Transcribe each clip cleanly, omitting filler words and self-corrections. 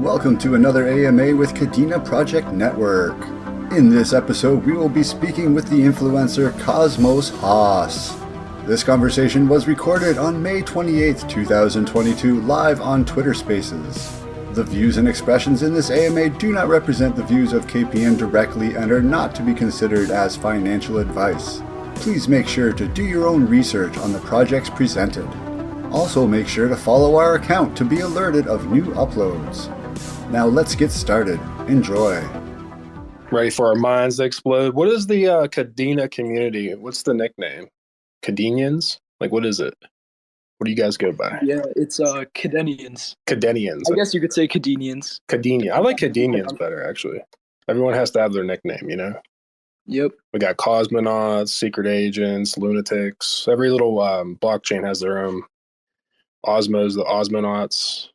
Welcome to another AMA with Kadena Project Network. In this episode, we will be speaking with the influencer Cosmos HOSS. This conversation was recorded on May 28, 2022, live on Twitter Spaces. The views and expressions in this AMA do not represent the views of KPN directly and are not to be considered as financial advice. Please make sure to do your own research on the projects presented. Also make sure to follow our account to be alerted of new uploads. Now let's get started. Enjoy. Ready for our minds to explode. What is the Kadena community? What's the nickname? Kadenians? Like, what is it? What do you guys go by? Yeah, it's Kadenians. Kadenians. I guess you could say Kadenians. Kadenia. I like Kadenians better, actually. Everyone has to have their nickname, you know? Yep. We got cosmonauts, secret agents, lunatics. Every little blockchain has their own osmos, the osmonauts.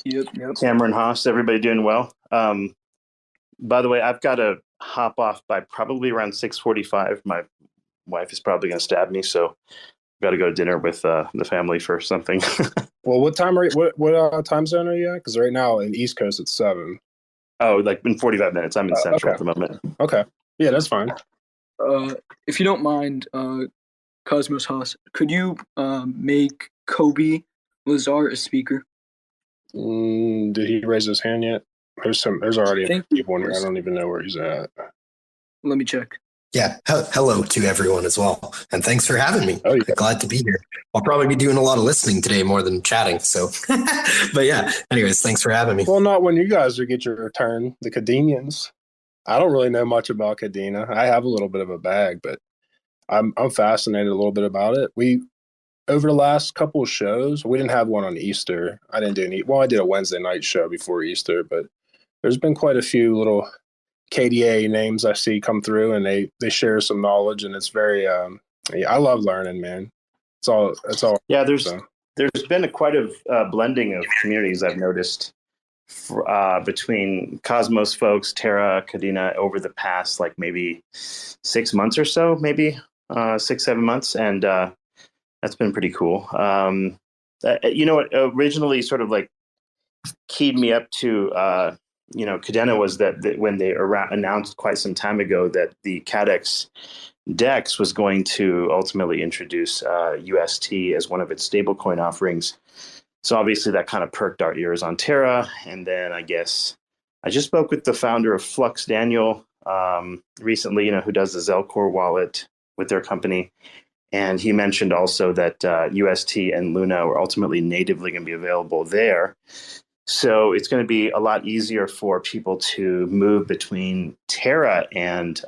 Yep. Cameron Haas, everybody doing well? By the way, I've got to hop off by probably around 6:45. My wife is probably going to stab me, so I've got to go to dinner with the family for something. Well, what time are you, what time zone are you at? Because right now in East Coast it's 7. Oh, like in 45 minutes. I'm in Central okay. at the moment. Okay. Yeah, that's fine. If you don't mind, Cosmos Haas, could you make Kobe Lazar a speaker? Did he raise his hand yet? There's already people in here. I don't even know where he's at. Let me check. Yeah. Hello to everyone as well. And thanks for having me. Oh, yeah. Glad to be here. I'll probably be doing a lot of listening today more than chatting. So, but yeah, anyways, thanks for having me. Well, not when you guys get your turn, the Kadenians. I don't really know much about Kadena. I have a little bit of a bag, but I'm fascinated a little bit about it. Over the last couple of shows, we didn't have one on Easter. I didn't do I did a Wednesday night show before Easter, but there's been quite a few little KDA names I see come through, and they share some knowledge, and it's very I love learning, man. It's all. Yeah, there's been quite a blending of communities I've noticed between Cosmos folks, Terra, Kadena over the past like maybe 6 months or so, maybe 6-7 months, and that's been pretty cool. You know what originally sort of like keyed me up to Kadena was that when they announced quite some time ago that the KADEX DEX was going to ultimately introduce UST as one of its stablecoin offerings. So obviously that kind of perked our ears on Terra. And then I guess I just spoke with the founder of Flux, Daniel, recently, who does the Zelcore wallet with their company. And he mentioned also that UST and Luna are ultimately natively going to be available there. So it's going to be a lot easier for people to move between Terra and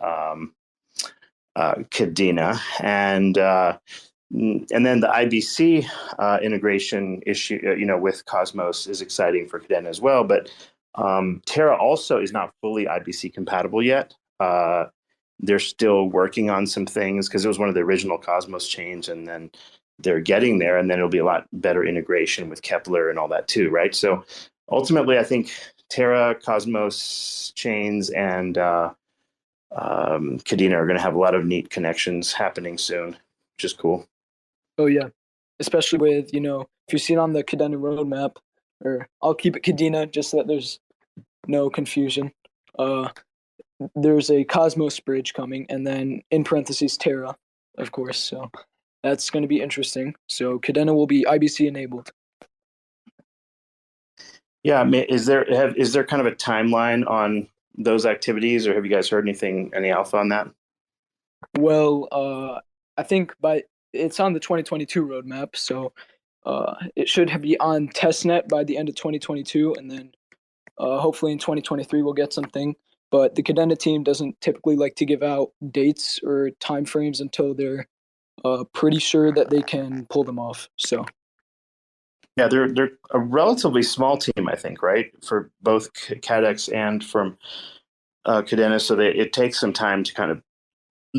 Kadena. And then the IBC integration issue, with Cosmos is exciting for Kadena as well. But Terra also is not fully IBC compatible yet. They're still working on some things because it was one of the original Cosmos chains, and then they're getting there, and then it'll be a lot better integration with Kepler and all that too, right? So ultimately, I think Terra, Cosmos chains, and Kadena are going to have a lot of neat connections happening soon, which is cool. Oh yeah, especially with if you see it on the Kadena roadmap, or I'll keep it Kadena just so that there's no confusion. There's a Cosmos bridge coming, and then in parentheses Terra, of course. So that's going to be interesting. So Kadena will be IBC enabled. Yeah, is there kind of a timeline on those activities, or have you guys heard any alpha on that? Well, I think it's on the 2022 roadmap, so it should be on testnet by the end of 2022, and then hopefully in 2023 we'll get something. But the Kadena team doesn't typically like to give out dates or timeframes until they're pretty sure that they can pull them off. So. Yeah, they're a relatively small team, I think, right, for both KADEX and from Kadena. So it takes some time to kind of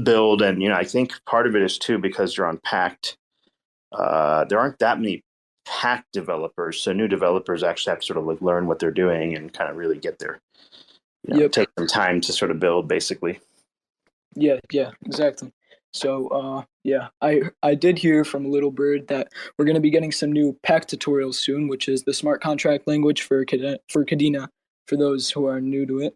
build, and I think part of it is too because you're on PACT. There aren't that many PACT developers, so new developers actually have to sort of like learn what they're doing and kind of really get their, take some time to sort of build, basically. Yeah, exactly. So yeah, I did hear from Little Bird that we're going to be getting some new PACT tutorials soon, which is the smart contract language for Kadena, for those who are new to it.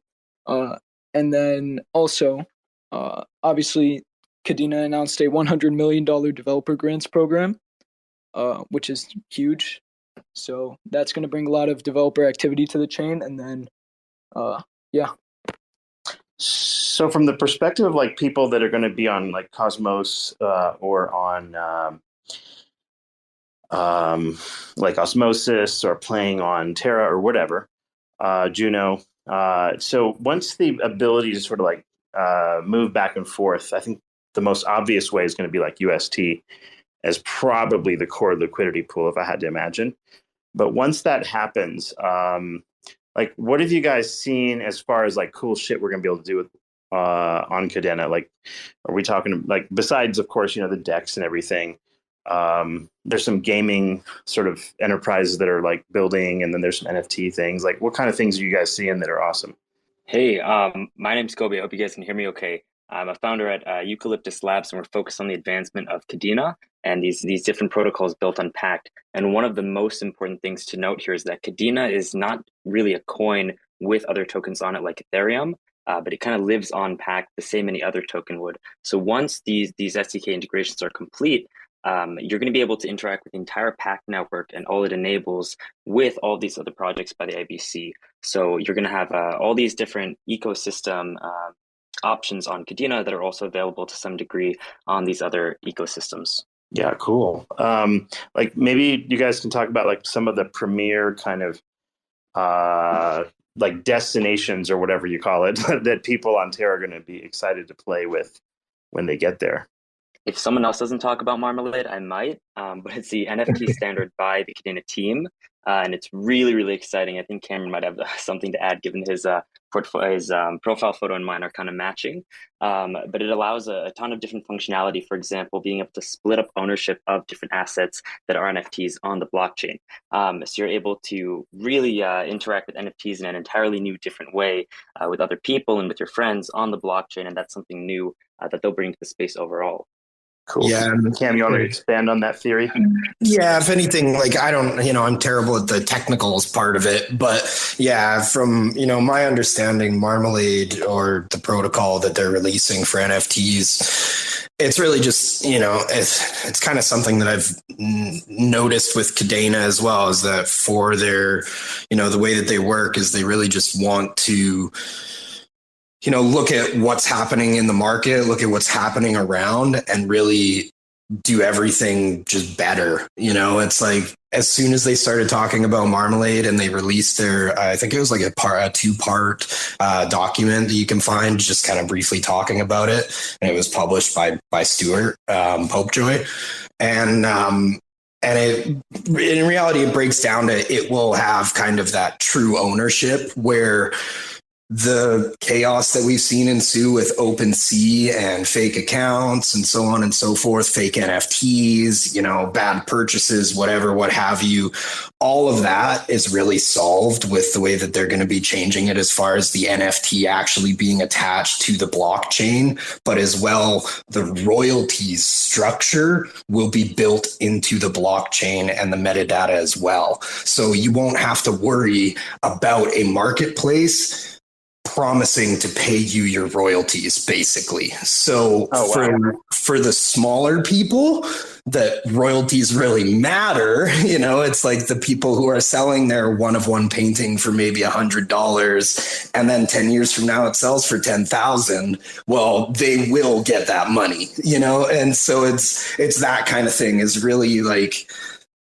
And then also, obviously, Kadena announced a $100 million developer grants program, which is huge. So that's going to bring a lot of developer activity to the chain. And then, yeah. So from the perspective of like people that are going to be on like Cosmos or on like Osmosis or playing on Terra or whatever, Juno. So once the ability to sort of like move back and forth, I think the most obvious way is going to be like UST as probably the core liquidity pool, if I had to imagine. But once that happens, like what have you guys seen as far as like cool shit we're going to be able to do with on Kadena? Like, are we talking like besides, of course, the decks and everything? There's some gaming sort of enterprises that are like building, and then there's some NFT things. Like, what kind of things are you guys seeing that are awesome? Hey, my name's Kobe. I hope you guys can hear me okay. I'm a founder at Eucalyptus Labs, and we're focused on the advancement of Kadena and these different protocols built on PACT. And one of the most important things to note here is that Kadena is not really a coin with other tokens on it like Ethereum, but it kind of lives on PACT the same any other token would. So once these SDK integrations are complete, you're going to be able to interact with the entire PACT network and all it enables with all these other projects by the IBC. So you're going to have all these different ecosystem options on Kadena that are also available to some degree on these other ecosystems. Yeah, cool. Like maybe you guys can talk about like some of the premier kind of like destinations or whatever you call it that people on Terra are going to be excited to play with when they get there. If someone else doesn't talk about Marmalade, I might, but it's the NFT standard by the Kadena team, and it's really, really exciting. I think Cameron might have something to add, given his profile photo and mine are kind of matching. But it allows a ton of different functionality. For example, being able to split up ownership of different assets that are NFTs on the blockchain. So you're able to really interact with NFTs in an entirely new, different way with other people and with your friends on the blockchain, and that's something new that they'll bring to the space overall. Cool. Yeah. Cam, you want to expand on that theory? Yeah, if anything, like I don't, I'm terrible at the technicals part of it, but yeah, from, my understanding, Marmalade or the protocol that they're releasing for NFTs, it's really just, it's kind of something that I've noticed with Kadena as well, is that for their, the way that they work is they really just want to look at what's happening in the market, look at what's happening around, and really do everything just better. It's like as soon as they started talking about Marmalade and they released their, I think it was like a 2-part document that you can find just kind of briefly talking about it. And it was published by Stuart Popejoy. And in reality, it breaks down to it will have kind of that true ownership where the chaos that we've seen ensue with OpenSea and fake accounts and so on and so forth, fake NFTs, bad purchases, whatever, what have you, all of that is really solved with the way that they're going to be changing it as far as the NFT actually being attached to the blockchain, but as well, the royalties structure will be built into the blockchain and the metadata as well. So you won't have to worry about a marketplace promising to pay you your royalties, basically. So for the smaller people, that royalties really matter. It's like the people who are selling their one-of-one painting for maybe $100, and then 10 years from now it sells for 10,000. Well, they will get that money, and so it's that kind of thing is really like.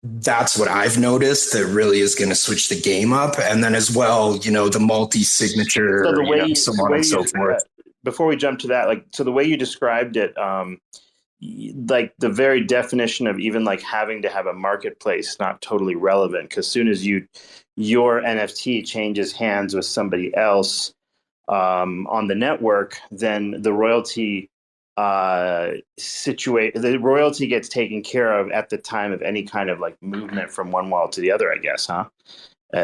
That's what I've noticed that really is going to switch the game up. And then as well, the multi-signature, so the way so on and so forth. Before we jump to that, so the way you described it, like the very definition of even like having to have a marketplace, not totally relevant, because as soon as your NFT changes hands with somebody else on the network, then the royalty the royalty gets taken care of at the time of any kind of like movement from one wallet to the other, I guess, huh?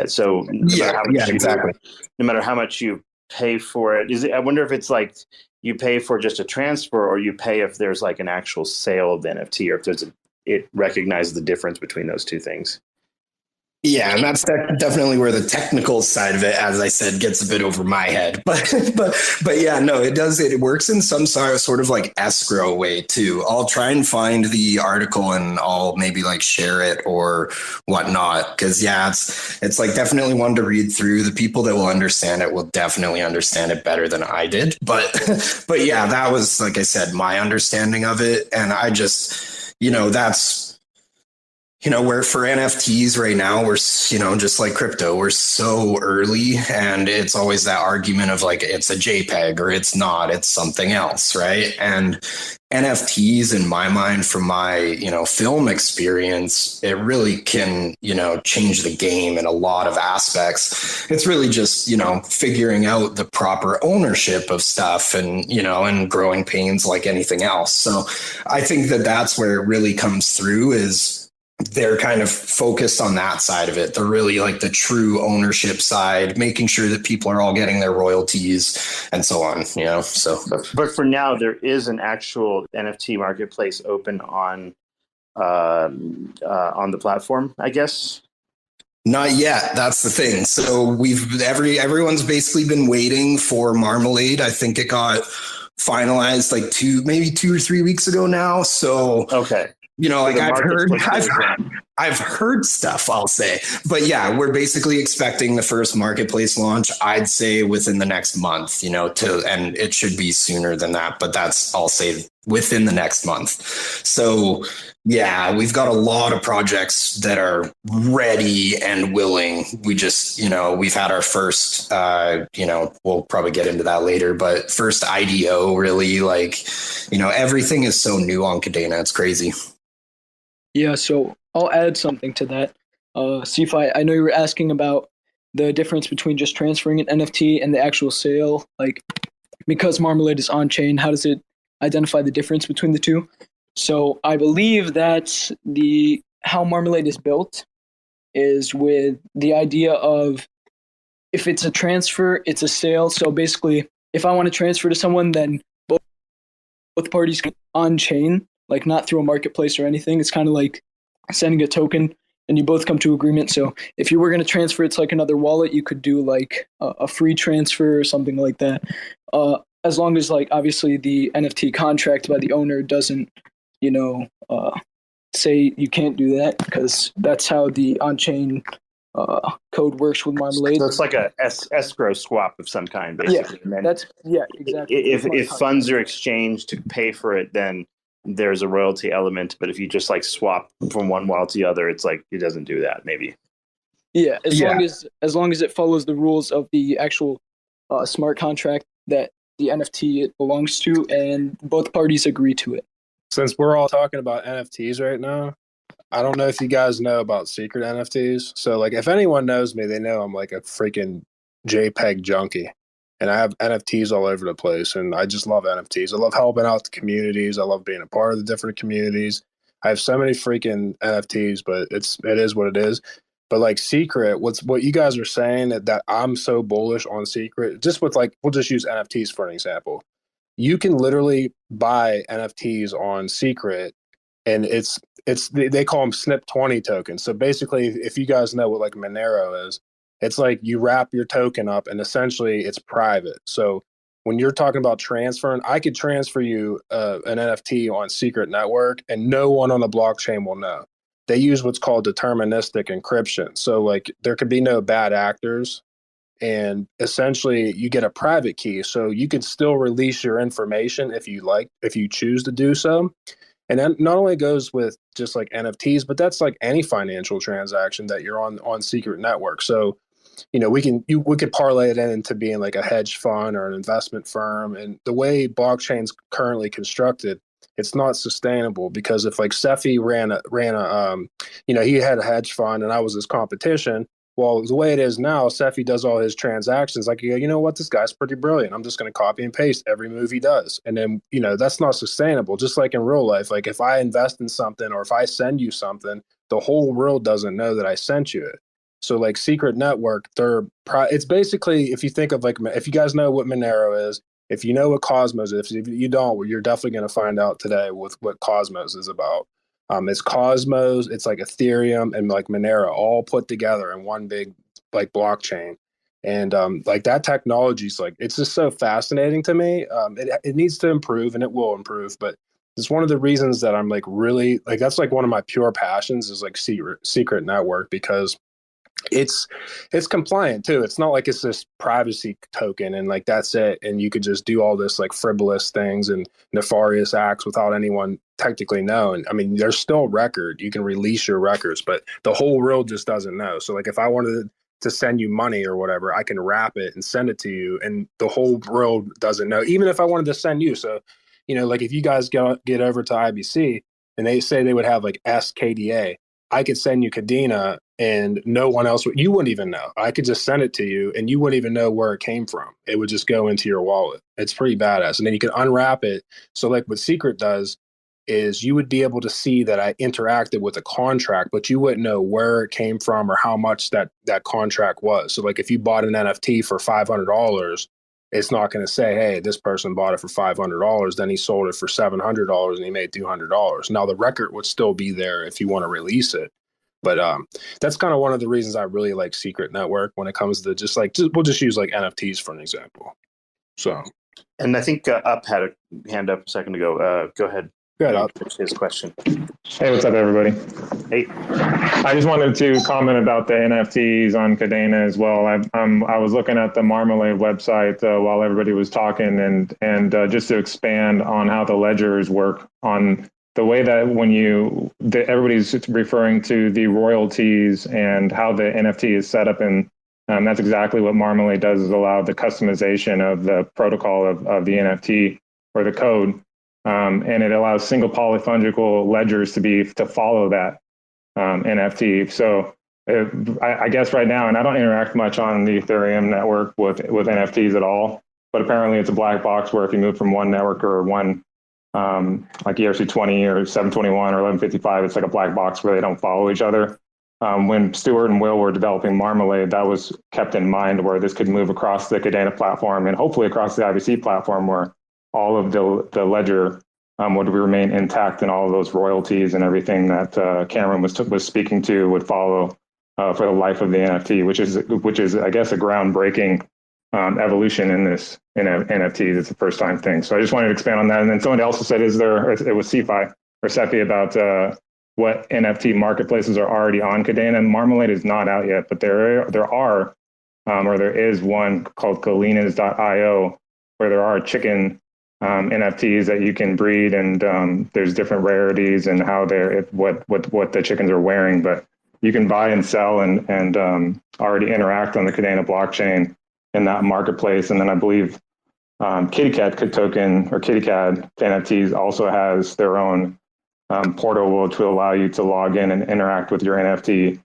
So exactly. No matter how much you pay for it, I wonder if it's like you pay for just a transfer, or you pay if there's like an actual sale of the NFT, or if it recognizes the difference between those two things. Yeah, and that's definitely where the technical side of it, as I said, gets a bit over my head. But yeah, no, it does. It works in some sort of like escrow way too. I'll try and find the article and I'll maybe like share it or whatnot. Because yeah, it's like definitely one to read through. The people that will understand it will definitely understand it better than I did. But yeah, that was, like I said, my understanding of it, and I just, that's. Where for NFTs right now, we're, just like crypto, we're so early, and it's always that argument of like, it's a JPEG or it's not, it's something else, right? And NFTs, in my mind, from my, film experience, it really can, change the game in a lot of aspects. It's really just, figuring out the proper ownership of stuff and, and growing pains like anything else. So I think that that's where it really comes through, is they're kind of focused on that side of it. They're really like the true ownership side, making sure that people are all getting their royalties and so on, so. But for now, there is an actual NFT marketplace open on the platform, I guess. Not yet. That's the thing. So everyone's basically been waiting for Marmalade. I think it got finalized like 2 or 3 weeks ago now. So okay. Like I've heard stuff, I'll say. But yeah, we're basically expecting the first marketplace launch, I'd say within the next month, and it should be sooner than that, but I'll say within the next month. So yeah, we've got a lot of projects that are ready and willing. We just, we've had our first, we'll probably get into that later, but first IDO really, like, everything is so new on Kadena. It's crazy. Yeah, so I'll add something to that. CFI, I know you were asking about the difference between just transferring an NFT and the actual sale. Like, because Marmalade is on chain, how does it identify the difference between the two? So I believe that how Marmalade is built is with the idea of, if it's a transfer, it's a sale. So basically, if I want to transfer to someone, then both parties on chain, like not through a marketplace or anything. It's kind of like sending a token and you both come to agreement. So if you were going to transfer, it's like another wallet. You could do like a free transfer or something like that. As long as, like, obviously the NFT contract by the owner doesn't, say you can't do that, because that's how the on-chain code works with Marmalade. So it's like a escrow swap of some kind, basically. Yeah, exactly. If funds are exchanged to pay for it, then there's a royalty element. But if you just like swap from one wallet to the other, it's like it doesn't do that, maybe. Yeah, as long as it follows the rules of the actual smart contract that the NFT it belongs to, and both parties agree to it. Since we're all talking about NFTs right now, I don't know if you guys know about secret NFTs. So, like, if anyone knows me, they know I'm like a freaking JPEG junkie. And I have NFTs all over the place. And I just love NFTs. I love helping out the communities. I love being a part of the different communities. I have so many freaking NFTs, but it is what it is. But like secret, what you guys are saying that I'm so bullish on secret, just with, like, we'll just use NFTs for an example. You can literally buy NFTs on secret, and they call them SNP 20 tokens. So basically, if you guys know what like Monero is, it's like you wrap your token up and essentially it's private. So when you're talking about transferring, I could transfer you an NFT on secret network and no one on the blockchain will know. They use what's called deterministic encryption. So like there could be no bad actors, and essentially you get a private key. So you can still release your information if you choose to do so. And that not only goes with just like NFTs, but that's like any financial transaction that you're on secret network. So, we could parlay it into being like a hedge fund or an investment firm. And the way blockchain's currently constructed, it's not sustainable, because if like Cephii ran a he had a hedge fund and I was his competition. Well, the way it is now, Cephii does all his transactions. Like, you know what, this guy's pretty brilliant. I'm just going to copy and paste every move he does. And then, that's not sustainable. Just like in real life, like if I invest in something or if I send you something, the whole world doesn't know that I sent you it. So like secret network, it's basically, if you think of like, if you guys know what Monero is, if you know what Cosmos is, if you don't, well, you're definitely going to find out today with what Cosmos is about. It's Cosmos, it's like Ethereum and like Monero all put together in one big like blockchain. And like that technology is like, it's just so fascinating to me. It needs to improve, and it will improve, but it's one of the reasons that I'm like really like, that's like one of my pure passions is like secret network, because it's compliant too. It's not like it's this privacy token and like that's it, and you could just do all this like frivolous things and nefarious acts without anyone technically knowing. I mean, there's still record, you can release your records, but the whole world just doesn't know. So like if I wanted to send you money or whatever, I can wrap it and send it to you, and the whole world doesn't know, even if I wanted to send you. So like if you guys get over to IBC and they say they would have like SKDA, I could send you Kadena and no one else, you wouldn't even know. I could just send it to you and you wouldn't even know where it came from. It would just go into your wallet. It's pretty badass. And then you can unwrap it. So like what Secret does is you would be able to see that I interacted with a contract, but you wouldn't know where it came from or how much that contract was. So like if you bought an NFT for $500, it's not going to say, hey, this person bought it for $500, then he sold it for $700 and he made $200. Now the record would still be there if you want to release it. But that's kind of one of the reasons I really like Secret Network when it comes to we'll just use like NFTs for an example. So, and I think Up had a hand up a second ago. Go ahead. Up. His question. Hey, what's up, everybody? Hey. I just wanted to comment about the NFTs on Kadena as well. I was looking at the Marmalade website while everybody was talking, and just to expand on how the ledgers work on the way that everybody's referring to the royalties and how the NFT is set up, and that's exactly what Marmalade does, is allow the customization of the protocol of the NFT or the code. And it allows single polyfungical ledgers to follow that NFT. So I guess right now, and I don't interact much on the Ethereum network with NFTs at all, but apparently it's a black box where if you move from one network or one like ERC20 or 721 or 1155, it's like a black box where they don't follow each other. When Stuart and Will were developing Marmalade, that was kept in mind, where this could move across the Kadena platform and hopefully across the IBC platform, where all of the ledger would remain intact, and all of those royalties and everything that Cameron was speaking to would follow for the life of the NFT, which is I guess a groundbreaking evolution in NFTs. It's a first time thing. So I just wanted to expand on that. And then someone else said, it was CFI or CEFI about what NFT marketplaces are already on Kadena. Marmalade is not out yet, but there is one called Galenas.io where there are chicken NFTs that you can breed, and there's different rarities and how what the chickens are wearing, but you can buy and sell and already interact on the Kadena blockchain in that marketplace. And then I believe KittyCat token or KittyCat NFTs also has their own portal, which will allow you to log in and interact with your NFT,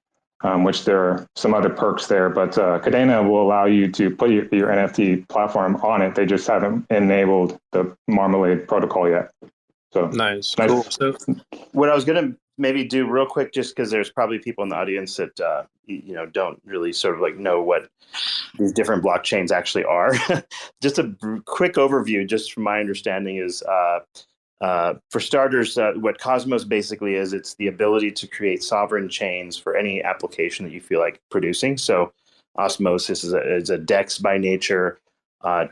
which there are some other perks there. But Kadena will allow you to put your NFT platform on it. They just haven't enabled the Marmalade protocol yet. So nice. Cool. So what I was going to maybe do real quick, just because there's probably people in the audience that don't really sort of like know what these different blockchains actually are. Just a quick overview, just from my understanding, is for starters, what Cosmos basically is, it's the ability to create sovereign chains for any application that you feel like producing. So Osmosis is a DEX by nature.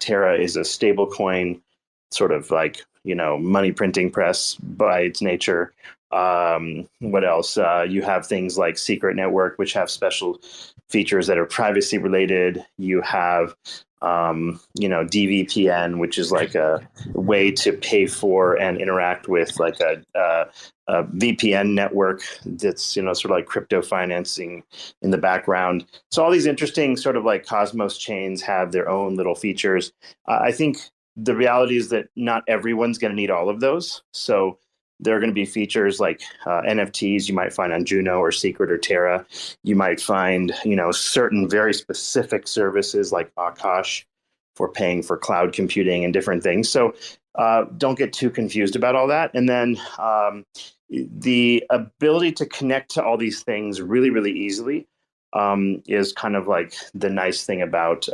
Terra is a stable coin, sort of like, money printing press by its nature. What else? You have things like Secret Network, which have special features that are privacy related. You have DVPN, which is like a way to pay for and interact with like a VPN network that's sort of like crypto financing in the background. So all these interesting sort of like Cosmos chains have their own little features. I think the reality is that not everyone's going to need all of those. So there are going to be features like NFTs you might find on Juno or Secret or Terra. You might find, certain very specific services like Akash for paying for cloud computing and different things. So don't get too confused about all that. And then the ability to connect to all these things really, really easily is kind of like the nice thing about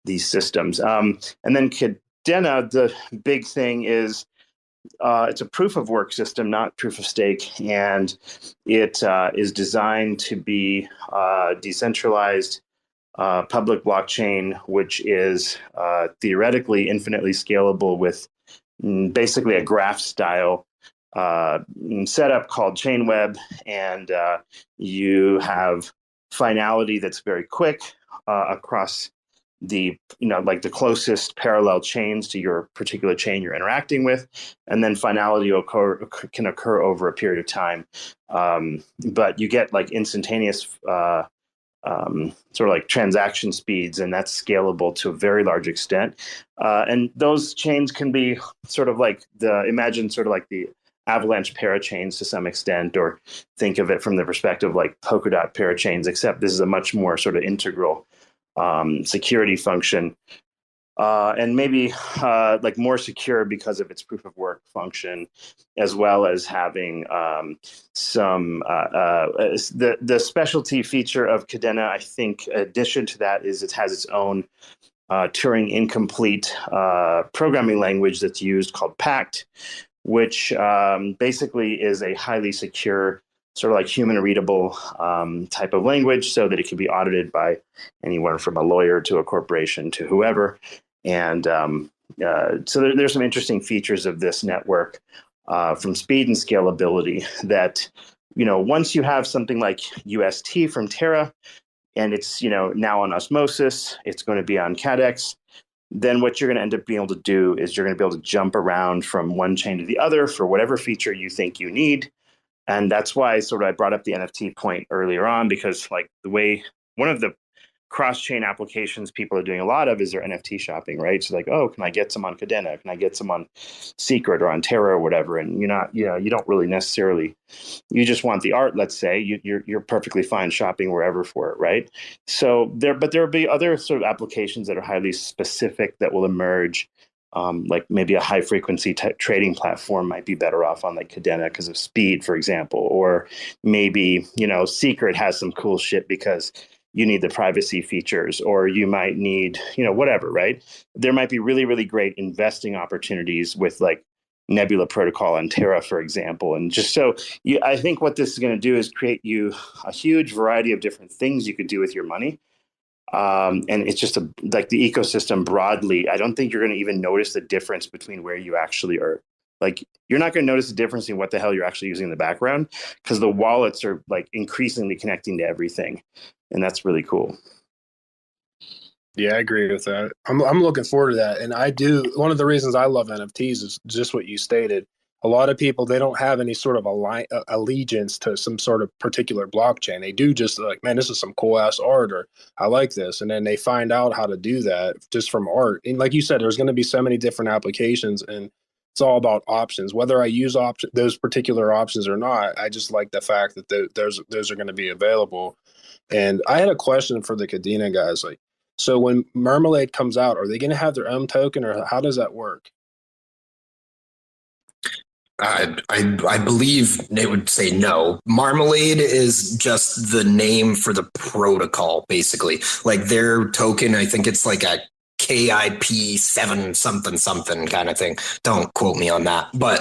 these systems. And then Kadena, the big thing is it's a proof of work system, not proof of stake, and it is designed to be decentralized public blockchain, which is theoretically infinitely scalable with basically a graph style setup called Chainweb, and you have finality that's very quick across the like the closest parallel chains to your particular chain you're interacting with, and then finality can occur over a period of time, but you get like instantaneous sort of like transaction speeds, and that's scalable to a very large extent. And those chains can be sort of like imagine sort of like the Avalanche Parachains to some extent, or think of it from the perspective like Polkadot Parachains, except this is a much more sort of integral security function. And maybe like more secure because of its proof of work function, as well as having some the specialty feature of Kadena. I think, in addition to that, is it has its own Turing incomplete programming language that's used called PACT, which basically is a highly secure, sort of like human readable type of language, so that it can be audited by anyone from a lawyer to a corporation to whoever. And so there's some interesting features of this network from speed and scalability that, once you have something like UST from Terra, and it's, now on Osmosis, it's going to be on CADEX, then what you're going to end up being able to do is you're going to be able to jump around from one chain to the other for whatever feature you think you need. And that's why sort of I brought up the NFT point earlier on, because like one of the cross-chain applications people are doing a lot of is their NFT shopping, right? So like, oh, can I get some on Kadena? Can I get some on Secret or on Terra or whatever? And you don't really necessarily, you just want the art, let's say, you're perfectly fine shopping wherever for it, right? So there'll be other sort of applications that are highly specific that will emerge. Like maybe a high frequency trading platform might be better off on like Kadena because of speed, for example, or maybe, Secret has some cool shit because you need the privacy features, or you might need, whatever, right? There might be really, really great investing opportunities with like Nebula Protocol and Terra, for example. And just so I think what this is going to do is create you a huge variety of different things you could do with your money. And it's just like the ecosystem broadly. I don't think you're going to even notice the difference between where you actually are. Like, you're not going to notice the difference in what the hell you're actually using in the background, because the wallets are like increasingly connecting to everything. And that's really cool. Yeah, I agree with that. I'm looking forward to that. And one of the reasons I love NFTs is just what you stated. A lot of people, they don't have any sort of allegiance to some sort of particular blockchain. They do just like, man, this is some cool ass art, or I like this. And then they find out how to do that just from art. And like you said, there's going to be so many different applications, and it's all about options. Whether I use those particular options or not, I just like the fact that those are going to be available. And I had a question for the Kadena guys. Like, so when Marmalade comes out, are they going to have their own token, or how does that work? I believe they would say no. Marmalade is just the name for the protocol, basically. Like their token, I think it's like a KIP 7 something kind of thing. Don't quote me on that. But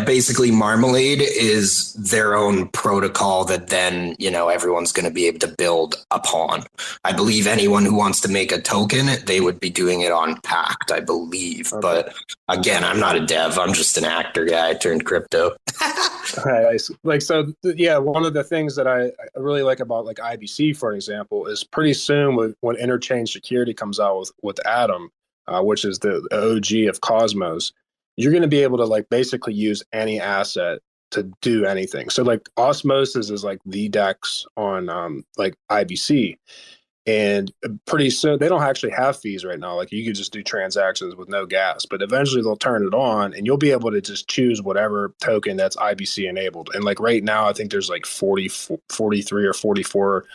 basically Marmalade is their own protocol that then, everyone's going to be able to build upon. I believe anyone who wants to make a token, they would be doing it on PACT, I believe. Okay. But again, I'm not a dev. I'm just an actor guy turned crypto. One of the things that I really like about like IBC, for example, is pretty soon when interchain security comes out with Atom, which is the OG of Cosmos, you're going to be able to like basically use any asset to do anything. So like Osmosis is like the DEX on like IBC. And pretty soon, they don't actually have fees right now. Like you could just do transactions with no gas, but eventually they'll turn it on and you'll be able to just choose whatever token that's IBC enabled. And like right now, I think there's like 43 or 44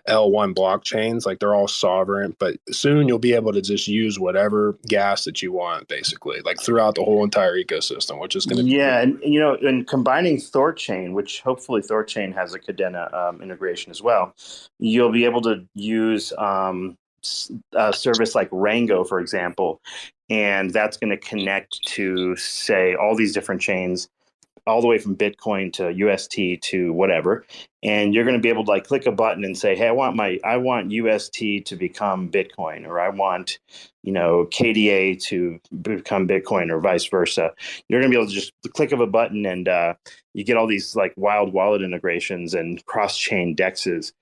L1 blockchains. Like they're all sovereign, but soon you'll be able to just use whatever gas that you want, basically, like throughout the whole entire ecosystem, which is going to be and combining ThorChain, which hopefully ThorChain has a Kadena integration as well, you'll be able to use service like Rango, for example, and that's going to connect to, say, all these different chains, all the way from Bitcoin to UST to whatever. And you're going to be able to like click a button and say, hey, I want UST to become Bitcoin, or I want, KDA to become Bitcoin, or vice versa. You're going to be able to just click of a button, and you get all these like wild wallet integrations and cross-chain dexes.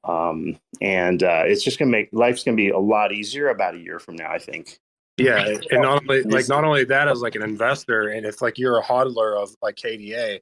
And it's just going to make life's going to be a lot easier about a year from now, I think. Yeah, and not only that, as like an investor, and if like you're a hodler of like KDA,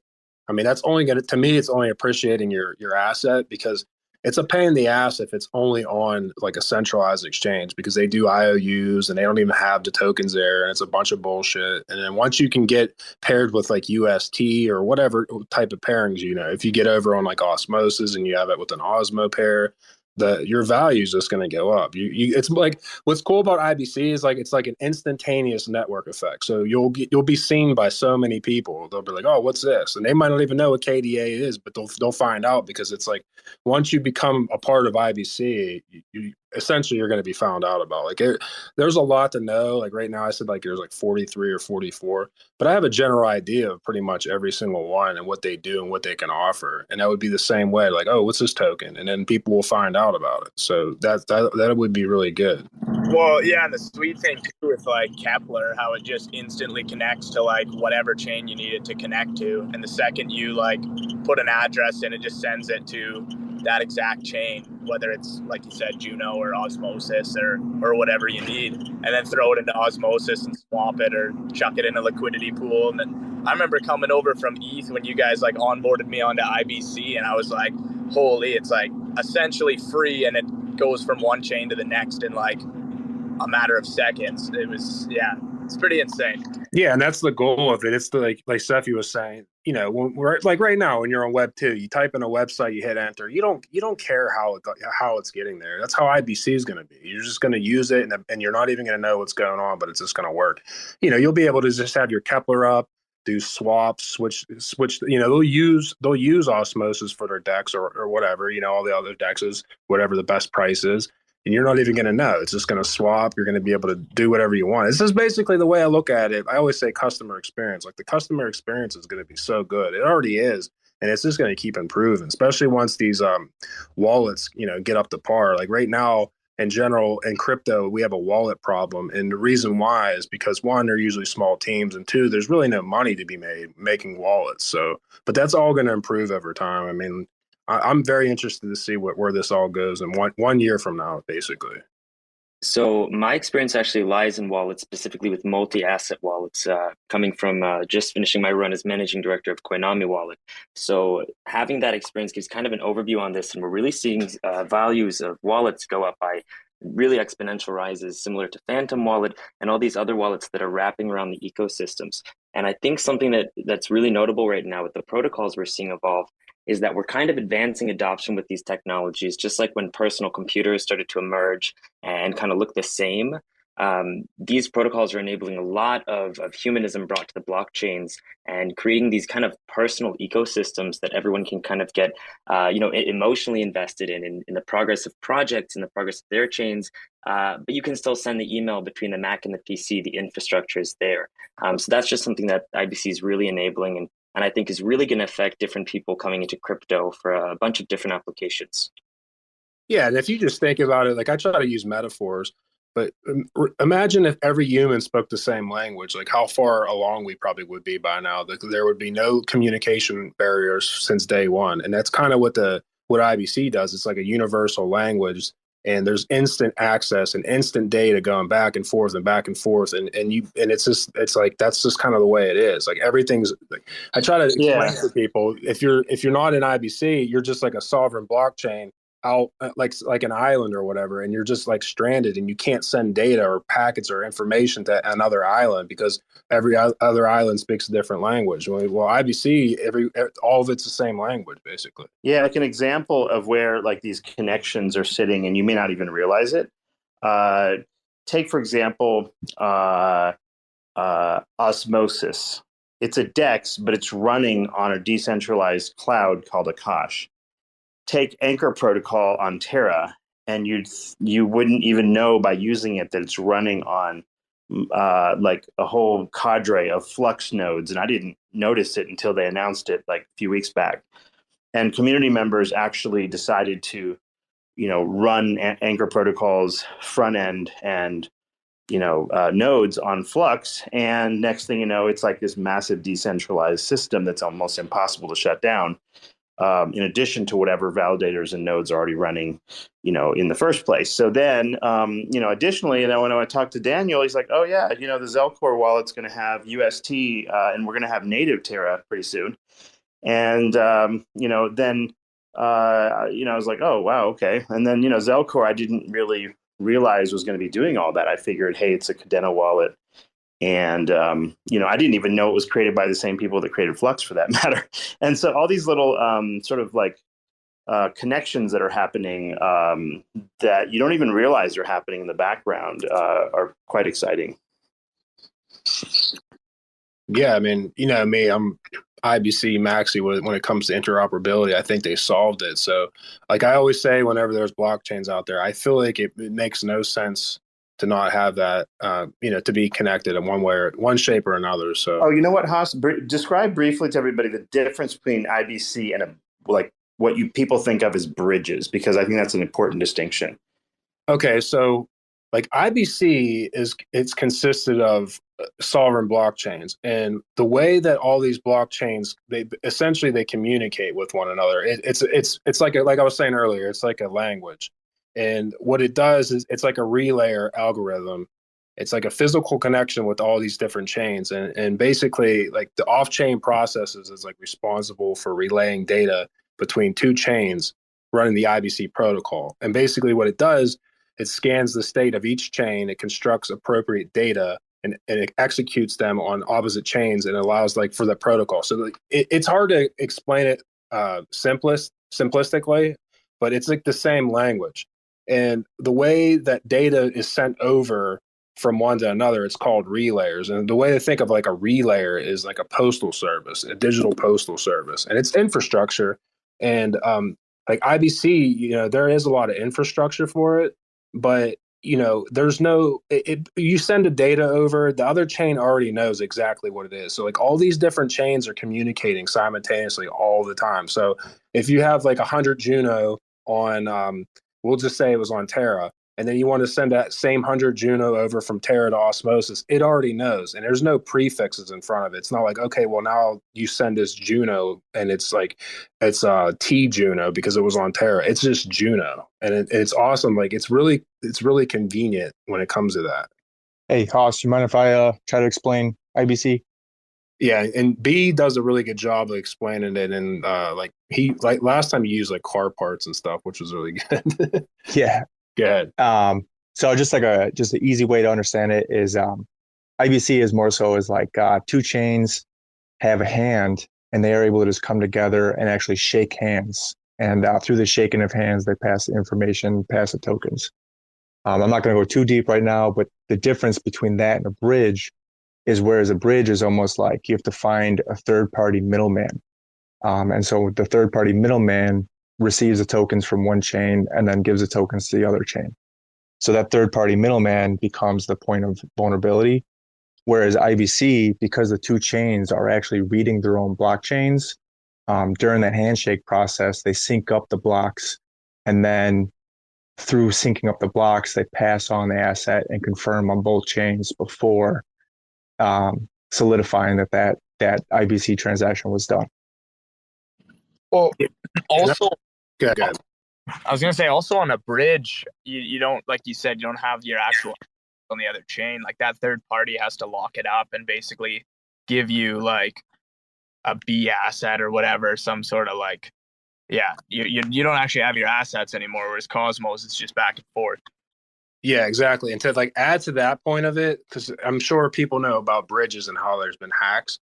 I mean that's only gonna, to me, it's only appreciating your asset, because it's a pain in the ass if it's only on like a centralized exchange, because they do IOUs and they don't even have the tokens there, and it's a bunch of bullshit. And then once you can get paired with like UST or whatever type of pairings, if you get over on like Osmosis and you have it with an Osmo pair, your value is just going to go up. It's like, what's cool about IBC is like it's like an instantaneous network effect. So you'll be seen by so many people. They'll be like, oh, what's this? And they might not even know what KDA is, but they'll find out, because it's like once you become a part of IBC, essentially you're going to be found out about. Like there's a lot to know. Like right now, I said like there's like 43 or 44, but I have a general idea of pretty much every single one and what they do and what they can offer. And that would be the same way. Like, oh, what's this token? And then people will find out about it. So that would be really good. Well, yeah, and the sweet thing too with like Kepler, how it just instantly connects to like whatever chain you need it to connect to, and the second you like put an address in, it just sends it to that exact chain, whether it's like you said, Juno or Osmosis or whatever you need, and then throw it into Osmosis and swap it or chuck it in a liquidity pool. And then I remember coming over from ETH when you guys like onboarded me onto IBC, and I was like, holy, it's like essentially free, and it goes from one chain to the next in like a matter of seconds. It was, yeah, it's pretty insane. Yeah, and that's the goal of it. It's the, like Seffi was saying, when we're like right now, when you're on Web 2, you type in a website, you hit enter. You don't care how it's getting there. That's how IBC is going to be. You're just going to use it, and you're not even going to know what's going on, but it's just going to work. You'll be able to just have your Kepler up, do swaps, switch. They'll use Osmosis for their DEX or whatever. All the other DEXs, whatever the best price is. And you're not even going to know. It's just going to swap. You're going to be able to do whatever you want. This is basically the way I look at it. I always say customer experience. Like the customer experience is going to be so good. It already is. And it's just going to keep improving, especially once these wallets, get up to par. Like right now, in general, in crypto, we have a wallet problem. And the reason why is because, one, they're usually small teams. And two, there's really no money to be made making wallets. So, but that's all going to improve over time. I mean, I'm very interested to see where this all goes in one year from now, basically. So my experience actually lies in wallets, specifically with multi-asset wallets, coming from just finishing my run as managing director of Koinami Wallet. So having that experience gives kind of an overview on this, and we're really seeing values of wallets go up by really exponential rises, similar to Phantom Wallet and all these other wallets that are wrapping around the ecosystems. And I think something that's really notable right now with the protocols we're seeing evolve is that we're kind of advancing adoption with these technologies, just like when personal computers started to emerge and kind of look the same. These protocols are enabling a lot of humanism brought to the blockchains and creating these kind of personal ecosystems that everyone can kind of get, emotionally invested in the progress of projects and the progress of their chains. But you can still send the email between the Mac and the PC. The infrastructure is there. So that's just something that IBC is really enabling, and I think is really going to affect different people coming into crypto for a bunch of different applications. Yeah, and if you just think about it, like I try to use metaphors, but imagine if every human spoke the same language, like how far along we probably would be by now. There would be no communication barriers since day one. And that's kind of what IBC does. It's like a universal language, and there's instant access and instant data going back and forth and back and forth. And it's like, that's just kind of the way it is. Like everything's like, I try to explain to people, if you're not in IBC, you're just like a sovereign blockchain out like an island or whatever, and you're just like stranded, and you can't send data or packets or information to another island because every other island speaks a different language. Well, IBC, all of it's the same language, basically. Yeah, like an example of where like these connections are sitting, and you may not even realize it. Take, for example, Osmosis. It's a DEX, but it's running on a decentralized cloud called Akash. Take Anchor Protocol on Terra. and you wouldn't even know by using it that it's running on like a whole cadre of Flux nodes. And I didn't notice it until they announced it like a few weeks back. And community members actually decided to, run Anchor Protocol's front end and nodes on Flux, and next thing you know, it's like this massive decentralized system that's almost impossible to shut down. In addition to whatever validators and nodes are already running, in the first place. So then, additionally, when I talked to Daniel, he's like, "Oh yeah, the Zelcore wallet's going to have UST, and we're going to have native Terra pretty soon." And then I was like, "Oh wow, okay." And then Zelcore, I didn't really realize was going to be doing all that. I figured, hey, it's a Kadena wallet. And, I didn't even know it was created by the same people that created Flux for that matter. And so all these little sort of like connections that are happening that you don't even realize are happening in the background are quite exciting. Yeah, I mean, me, I'm IBC Maxi when it comes to interoperability. I think they solved it. So like I always say, whenever there's blockchains out there, I feel like it makes no sense to not have that, to be connected in one shape or another. So, you know what, HOSS? Describe briefly to everybody the difference between IBC and like what people think of as bridges, because I think that's an important distinction. Okay, so like IBC it's consisted of sovereign blockchains, and the way that all these blockchains they communicate with one another. It's like I was saying earlier, it's like a language. And what it does is it's like a relayer algorithm. It's like a physical connection with all these different chains. And basically, like the off-chain processes is like responsible for relaying data between two chains running the IBC protocol. And basically what it does, it scans the state of each chain, it constructs appropriate data, and it executes them on opposite chains and allows like for the protocol. So it's hard to explain it simplistically, but it's like the same language. And the way that data is sent over from one to another, it's called relayers. And the way to think of like a relayer is like a postal service, a digital postal service, and it's infrastructure. And like IBC, there is a lot of infrastructure for it, but there's no, you send a data over, the other chain already knows exactly what it is. So like all these different chains are communicating simultaneously all the time. So if you have like 100 Juno on, we'll just say it was on Terra, and then you want to send that same 100 Juno over from Terra to Osmosis, it already knows, and there's no prefixes in front of it. It's not like, okay, well now you send this Juno, and it's like, it's T Juno because it was on Terra. It's just Juno, and it's awesome. Like it's really convenient when it comes to that. Hey, HOSS, you mind if I try to explain IBC? Yeah, and B does a really good job of explaining it, and like last time he used like car parts and stuff, which was really good. Yeah. Go ahead. So just an easy way to understand it is IBC is more so as like two chains have a hand, and they are able to just come together and actually shake hands. And through the shaking of hands, they pass the information, pass the tokens. I'm not going to go too deep right now, but the difference between that and a bridge is whereas a bridge is almost like you have to find a third-party middleman. And so the third-party middleman receives the tokens from one chain and then gives the tokens to the other chain. So that third-party middleman becomes the point of vulnerability. Whereas IBC, because the two chains are actually reading their own blockchains, during that handshake process, they sync up the blocks, and then through syncing up the blocks, they pass on the asset and confirm on both chains before solidifying that IBC transaction was done. Well, also, Good. I was going to say also on a bridge, you don't, like you said, you don't have your actual on the other chain. Like that third party has to lock it up and basically give you like a B asset or whatever, some sort of like, yeah, you don't actually have your assets anymore. Whereas Cosmos, it's just back and forth. Yeah, exactly. And to like add to that point of it, because I'm sure people know about bridges and how there's been hacks.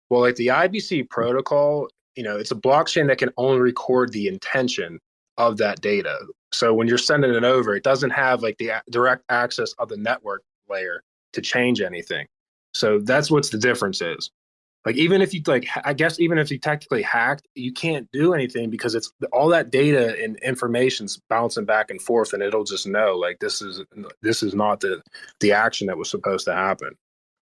Well, like the IBC protocol, it's a blockchain that can only record the intention of that data. So when you're sending it over, it doesn't have like the direct access of the network layer to change anything. So that's what the difference is. Like even if you I guess even if you technically hacked, you can't do anything because it's all that data and information's bouncing back and forth, and it'll just know like this is not the action that was supposed to happen.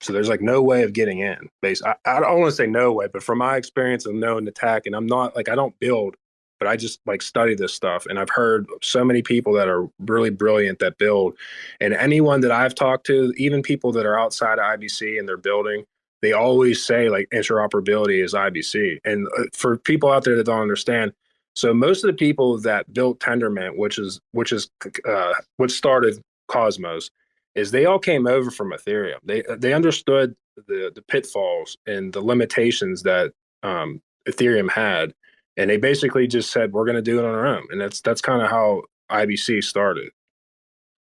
So there's like no way of getting in. I don't want to say no way, but from my experience of knowing the tech, and I'm not like I don't build, but I just like study this stuff, and I've heard so many people that are really brilliant that build, and anyone that I've talked to, even people that are outside of IBC and they're building, they always say like interoperability is IBC. And for people out there that don't understand, so most of the people that built Tendermint, which is what started Cosmos, is they all came over from Ethereum. They understood the pitfalls and the limitations that Ethereum had, and they basically just said we're going to do it on our own. And that's kind of how IBC started.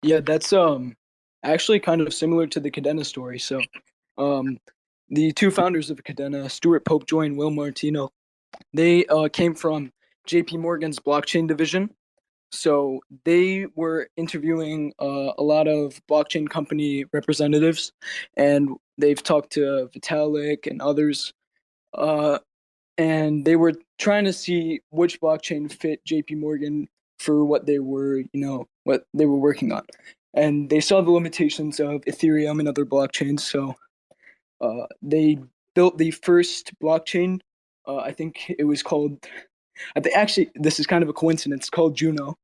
Yeah, that's actually kind of similar to the Kadena story. So the two founders of Kadena, Stuart Popejoy and Will Martino, they came from JP Morgan's blockchain division. So they were interviewing a lot of blockchain company representatives, and they've talked to Vitalik and others, and they were trying to see which blockchain fit JP Morgan for what they were, what they were working on. And they saw the limitations of Ethereum and other blockchains, so they built the first blockchain. I think it was called, actually, this is kind of a coincidence, called Juno.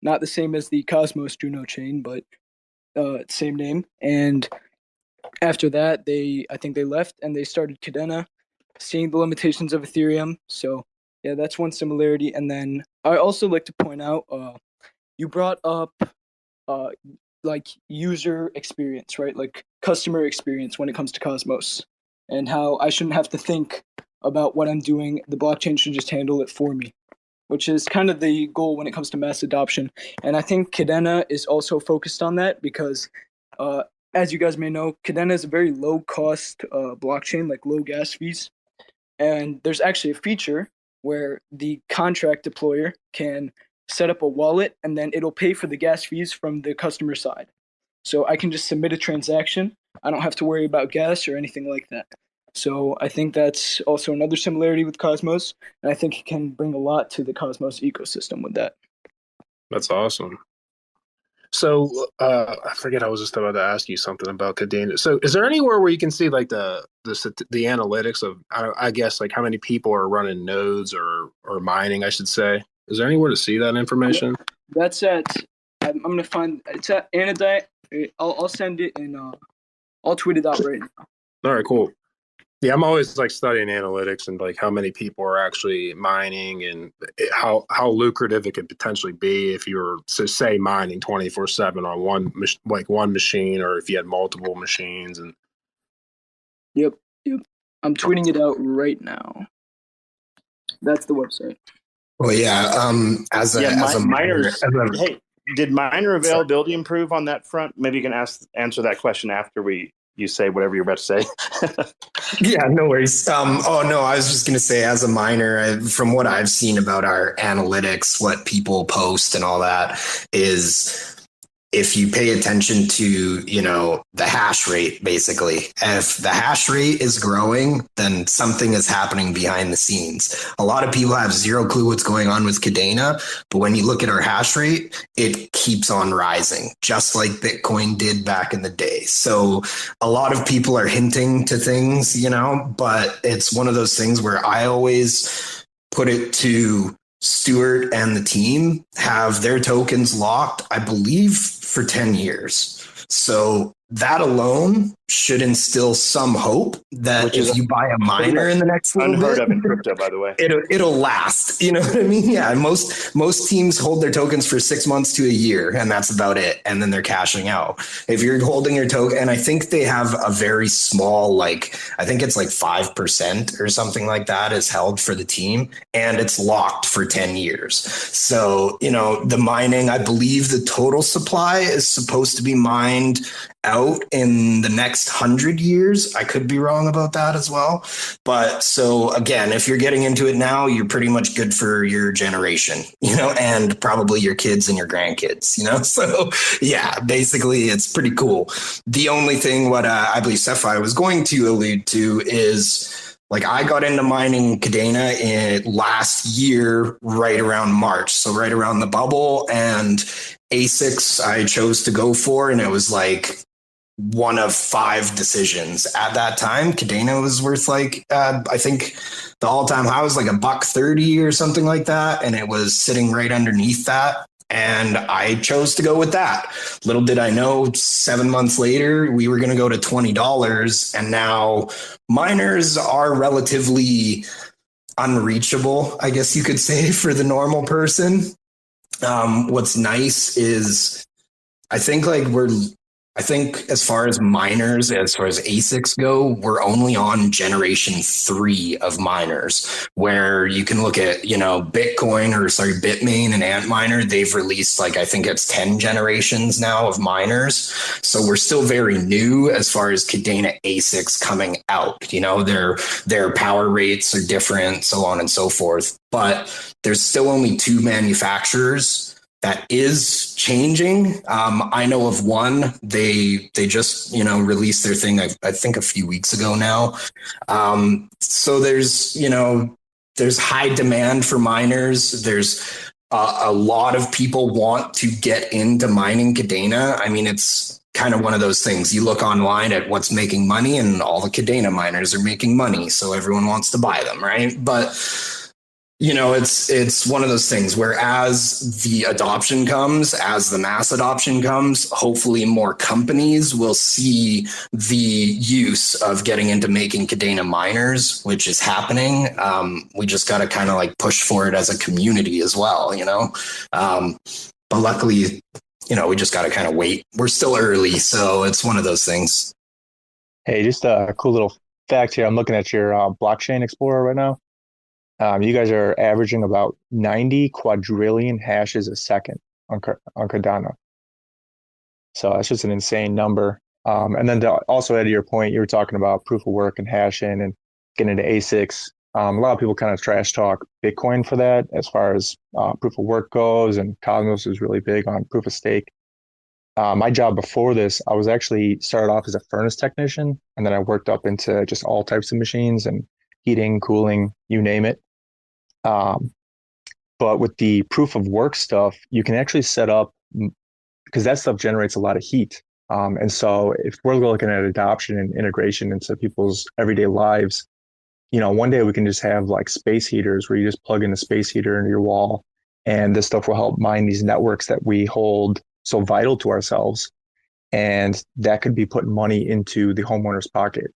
Not the same as the Cosmos Juno chain, but same name. And after that, I think they left and they started Kadena, seeing the limitations of Ethereum. So yeah, that's one similarity. And then I also like to point out, you brought up like user experience, right? Like customer experience when it comes to Cosmos, and how I shouldn't have to think about what I'm doing. The blockchain should just handle it for me, which is kind of the goal when it comes to mass adoption. And I think Kadena is also focused on that because, as you guys may know, Kadena is a very low-cost blockchain, like low gas fees. And there's actually a feature where the contract deployer can set up a wallet, and then it'll pay for the gas fees from the customer side. So I can just submit a transaction. I don't have to worry about gas or anything like that. So I think that's also another similarity with Cosmos, and I think it can bring a lot to the Cosmos ecosystem with that. That's awesome. So I forget, I was just about to ask you something about Kadena. So is there anywhere where you can see like the analytics of, I guess, like how many people are running nodes or mining, I should say? Is there anywhere to see that information? That's at, I'm going to find, it's at Anodite. I'll send it and I'll tweet it out right now. All right, cool. Yeah, I'm always like studying analytics and like how many people are actually mining and how lucrative it could potentially be if you were to say mining 24/7 on one machine, or if you had multiple machines. And Yep. I'm tweeting it out right now. That's the website. Well, yeah. As a miner, hey, did miner availability improve on that front? Maybe you can answer that question after you say whatever you're about to say. Yeah, no worries. Oh no, I was just going to say, as a miner, from what I've seen about our analytics, what people post and all that, is if you pay attention to, the hash rate, basically, if the hash rate is growing, then something is happening behind the scenes. A lot of people have zero clue what's going on with Kadena, but when you look at our hash rate, it keeps on rising, just like Bitcoin did back in the day. So a lot of people are hinting to things, but it's one of those things where I always put it to Stuart and the team have their tokens locked, I believe, for 10 years. So that alone should instill some hope that if you buy a miner in the next little unheard bit, of in crypto, by the way, it'll last. You know what I mean? Yeah. Most teams hold their tokens for 6 months to a year, and that's about it. And then they're cashing out. If you're holding your token, and I think they have a very small, I think it's like 5% or something like that is held for the team, and it's locked for 10 years. So, the mining, I believe the total supply is supposed to be mined out in the next 100 years. I could be wrong about that as well. But so again, if you're getting into it now, you're pretty much good for your generation, and probably your kids and your grandkids, So yeah, basically it's pretty cool. The only thing what I believe Sapphire was going to allude to is Like I got into mining Kadena in last year, right around March. So right around the bubble, and ASICs I chose to go for. And it was like one of 5 decisions at that time. Kadena was worth like, I think the all-time high was like $130 or something like that. And it was sitting right underneath that. And I chose to go with that. Little did I know, 7 months later, we were going to go to $20. And now miners are relatively unreachable, I guess you could say, for the normal person. What's nice is I think as far as miners, as far as ASICs go, we're only on generation 3 of miners, where you can look at, Bitmain and Antminer. They've released I think it's 10 generations now of miners. So we're still very new as far as Kadena ASICs coming out. Their power rates are different, so on and so forth. But there's still only 2 manufacturers. That is changing. I know of one. They just released their thing. I think a few weeks ago now. So there's high demand for miners. There's a lot of people want to get into mining Kadena. I mean, it's kind of one of those things. You look online at what's making money, and all the Kadena miners are making money, so everyone wants to buy them, right? But it's one of those things where as the adoption comes, as the mass adoption comes, hopefully more companies will see the use of getting into making Kadena miners, which is happening. We just got to kind of push for it as a community as well, but luckily, we just got to kind of wait. We're still early, so it's one of those things. Hey, just a cool little fact here. I'm looking at your blockchain explorer right now. You guys are averaging about 90 quadrillion hashes a second on Kadena. So that's just an insane number. And then to also add to your point, you were talking about proof of work and hashing and getting into ASICs. A lot of people kind of trash talk Bitcoin for that as far as proof of work goes, and Cosmos is really big on proof of stake. My job before this, I was actually started off as a furnace technician, and then I worked up into just all types of machines and heating, cooling, you name it. But with the proof of work stuff, you can actually set up, because that stuff generates a lot of heat. And so if we're looking at adoption and integration into people's everyday lives, one day we can just have space heaters where you just plug in a space heater into your wall, and this stuff will help mine these networks that we hold so vital to ourselves. And that could be putting money into the homeowner's pocket,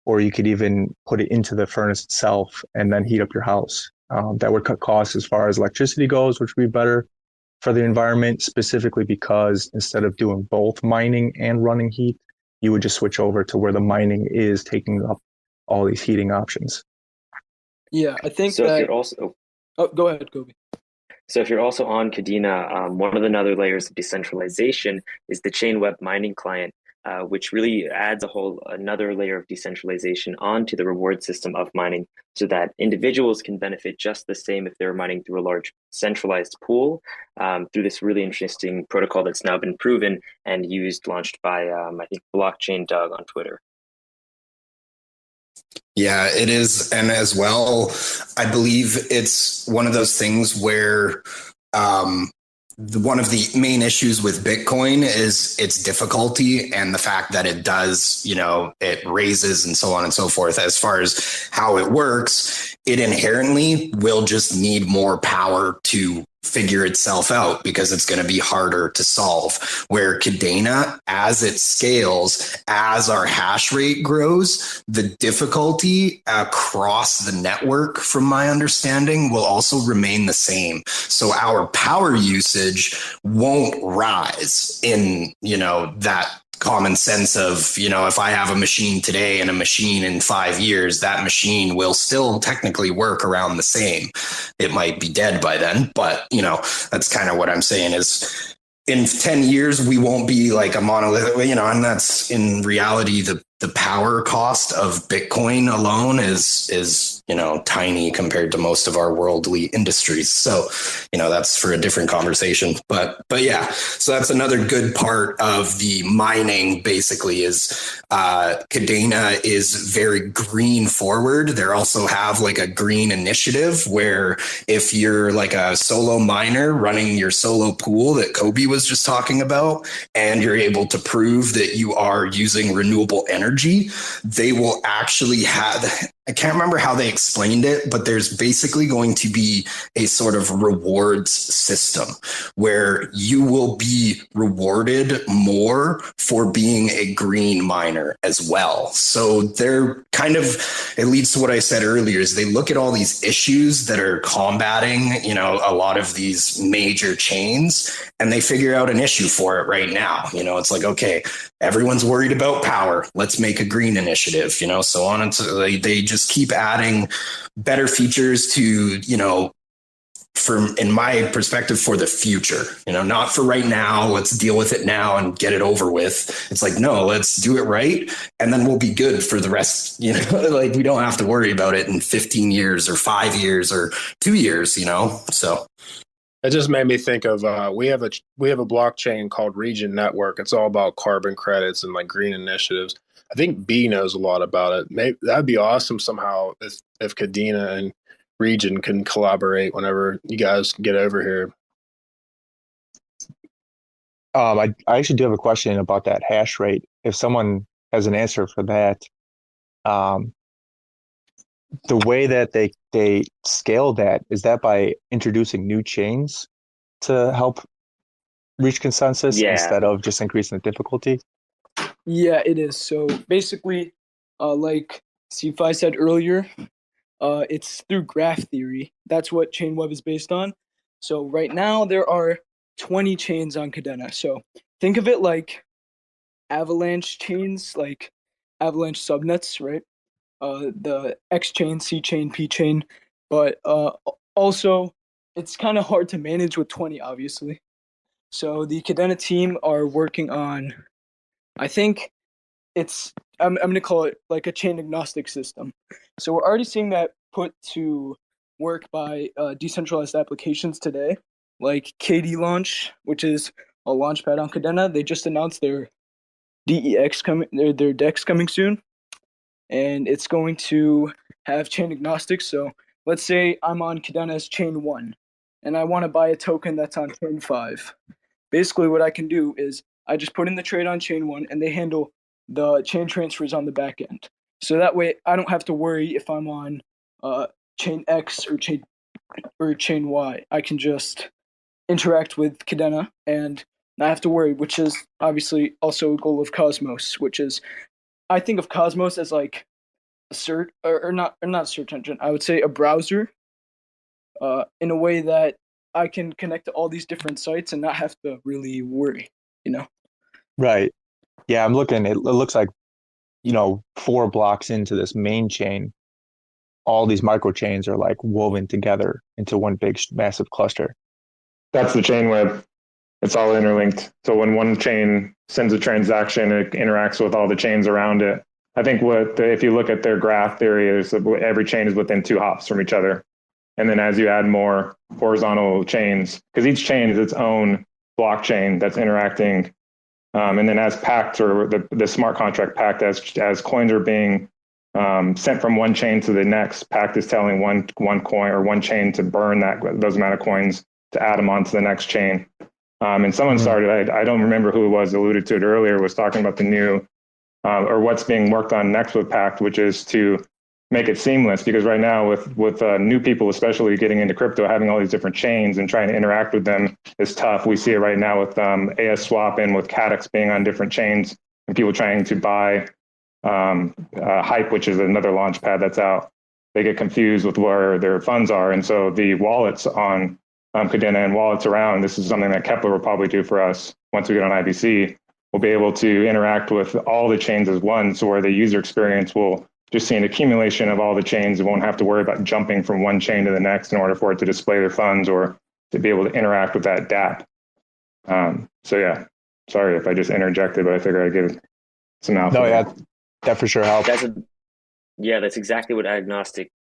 or you could even put it into the furnace itself and then heat up your house. That would cut costs as far as electricity goes, which would be better for the environment, specifically because instead of doing both mining and running heat, you would just switch over to where the mining is taking up all these heating options. Yeah, I think so. that... If you're also, go ahead, Kobe. So if you're also on Kadena, one of the other layers of decentralization is the Chainweb mining client, which really adds another layer of decentralization onto the reward system of mining, so that individuals can benefit just the same if they're mining through a large centralized pool, through this really interesting protocol that's now been proven and launched by, I think, Blockchain Doug on Twitter. Yeah, it is. And as well, I believe it's one of those things where one of the main issues with Bitcoin is its difficulty and the fact that it does, it raises and so on and so forth. As far as how it works, it inherently will just need more power to figure itself out because it's going to be harder to solve. Where Kadena, as it scales, as our hash rate grows, the difficulty across the network, from my understanding, will also remain the same. So our power usage won't rise in, that common sense of, if I have a machine today and a machine in 5 years, that machine will still technically work around the same. It might be dead by then, but that's kind of what I'm saying is in 10 years, we won't be like a monolith, and that's in reality, the power cost of Bitcoin alone is tiny compared to most of our worldly industries. So, that's for a different conversation. But yeah, so that's another good part of the mining basically is Kadena is very green forward. They also have like a green initiative where if you're like a solo miner running your solo pool that Kobe was just talking about, and you're able to prove that you are using renewable energy, they will actually have, I can't remember how they explained it, but there's basically going to be a sort of rewards system where you will be rewarded more for being a green miner as well. So they're kind of, it leads to what I said earlier, is they look at all these issues that are combating, a lot of these major chains, and they figure out an issue for it right now. It's like, okay, everyone's worried about power. Let's make a green initiative, so on. And so they just keep adding better features to, from, in my perspective, for the future, not for right now. Let's deal with it now and get it over with. It's like, no, let's do it right. And then we'll be good for the rest, like we don't have to worry about it in 15 years or 5 years or 2 years, so. It just made me think of we have a blockchain called Region Network. It's all about carbon credits and like green initiatives. I think B knows a lot about it. Maybe that'd be awesome somehow if Kadena and Region can collaborate whenever you guys get over here. I actually do have a question about that hash rate. If someone has an answer for that, the way that they scale that, is that by introducing new chains to help reach consensus instead of just increasing the difficulty? Yeah, it is. So basically, like CFI said earlier, it's through graph theory. That's what Chainweb is based on. So right now there are 20 chains on Kadena. So think of it like avalanche chains, like avalanche subnets, right? The X chain, C chain, P chain, but also it's kind of hard to manage with 20, obviously. So the Kadena team are working on, I think I'm going to call it like a chain agnostic system. So we're already seeing that put to work by decentralized applications today, like KD Launch, which is a launchpad on Kadena. They just announced their DEX their DEX coming soon, and it's going to have chain agnostic. So let's say I'm on Kadena's chain 1, and I want to buy a token that's on chain 5. Basically, what I can do is I just put in the trade on chain 1, and they handle the chain transfers on the back end. So that way, I don't have to worry if I'm on chain X or chain Y. I can just interact with Kadena and not have to worry, which is obviously also a goal of Cosmos, which is, I think of Cosmos as like a search or not search engine. I would say a browser, in a way that I can connect to all these different sites and not have to really worry, Right. Yeah, I'm looking. It looks like, 4 blocks into this main chain, all these micro chains are like woven together into one big massive cluster. That's the Chainweb. It's all interlinked. So when one chain sends a transaction, it interacts with all the chains around it. I think if you look at their graph theory, is every chain is within 2 hops from each other. And then as you add more horizontal chains, because each chain is its own blockchain that's interacting. And then as PACT, or the smart contract PACT, as coins are being sent from one chain to the next, PACT is telling one coin or one chain to burn those amount of coins to add them onto the next chain. And someone started, I don't remember who it was, alluded to it earlier, was talking about the new, or what's being worked on next with PACT, which is to make it seamless. Because right now with new people, especially getting into crypto, having all these different chains and trying to interact with them is tough. We see it right now with AS Swap and with CADEX being on different chains and people trying to buy Hype, which is another launch pad that's out. They get confused with where their funds are. And so the wallets on Kadena and wallets around, this is something that Kepler will probably do for us once we get on IBC. We'll be able to interact with all the chains as one, so where the user experience will just see an accumulation of all the chains. It won't have to worry about jumping from one chain to the next in order for it to display their funds or to be able to interact with that DApp. So yeah, sorry if I just interjected, but I figured I'd give some output. No, yeah, that for sure helps. Yeah, that's exactly what agnostic,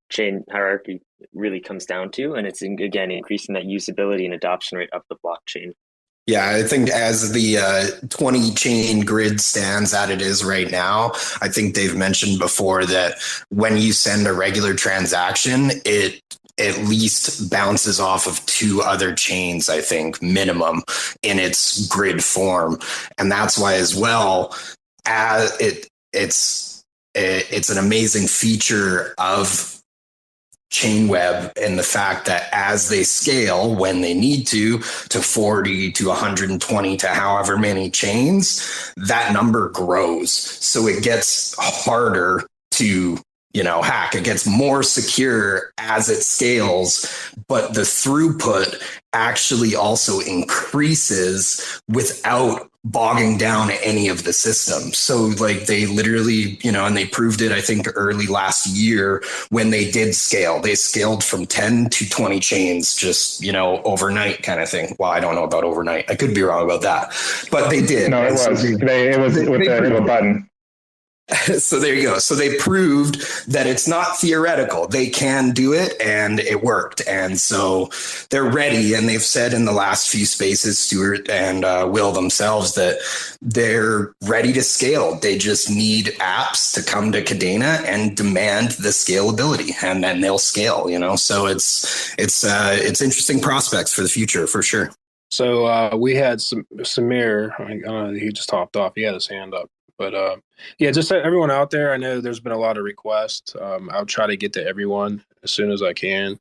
chain hierarchy really comes down to, and it's again increasing that usability and adoption rate of the blockchain. Yeah, I think as the 20 chain grid stands at it is right now, I think they've mentioned before that when you send a regular transaction, it at least bounces off of 2 other chains, I think, minimum in its grid form. And that's why as well, it's an amazing feature of Chainweb and the fact that as they scale when they need to 40 to 120 to however many chains, that number grows. So it gets harder to hack. It gets more secure as it scales, but the throughput actually also increases without bogging down any of the system. So like they literally, and they proved it, I think early last year when they did scale, they scaled from 10 to 20 chains, just, overnight kind of thing. Well, I don't know about overnight. I could be wrong about that, but they did. No, it was. It was with the button. So there you go. So they proved that it's not theoretical. They can do it and it worked. And so they're ready. And they've said in the last few spaces, Stuart and Will themselves, that they're ready to scale. They just need apps to come to Kadena and demand the scalability, and then they'll scale, So it's interesting prospects for the future for sure. So we had Samir, I don't know, he just hopped off. He had his hand up. But just everyone out there, I know there's been a lot of requests. I'll try to get to everyone as soon as I can.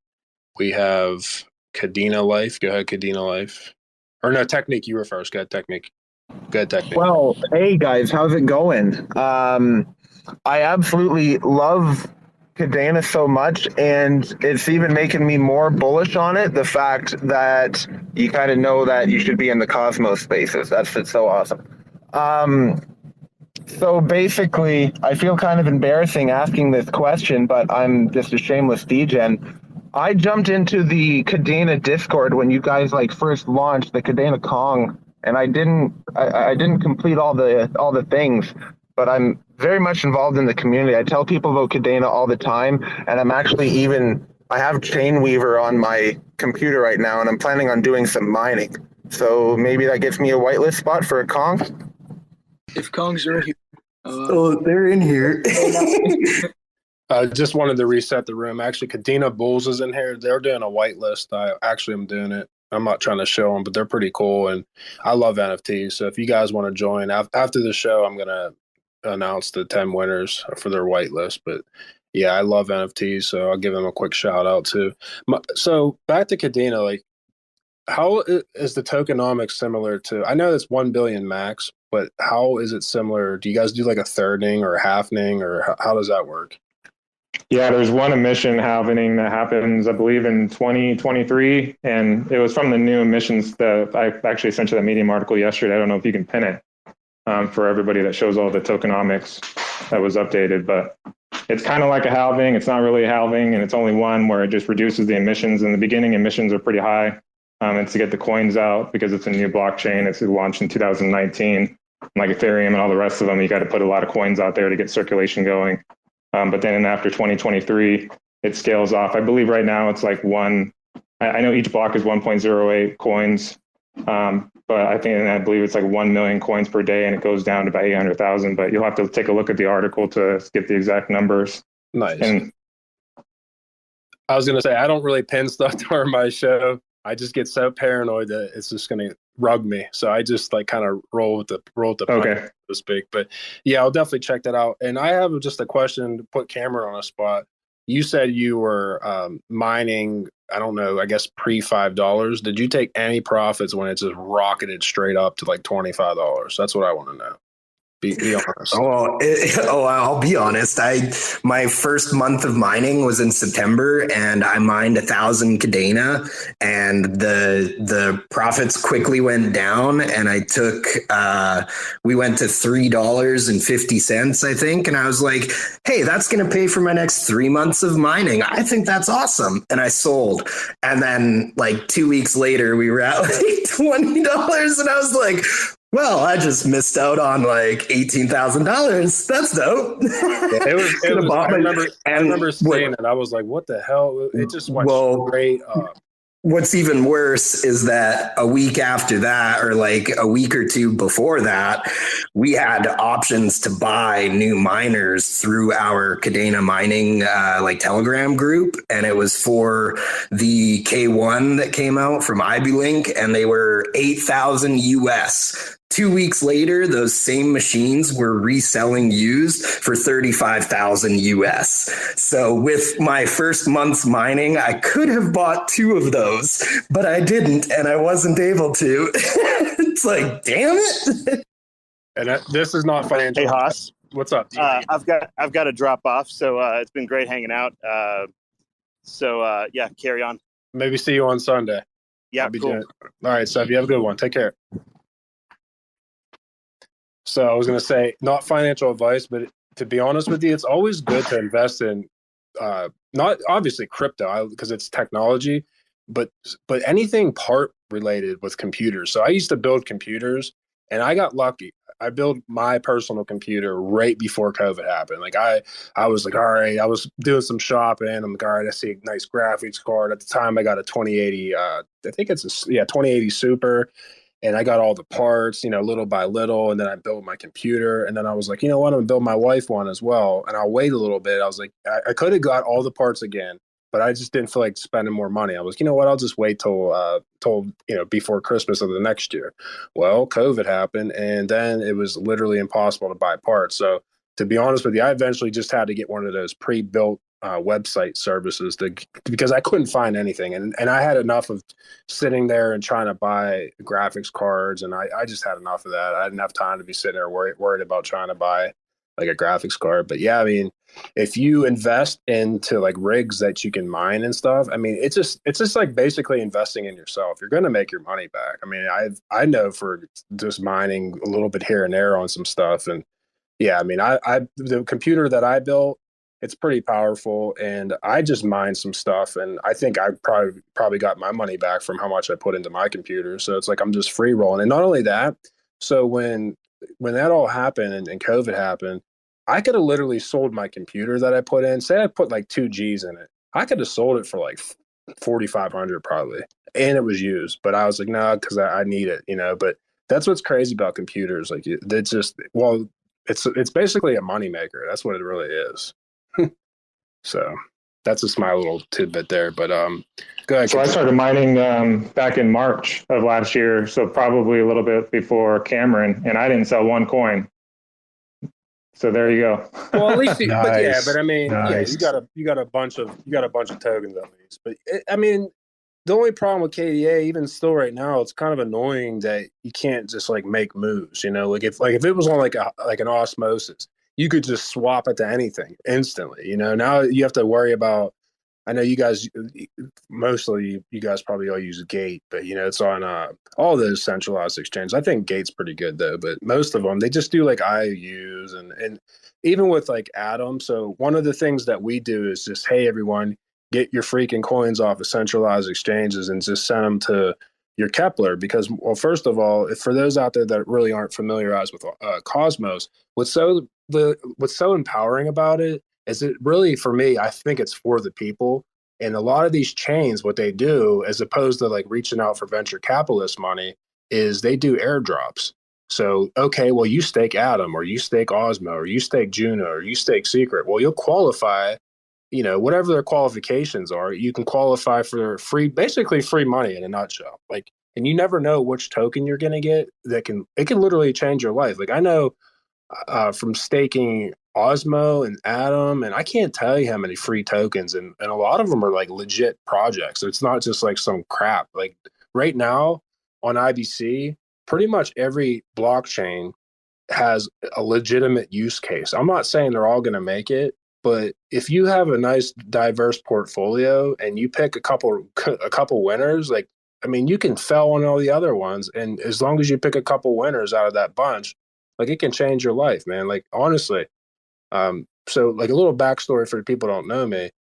We have Kadena Life. Go ahead, Kadena Life. Or no, Technique, you were first. Go ahead, Technique. Well, hey guys, how's it going? I absolutely love Kadena so much, and it's even making me more bullish on it. The fact that you kind of know that you should be in the Cosmos spaces. It's so awesome. So basically, I feel kind of embarrassing asking this question, but I'm just a shameless degen. I jumped into the Kadena Discord when you guys first launched the Kadena Kong, and I didn't complete all the things, but I'm very much involved in the community. I tell people about Kadena all the time, and I'm actually I have Chainweaver on my computer right now, and I'm planning on doing some mining. So maybe that gets me a whitelist spot for a Kong. If Kongs are here. They're in here. I just wanted to reset the room. Actually, Kadena Bulls is in here. They're doing a whitelist. I actually am doing it. I'm not trying to show them, but they're pretty cool. And I love NFTs. So if you guys want to join, after the show, I'm going to announce the 10 winners for their whitelist. But yeah, I love NFTs. So I'll give them a quick shout out too. So back to Kadena, how is the tokenomics similar to, I know it's 1 billion max, but how is it similar? Do you guys do a thirding or a halvening, or how does that work? Yeah, there's one emission halvening that happens, I believe, in 2023. And it was from the new emissions that I actually sent you that Medium article yesterday. I don't know if you can pin it for everybody, that shows all the tokenomics that was updated. But it's kind of like a halving. It's not really a halving, and it's only one where it just reduces the emissions. In the beginning, emissions are pretty high. And to get the coins out, because it's a new blockchain, it's launched in 2019. Like Ethereum and all the rest of them, you got to put a lot of coins out there to get circulation going. But then after 2023, it scales off. I believe right now it's one. I know each block is 1.08 coins, but I believe it's 1 million coins per day, and it goes down to about 800,000. But you'll have to take a look at the article to get the exact numbers. Nice. And I was going to say, I don't really pin stuff during my show. I just get so paranoid that it's just going to rug me. So I just kind of roll with the okay, punch, so to speak. But yeah, I'll definitely check that out. And I have just a question to put Cameron on a spot. You said you were mining, I don't know, I guess pre-$5. Did you take any profits when it just rocketed straight up to $25? That's what I want to know. Be honest. I'll be honest. My first month of mining was in September, and I mined 1,000 Kadena, and the profits quickly went down, and we went to $3.50, I think, and I was like, hey, that's going to pay for my next 3 months of mining. I think that's awesome, and I sold. And then 2 weeks later, we were at $20, and I was like, Well, I just missed out on like $18,000. That's dope. It was I remember seeing it. I was like, what the hell? It just went straight up. What's even worse is that a week after that, or like a week or two before that, we had options to buy new miners through our Kadena mining like Telegram group, and it was for the K1 that came out from IBLink, and they were 8,000 US. 2 weeks later, those same machines were reselling used for 35,000 US. So with my first month's mining, I could have bought 2 of those, but I didn't, and I wasn't able to. It's like, damn it. And this is not financial. Hey, HOSS. What's up? I've got to drop off, so it's been great hanging out. Yeah, carry on. Maybe see you on Sunday. Yeah, cool. All right, Seth, you have a good one. Take care. So I was going to say, not financial advice, but to be honest with you, it's always good to invest in, not obviously crypto because it's technology, but anything part related with computers. So I used to build computers, and I got lucky. I built my personal computer right before COVID happened. Like I was like, all right, I was doing some shopping. I'm like, all right, I see a nice graphics card. At the time, I got a 2080. I think it's 2080 Super. And I got all the parts, little by little. And then I built my computer. And then I was like, you know what? I'm going to build my wife one as well. And I'll wait a little bit. I was like, I could have got all the parts again, but I just didn't feel like spending more money. I was, you know what? I'll just wait till before Christmas of the next year. Well, COVID happened. And then it was literally impossible to buy parts. So to be honest with you, I eventually just had to get one of those pre-built website services because I couldn't find anything. And I had enough of sitting there and trying to buy graphics cards. And I just had enough of that. I didn't have time to be sitting there worried about trying to buy like a graphics card. But yeah, I mean, if you invest into like rigs that you can mine and stuff, I mean, it's just like basically investing in yourself. You're going to make your money back. I mean, I know for just mining a little bit here and there on some stuff. And yeah, I mean, the computer that I built, it's pretty powerful, and I just mined some stuff, and I think I probably got my money back from how much I put into my computer. So it's like I'm just free rolling. And not only that, so when that all happened and COVID happened, I could have literally sold my computer that I put in. Say I put like 2 G's in it, I could have sold it for like 4,500 probably, and it was used. But I was like, no, because I need it, But that's what's crazy about computers. Like it's just it's basically a moneymaker. That's what it really is. So that's just my little tidbit there. But go ahead. So I started mining back in March of last year, so probably a little bit before Cameron, and I didn't sell one coin. So there you go. Well, at least, Nice. but I mean, Nice. you got a bunch of tokens at least. But I mean, the only problem with KDA, even still right now, it's kind of annoying that you can't just like make moves. Like if it was on like an osmosis, you could just swap it to anything instantly. Now you have to worry about. I know you guys, mostly you guys probably all use Gate, but it's on all those centralized exchanges. I think Gate's pretty good though, but most of them they just do like IOUs and even with like Atom. So one of the things that we do is just, hey everyone, get your freaking coins off of centralized exchanges and just send them to your Kepler, because, well, first of all, for those out there that really aren't familiarized with Cosmos, what's so empowering about it is it really, for me, I think it's for the people. And a lot of these chains, what they do, as opposed to like reaching out for venture capitalist money, is they do airdrops. So, okay, well, you stake Atom, or you stake Osmo, or you stake Juno, or you stake Secret. Well, you'll qualify, whatever their qualifications are, you can qualify for basically free money in a nutshell. Like, and you never know which token you're going to get it can literally change your life. Like I know from staking Osmo and Atom, and I can't tell you how many free tokens, and a lot of them are like legit projects. It's not just like some crap. Like right now on IBC, pretty much every blockchain has a legitimate use case. I'm not saying they're all going to make it, but if you have a nice diverse portfolio and you pick a couple winners, like, I mean, you can fail on all the other ones. And as long as you pick a couple winners out of that bunch, like it can change your life, man. Like, honestly. So like a little backstory for people who don't know me,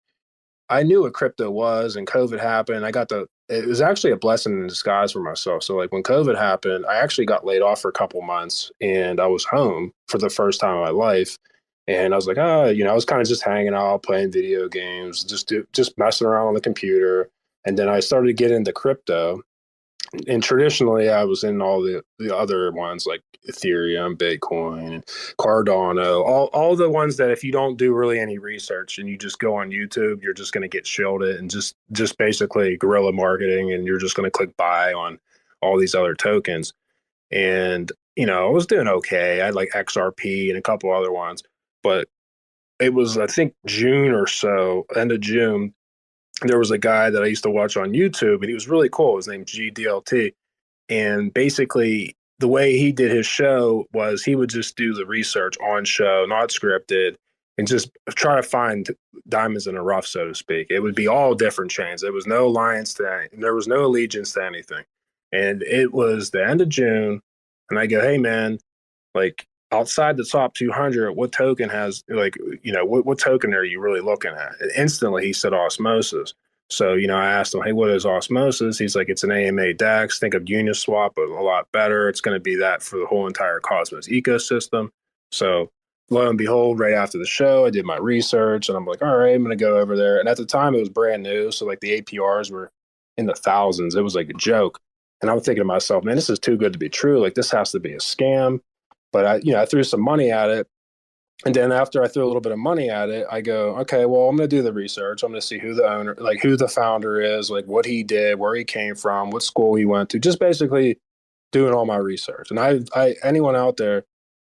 I knew what crypto was, and COVID happened. I got the it was actually a blessing in disguise for myself. So like when COVID happened, I actually got laid off for a couple months and I was home for the first time in my life. And I was like, I was kind of just hanging out, playing video games, just messing around on the computer. And then I started to get into crypto. And traditionally, I was in all the other ones like Ethereum, Bitcoin, Cardano, all the ones that if you don't do really any research and you just go on YouTube, you're just going to get shielded and just basically guerrilla marketing, and you're just going to click buy on all these other tokens. And I was doing okay. I had like XRP and a couple other ones, but it was I think June or so, end of June. There was a guy that I used to watch on YouTube, and he was really cool. His name's GDLT. And basically, the way he did his show was he would just do the research on show, not scripted, and just try to find diamonds in the rough, so to speak. It would be all different chains. There was no alliance there was no allegiance to anything. And it was the end of June, and I go, hey, man, like, outside the top 200, what token has what token are you really looking at? And instantly he said Osmosis. So, I asked him, hey, what is Osmosis? He's like, it's an AMA DEX. Think of Uniswap, but a lot better. It's going to be that for the whole entire Cosmos ecosystem. So lo and behold, right after the show, I did my research and I'm like, all right, I'm going to go over there. And at the time it was brand new. So like the APRs were in the thousands. It was like a joke. And I'm thinking to myself, man, this is too good to be true. Like this has to be a scam. But I threw some money at it. And then after I threw a little bit of money at it, I go, okay, well, I'm going to do the research. I'm going to see who the founder is, like what he did, where he came from, what school he went to, just basically doing all my research. And I anyone out there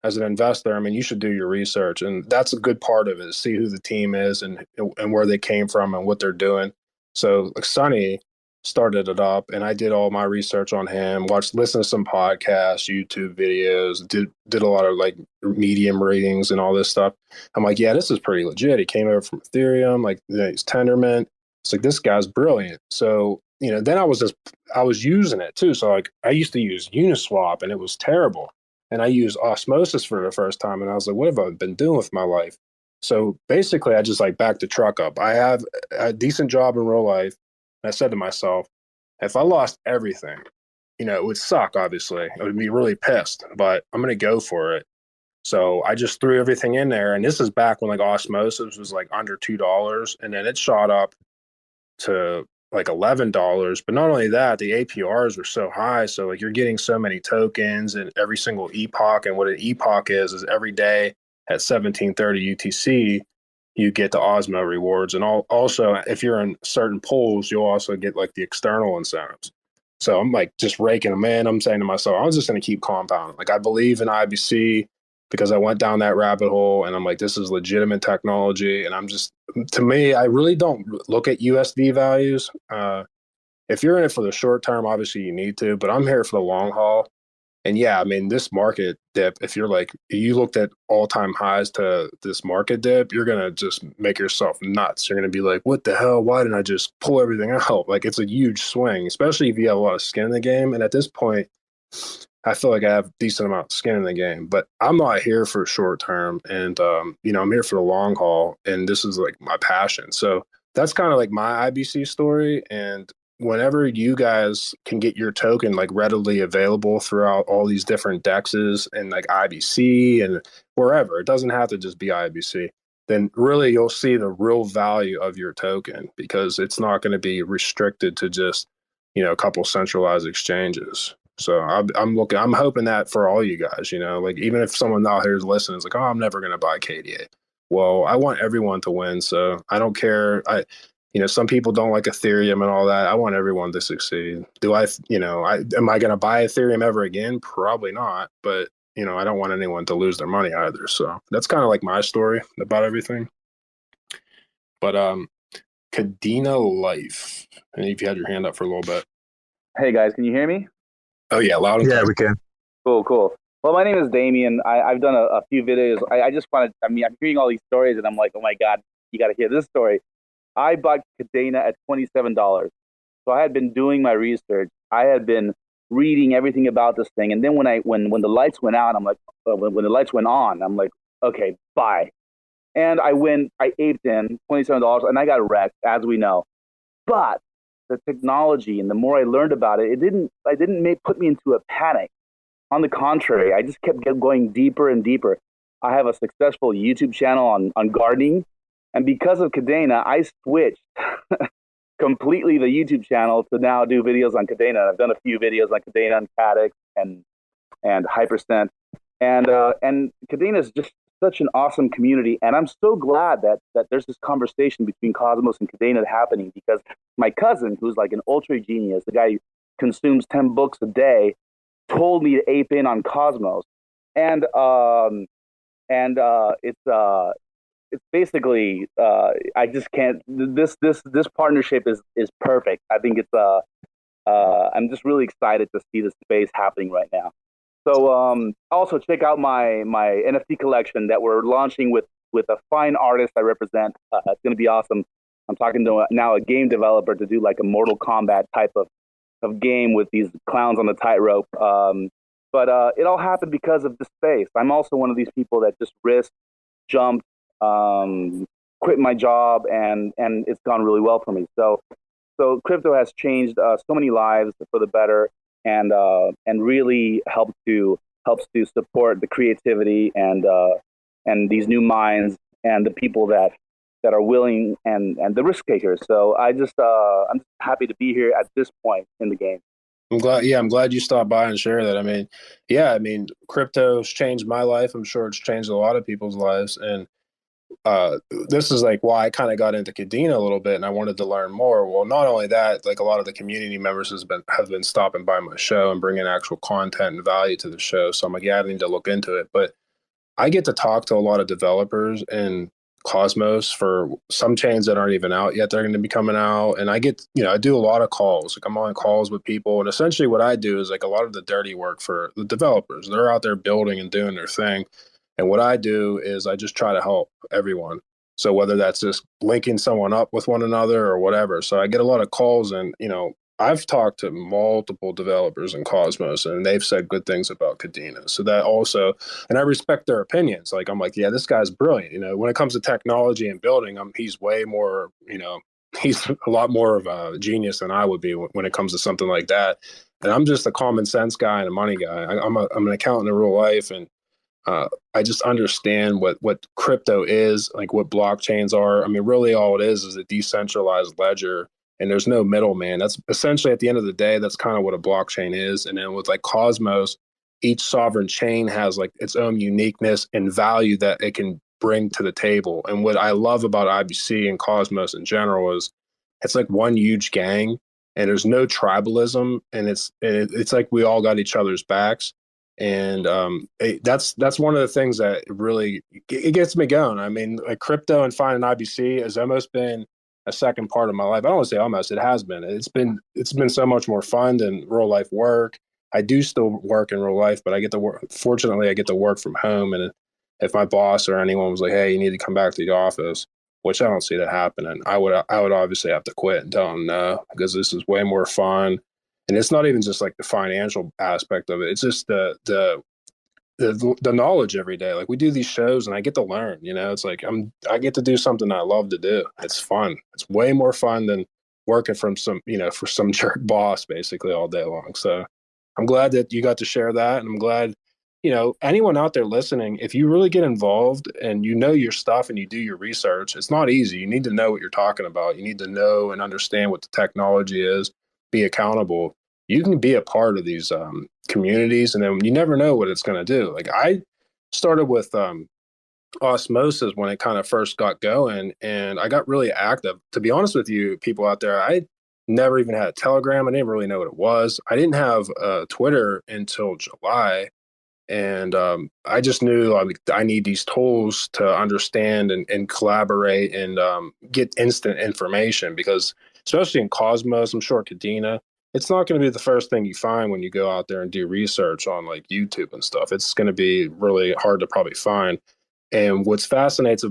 as an investor, I mean, you should do your research. And that's a good part of it, is see who the team is and where they came from and what they're doing. So like Sonny started it up, and I did all my research on him, listened to some podcasts, YouTube videos, did a lot of like Medium ratings and all this stuff. I'm like, yeah, this is pretty legit. He came over from Ethereum, like he's Tendermint. It's like, this guy's brilliant. So, then I was using it too. So like I used to use Uniswap and it was terrible. And I used Osmosis for the first time. And I was like, what have I been doing with my life? So basically I just like backed the truck up. I have a decent job in real life. I said to myself, if I lost everything, it would suck, obviously. I would be really pissed, but I'm going to go for it. So I just threw everything in there. And this is back when like Osmosis was like under $2. And then it shot up to like $11. But not only that, the APRs were so high. So like you're getting so many tokens and every single epoch. And what an epoch is every day at 1730 UTC, you get the Osmo rewards. And also, if you're in certain pools, you'll also get like the external incentives. So I'm like just raking them in. I'm saying to myself, I was just going to keep compounding. Like I believe in IBC because I went down that rabbit hole and I'm like, this is legitimate technology. And to me, I really don't look at USD values. If you're in it for the short term, obviously you need to, but I'm here for the long haul. And yeah, I mean, this market dip, if you looked at all-time highs to this market dip, you're going to just make yourself nuts. You're going to be like, what the hell? Why didn't I just pull everything out? Like, it's a huge swing, especially if you have a lot of skin in the game. And at this point, I feel like I have a decent amount of skin in the game. But I'm not here for short term. And, I'm here for the long haul. And this is like my passion. So that's kind of like my IBC story. And whenever you guys can get your token like readily available throughout all these different dexes and like IBC and wherever, it doesn't have to just be IBC, then really you'll see the real value of your token, because it's not going to be restricted to just, a couple centralized exchanges. So I'm hoping that for all you guys, like even if someone out here is listening, is like, oh, I'm never going to buy KDA. Well, I want everyone to win. So I don't care. Some people don't like Ethereum and all that. I want everyone to succeed. Am I going to buy Ethereum ever again? Probably not. But, I don't want anyone to lose their money either. So that's kind of like my story about everything. But Kadena Life. And if you had your hand up for a little bit. Hey guys, can you hear me? Oh yeah, loud and clear. Yeah, we can. Cool. Well, my name is Damien. I've done a few videos. I just wanted, I'm hearing all these stories and I'm like, oh my God, you got to hear this story. I bought Kadena at $27. So I had been doing my research. I had been reading everything about this thing. And then when the lights went out, I'm like, when the lights went on, I'm like, okay, buy. And I aped in $27 and I got wrecked, as we know. But the technology and the more I learned about it, it didn't put me into a panic. On the contrary, I just kept going deeper and deeper. I have a successful YouTube channel on gardening, and because of Kadena, I switched completely the YouTube channel to now do videos on Kadena. I've done a few videos on Kadena and KDA and Hypercent, and Kadena is just such an awesome community, and I'm so glad that there's this conversation between Cosmos and Kadena happening, because my cousin, who's like an ultra genius, the guy who consumes 10 books a day, told me to ape in on Cosmos, and it's basically I just can't. This partnership is perfect. I think it's I'm just really excited to see this space happening right now. So also check out my NFT collection that we're launching with a fine artist I represent. It's going to be awesome. I'm talking to now a game developer to do like a Mortal Kombat type of game with these clowns on the tightrope. But it all happened because of the space. I'm also one of these people that just risked, jumped, quit my job, and it's gone really well for me. So crypto has changed so many lives for the better, and really helps to support the creativity and these new minds and the people that are willing and the risk takers. So I'm just happy to be here at this point in the game. I'm glad you stopped by and share that. I mean, crypto's changed my life. I'm sure it's changed a lot of people's lives. And this is like why I kind of got into Kadena a little bit, and I wanted to learn more. Well, not only that, like a lot of the community members have been stopping by my show and bringing actual content and value to the show. So I'm like, I need to look into it. But I get to talk to a lot of developers and Cosmos for some chains that aren't even out yet. They're going to be coming out, and I do a lot of calls. Like I'm on calls with people, and essentially what I do is like a lot of the dirty work for the developers. They're out there building and doing their thing, and what I do is I just try to help everyone. So whether that's just linking someone up with one another or whatever. So I get a lot of calls, and I've talked to multiple developers in Cosmos, and they've said good things about Kadena. So that also, and I respect their opinions. Like I'm like, yeah, this guy's brilliant. When it comes to technology and building, he's way more, he's a lot more of a genius than I would be when it comes to something like that. And I'm just a common sense guy and a money guy. I'm an accountant in real life, and I just understand what crypto is, like what blockchains are. Really all it is a decentralized ledger. And there's no middleman. That's essentially, at the end of the day, that's kind of what a blockchain is. And then with like Cosmos, each sovereign chain has like its own uniqueness and value that it can bring to the table. And what I love about IBC and Cosmos in general is it's like one huge gang, and there's no tribalism, and it's like we all got each other's backs. And that's one of the things that really it gets me going. Like crypto and finding IBC has almost been a second part of my life. I don't want to say almost, it has been. It's been so much more fun than real life work. I do still work in real life, but I get to work. Fortunately, I get to work from home. And if my boss or anyone was like, "Hey, you need to come back to the office," which I don't see that happening, I would obviously have to quit and tell them no, because this is way more fun. And it's not even just like the financial aspect of it. It's just the knowledge every day. Like we do these shows and I get to learn, it's like I get to do something I love to do. It's fun. It's way more fun than working from for some jerk boss basically all day long. So I'm glad that you got to share that. And I'm glad, anyone out there listening, if you really get involved and you know your stuff and you do your research, it's not easy. You need to know what you're talking about. You need to know and understand what the technology is, be accountable. You can be a part of these communities, and then you never know what it's going to do. Like I started with osmosis when it kind of first got going, and I got really active. To be honest with you, people out there, I never even had a Telegram. I didn't really know what it was. I didn't have Twitter until July, and I just knew I need these tools to understand and collaborate and get instant information, because especially in Cosmos, I'm sure Kadena, it's not going to be the first thing you find when you go out there and do research on like YouTube and stuff. It's going to be really hard to probably find. And what fascinates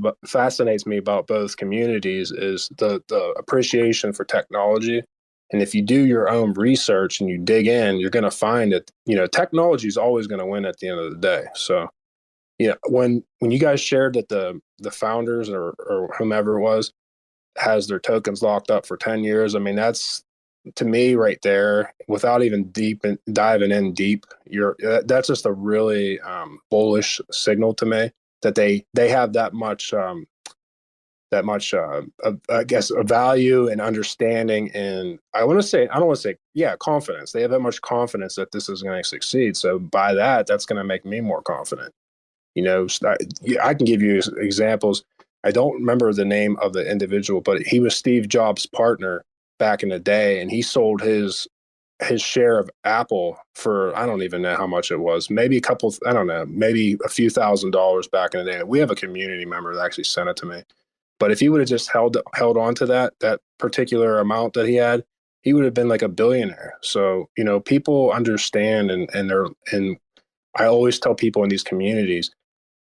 me about both communities is the appreciation for technology. And if you do your own research and you dig in, you're going to find that, technology is always going to win at the end of the day. So, when you guys shared that the founders or whomever it was has their tokens locked up for 10 years, to me right there, without even diving in deep, that's just a really bullish signal to me that they have that much I guess a value and understanding, and I don't want to say confidence. They have that much confidence that this is going to succeed. So by that's going to make me more confident. I can give you examples. I don't remember the name of the individual, but he was Steve Jobs' partner back in the day, and he sold his share of Apple for, I don't even know how much it was, maybe maybe a few $1,000s back in the day. We have a community member that actually sent it to me. But if he would have just held on to that particular amount that he had, he would have been like a billionaire. So, people understand, and I always tell people in these communities,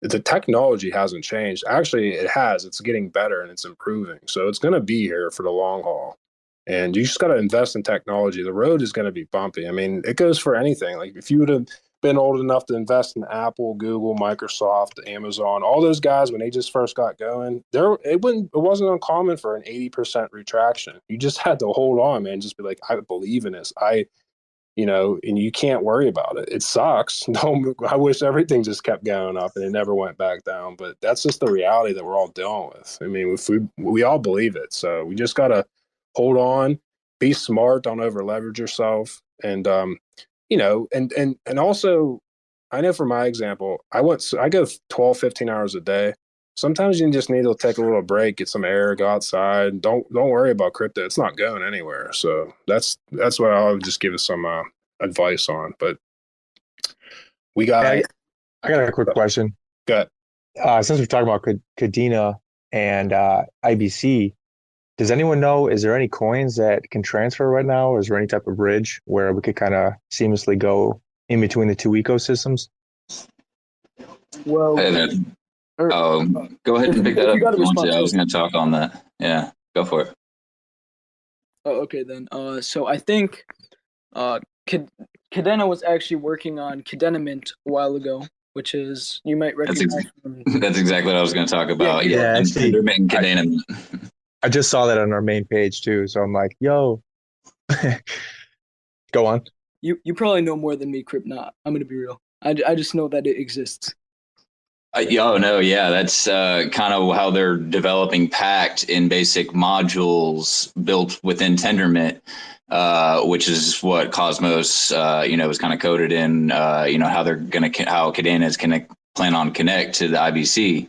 the technology hasn't changed. Actually, it has. It's getting better and it's improving. So it's going to be here for the long haul. And you just got to invest in technology. The road is going to be bumpy. I mean, it goes for anything. Like if you would have been old enough to invest in Apple, Google, Microsoft, Amazon, all those guys, when they just first got going, it wasn't uncommon for an 80% retraction. You just had to hold on, man. Just be like, I believe in this. And you can't worry about it. It sucks. I wish everything just kept going up and it never went back down. But that's just the reality that we're all dealing with. I mean, if we all believe it. So we just got to hold on, be smart, don't over leverage yourself. And, and also, I know for my example, I go 12, 15 hours a day. Sometimes you just need to take a little break, get some air, go outside. Don't worry about crypto. It's not going anywhere. So that's what I'll just give us some advice on. But we got. I got a quick question. Go ahead. Since we're talking about Kadena and IBC, does anyone know, is there any coins that can transfer right now? Or is there any type of bridge where we could kind of seamlessly go in between the two ecosystems? Well, hey there. Go ahead and pick that up if you want to. I was going to talk on that. Yeah, go for it. Oh, okay then. So I think Kadena was actually working on Kadena Mint a while ago, which is, you might recognize. That's exactly what I was going to talk about. Yeah, and Kadena Mint. I just saw that on our main page too, so I'm like, yo. Go on. You probably know more than me, Cryptnot. I'm gonna be real. I just know that it exists. That's kind of how they're developing PACT in basic modules built within Tendermint, which is what Cosmos, was kind of coded in. How Kadena is plan on connect to the IBC,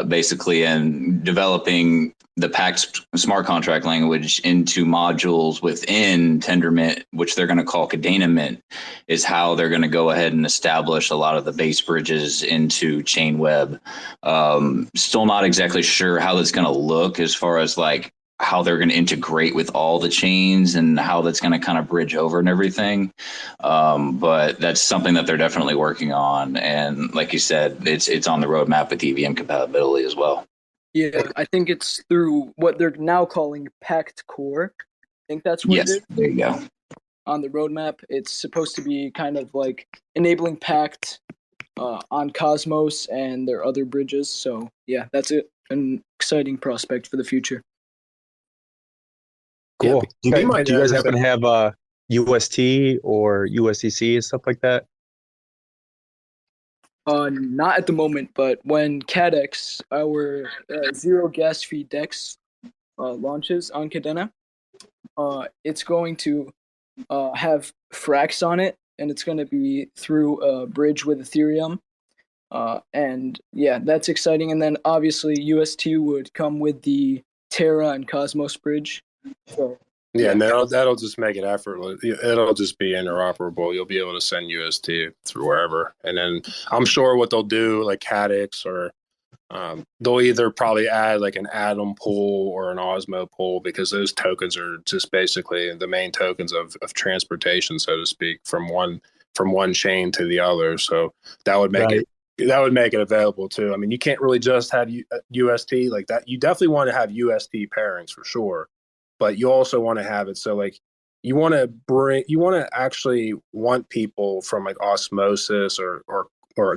basically, and developing the PACT smart contract language into modules within Tendermint, which they're going to call Kadena Mint, is how they're going to go ahead and establish a lot of the base bridges into Chainweb. Still not exactly sure how that's going to look as far as like how they're going to integrate with all the chains and how that's going to kind of bridge over and everything. But that's something that they're definitely working on. And like you said, it's on the roadmap with EVM compatibility as well. Yeah, I think it's through what they're now calling PACT Core. I think that's what it is. There you go. On the roadmap, it's supposed to be kind of like enabling PACT on Cosmos and their other bridges. So yeah, that's an exciting prospect for the future. Cool. Yeah, do you guys happen to have UST or USDC and stuff like that? Not at the moment, but when CADEX, our zero gas fee DEX, launches on Kadena, it's going to have Frax on it, and it's going to be through a bridge with Ethereum. And yeah, that's exciting. And then obviously UST would come with the Terra and Cosmos bridge. So, yeah, and that'll just make it effortless. It'll just be interoperable. You'll be able to send UST through wherever. And then I'm sure what they'll do, like CADEX, or they'll either probably add like an Atom pool or an Osmo pool, because those tokens are just basically the main tokens of transportation, so to speak, from one chain to the other. So that would make it. That would make it available too. I mean, you can't really just have UST like that. You definitely want to have UST pairings for sure, but you also want to have it so like you want to actually want people from like Osmosis or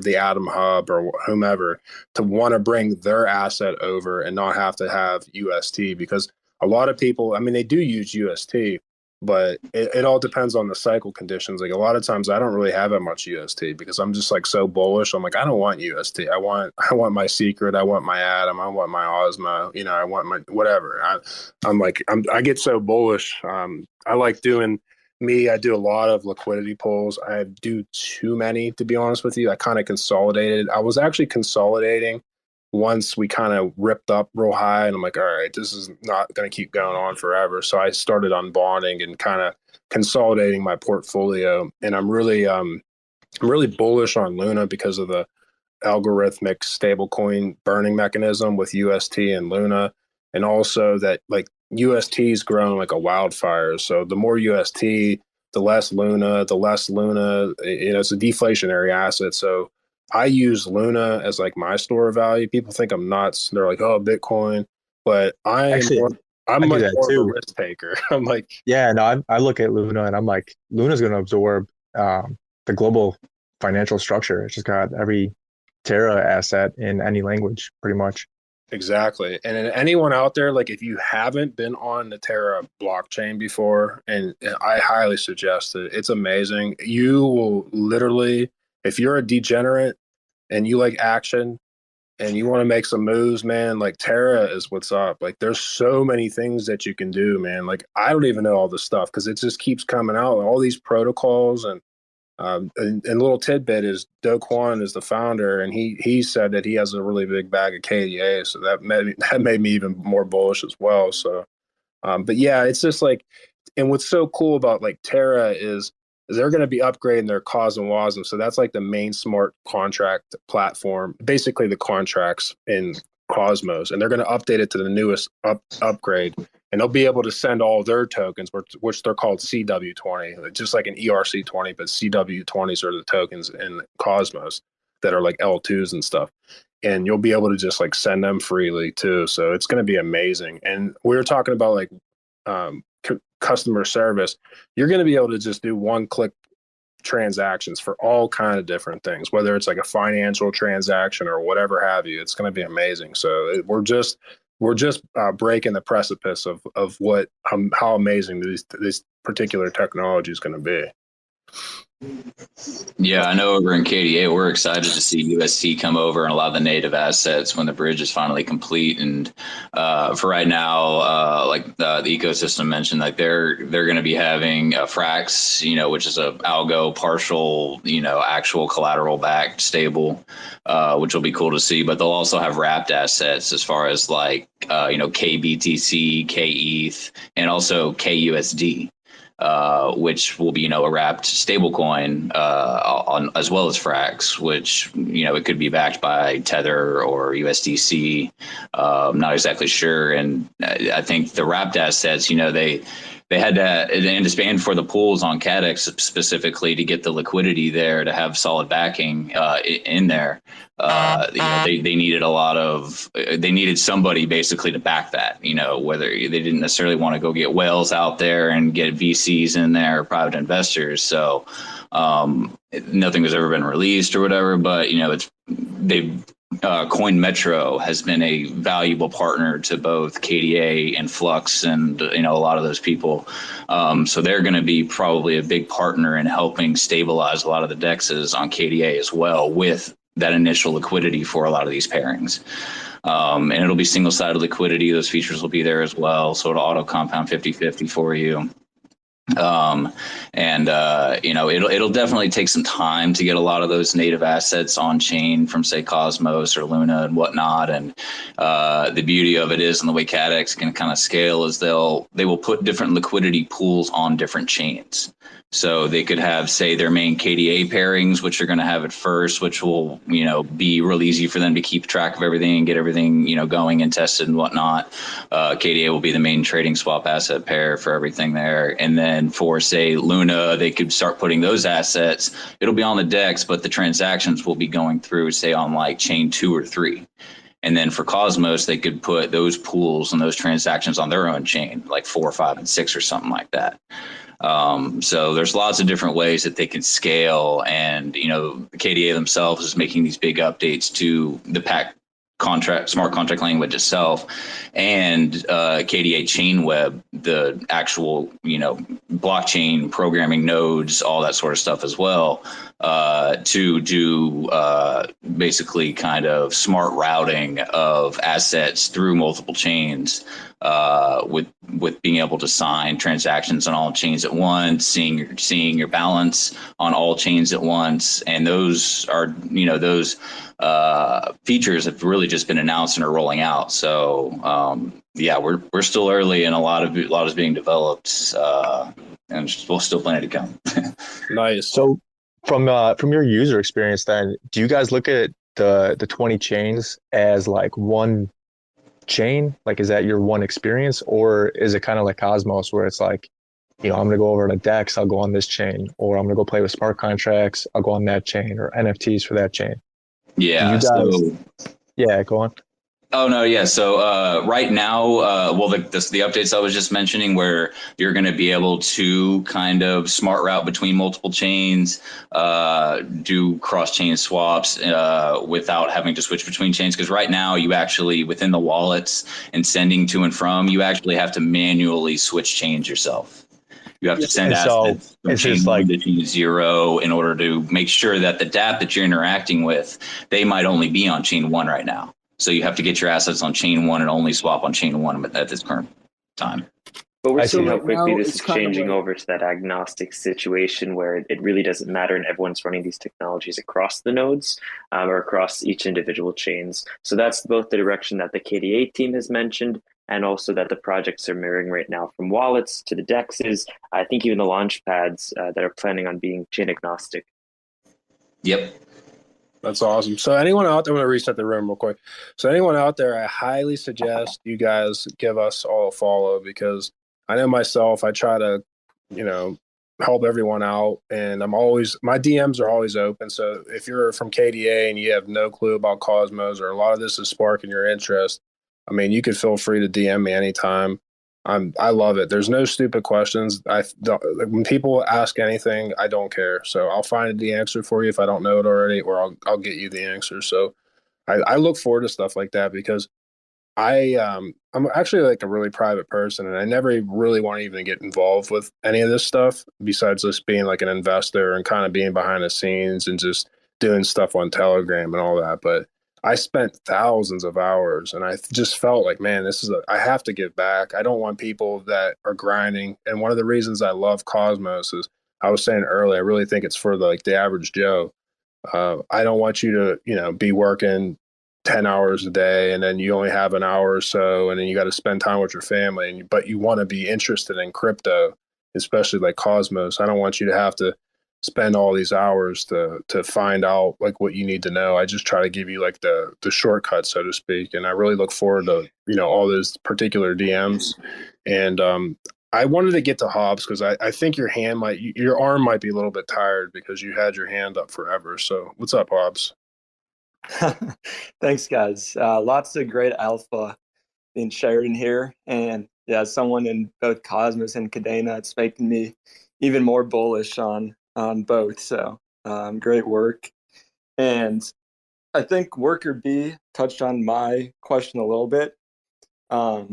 the Atom Hub or whomever to want to bring their asset over and not have to have UST, because a lot of people, I mean, they do use UST, but it all depends on the cycle conditions. Like a lot of times I don't really have that much UST because I'm just like so bullish. I'm like, I don't want UST. I want my secret. I want my Atom. I want my Osmo. You know, I want my whatever. I get so bullish. I like doing me. I do a lot of liquidity pools. I do too many, to be honest with you. I kind of consolidated. I was actually consolidating once we kind of ripped up real high, and I'm like, all right, this is not going to keep going on forever. So I started unbonding and kind of consolidating my portfolio. And I'm really bullish on Luna because of the algorithmic stablecoin burning mechanism with UST and Luna. And also that like UST is growing like a wildfire. So the more UST, the less Luna, you know, it's a deflationary asset. So I use Luna as like my store of value. People think I'm nuts. They're like, oh, Bitcoin. But I'm much more of a risk taker. I'm like, yeah, no, I look at Luna and I'm like, Luna's going to absorb the global financial structure. It's just got every Terra asset in any language, pretty much. exactly. And anyone out there, like if you haven't been on the Terra blockchain before, and I highly suggest it, it's amazing. You will literally, if you're a degenerate and you like action and you want to make some moves, man, like Terra is what's up. Like there's so many things that you can do, man. Like I don't even know all this stuff because it just keeps coming out, all these protocols. And little tidbit is Do Kwon is the founder, and he said that he has a really big bag of KDA, so that made me even more bullish as well. So, but yeah, it's just like, and what's so cool about like Terra is they're going to be upgrading their COS and WASM, so that's like the main smart contract platform, basically the contracts in Cosmos, and they're going to update it to the newest upgrade. And they'll be able to send all their tokens, which they're called CW20, just like an ERC20, but CW20s are the tokens in Cosmos that are like L2s and stuff. And you'll be able to just like send them freely too. So it's going to be amazing. And we were talking about like customer service. You're going to be able to just do one-click transactions for all kind of different things, whether it's like a financial transaction or whatever have you. It's going to be amazing. So we're just breaking the precipice of what how amazing this particular technology is going to be. Yeah, I know over in KDA, we're excited to see UST come over and a lot of the native assets when the bridge is finally complete. And for right now, like the ecosystem mentioned, like they're going to be having Frax, you know, which is a algo partial, you know, actual collateral backed stable, which will be cool to see. But they'll also have wrapped assets as far as like, you know, KBTC, KETH, and also KUSD. Which will be, you know, a wrapped stablecoin on as well as Frax, which, you know, it could be backed by Tether or USDC. I'm not exactly sure. And I think the wrapped assets, you know, they had to expand for the pools on KADEX specifically to get the liquidity there to have solid backing in there. You know, they needed they needed somebody basically to back that, you know, whether they didn't necessarily want to go get whales out there and get VCs in there, private investors. So nothing has ever been released or whatever, but, you know, Coin Metro has been a valuable partner to both KDA and Flux and, you know, a lot of those people. So they're going to be probably a big partner in helping stabilize a lot of the DEXs on KDA as well with that initial liquidity for a lot of these pairings. And it'll be single-sided liquidity. Those features will be there as well. So it'll auto compound 50-50 for you. You know, it'll definitely take some time to get a lot of those native assets on chain from say Cosmos or Luna and whatnot. And the beauty of it is, and the way KADEX can kind of scale is they will put different liquidity pools on different chains. So they could have, say, their main KDA pairings, which are going to have it first, which will, you know, be real easy for them to keep track of everything and get everything, you know, going and tested and whatnot. KDA will be the main trading swap asset pair for everything there. And then for, say, Luna, they could start putting those assets. It'll be on the DEX, but the transactions will be going through, say, on like chain 2 or 3. And then for Cosmos, they could put those pools and those transactions on their own chain, like 4, 5, and 6 or something like that. So there's lots of different ways that they can scale. And, you know, KDA themselves is making these big updates to the PACT smart contract language itself, and KDA Chainweb, the actual blockchain programming nodes, all that sort of stuff as well, to do basically kind of smart routing of assets through multiple chains, with being able to sign transactions on all chains at once, seeing your balance on all chains at once, and those are those features have really just been announced and are rolling out. So yeah, we're still early, and a lot is being developed, and still plenty to come. Nice. So from your user experience, then, do you guys look at the 20 chains as like one chain? Like, is that your one experience, or is it kind of like Cosmos, where it's like, I'm going to go over to Dex, I'll go on this chain, or I'm going to go play with smart contracts, I'll go on that chain, or NFTs for that chain? Yeah. You guys, yeah, go on. Oh, no, yeah. So right now, well, the updates I was just mentioning, where you're going to be able to kind of smart route between multiple chains, do cross-chain swaps without having to switch between chains. Because right now, you actually, within the wallets and sending to and from, you actually have to manually switch chains yourself. You have to send assets from chain 1 to chain 0 in order to make sure that the dApp that you're interacting with, they might only be on chain 1 right now. So you have to get your assets on chain 1 and only swap on chain 1 at this current time. But we're seeing how right quickly now, this it's is kind of changing like- over to that agnostic situation where it really doesn't matter and everyone's running these technologies across the nodes or across each individual chains. So that's both the direction that the KDA team has mentioned, and also that the projects are mirroring right now, from wallets to the DEXs. I think even the launch pads that are planning on being chain agnostic. Yep. That's awesome. So anyone out there, I'm going to reset the room real quick. So anyone out there, I highly suggest you guys give us all a follow, because I know myself, I try to, help everyone out, and my DMs are always open. So if you're from KDA and you have no clue about Cosmos, or a lot of this is sparking your interest, I mean, you could feel free to DM me anytime. I love it. There's no stupid questions. When people ask anything, I don't care. So I'll find the answer for you if I don't know it already, or I'll get you the answer. So I look forward to stuff like that, because I'm actually like a really private person, and I never really want to even get involved with any of this stuff besides just being like an investor and kind of being behind the scenes and just doing stuff on Telegram and all that. But I spent thousands of hours, and I just felt like, man, I have to give back. I don't want people that are grinding. And one of the reasons I love Cosmos is, I was saying earlier, I really think it's for the average Joe. I don't want you to, be working 10 hours a day, and then you only have an hour or so, and then you got to spend time with your family, but you want to be interested in crypto, especially like Cosmos. I don't want you to have to spend all these hours to find out like what you need to know. I just try to give you like the shortcut, so to speak. And I really look forward to, all those particular DMs. And I wanted to get to Hobbs because I think your arm might be a little bit tired because you had your hand up forever. So what's up, Hobbs? Thanks, guys. Lots of great alpha being shared in here. And yeah, someone in both Cosmos and Kadena, it's making me even more bullish on both. So great work. And I think Worker B touched on my question a little bit. But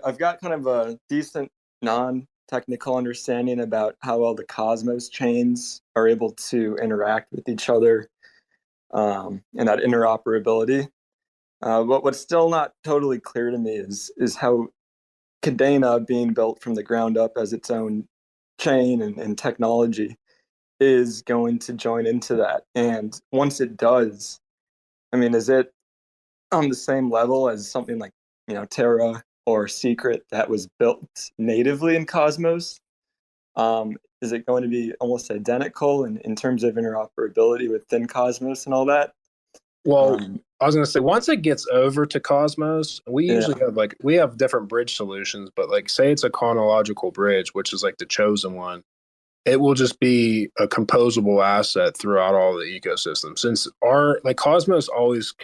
I've got kind of a decent non-technical understanding about how well the Cosmos chains are able to interact with each other, and that interoperability. But what's still not totally clear to me is how Kadena, being built from the ground up as its own chain and technology, is going to join into that. And once it does, I mean, is it on the same level as something like, Terra or Secret that was built natively in Cosmos? Is it going to be almost identical in terms of interoperability within Cosmos and all that? Well, I was going to say, once it gets over to Cosmos, we usually have different bridge solutions, but like say it's a chronological bridge, which is like the chosen one, it will just be a composable asset throughout all the ecosystem. Since Cosmos always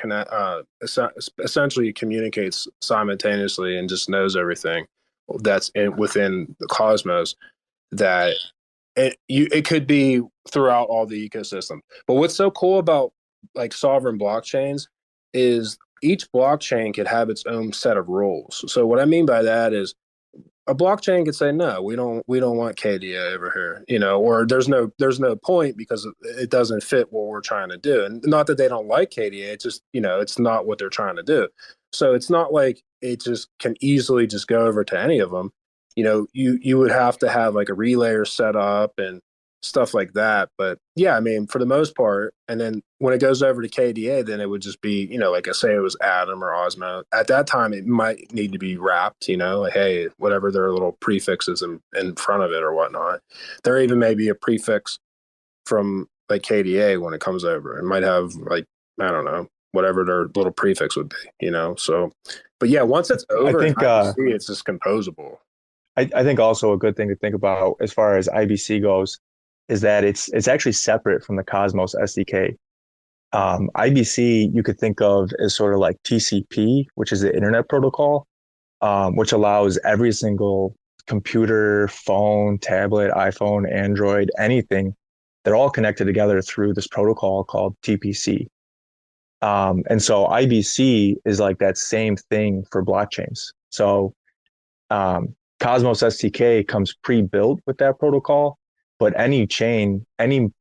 essentially communicates simultaneously and just knows everything that's within the Cosmos, that it could be throughout all the ecosystem. But what's so cool about like sovereign blockchains is each blockchain could have its own set of rules. So what I mean by that is a blockchain could say, no, we don't want KDA over here, or there's no point because it doesn't fit what we're trying to do. And not that they don't like KDA, it's just, it's not what they're trying to do. So it's not like it just can easily just go over to any of them. You would have to have like a relayer set up and stuff like that. But yeah, I mean, for the most part, and then when it goes over to KDA, then it would just be, like I say, it was Atom or Osmo. At that time, it might need to be wrapped, like, hey, whatever their little prefixes in front of it or whatnot. There even may be a prefix from like KDA when it comes over. It might have like, I don't know, whatever their little prefix would be, So, but yeah, once it's over, I think it's just composable. I think also a good thing to think about as far as IBC goes is that it's actually separate from the Cosmos SDK. IBC you could think of as sort of like TCP, which is the Internet Protocol, which allows every single computer, phone, tablet, iPhone, Android, anything, they're all connected together through this protocol called TPC. And so IBC is like that same thing for blockchains. So Cosmos SDK comes pre-built with that protocol, but any chain, any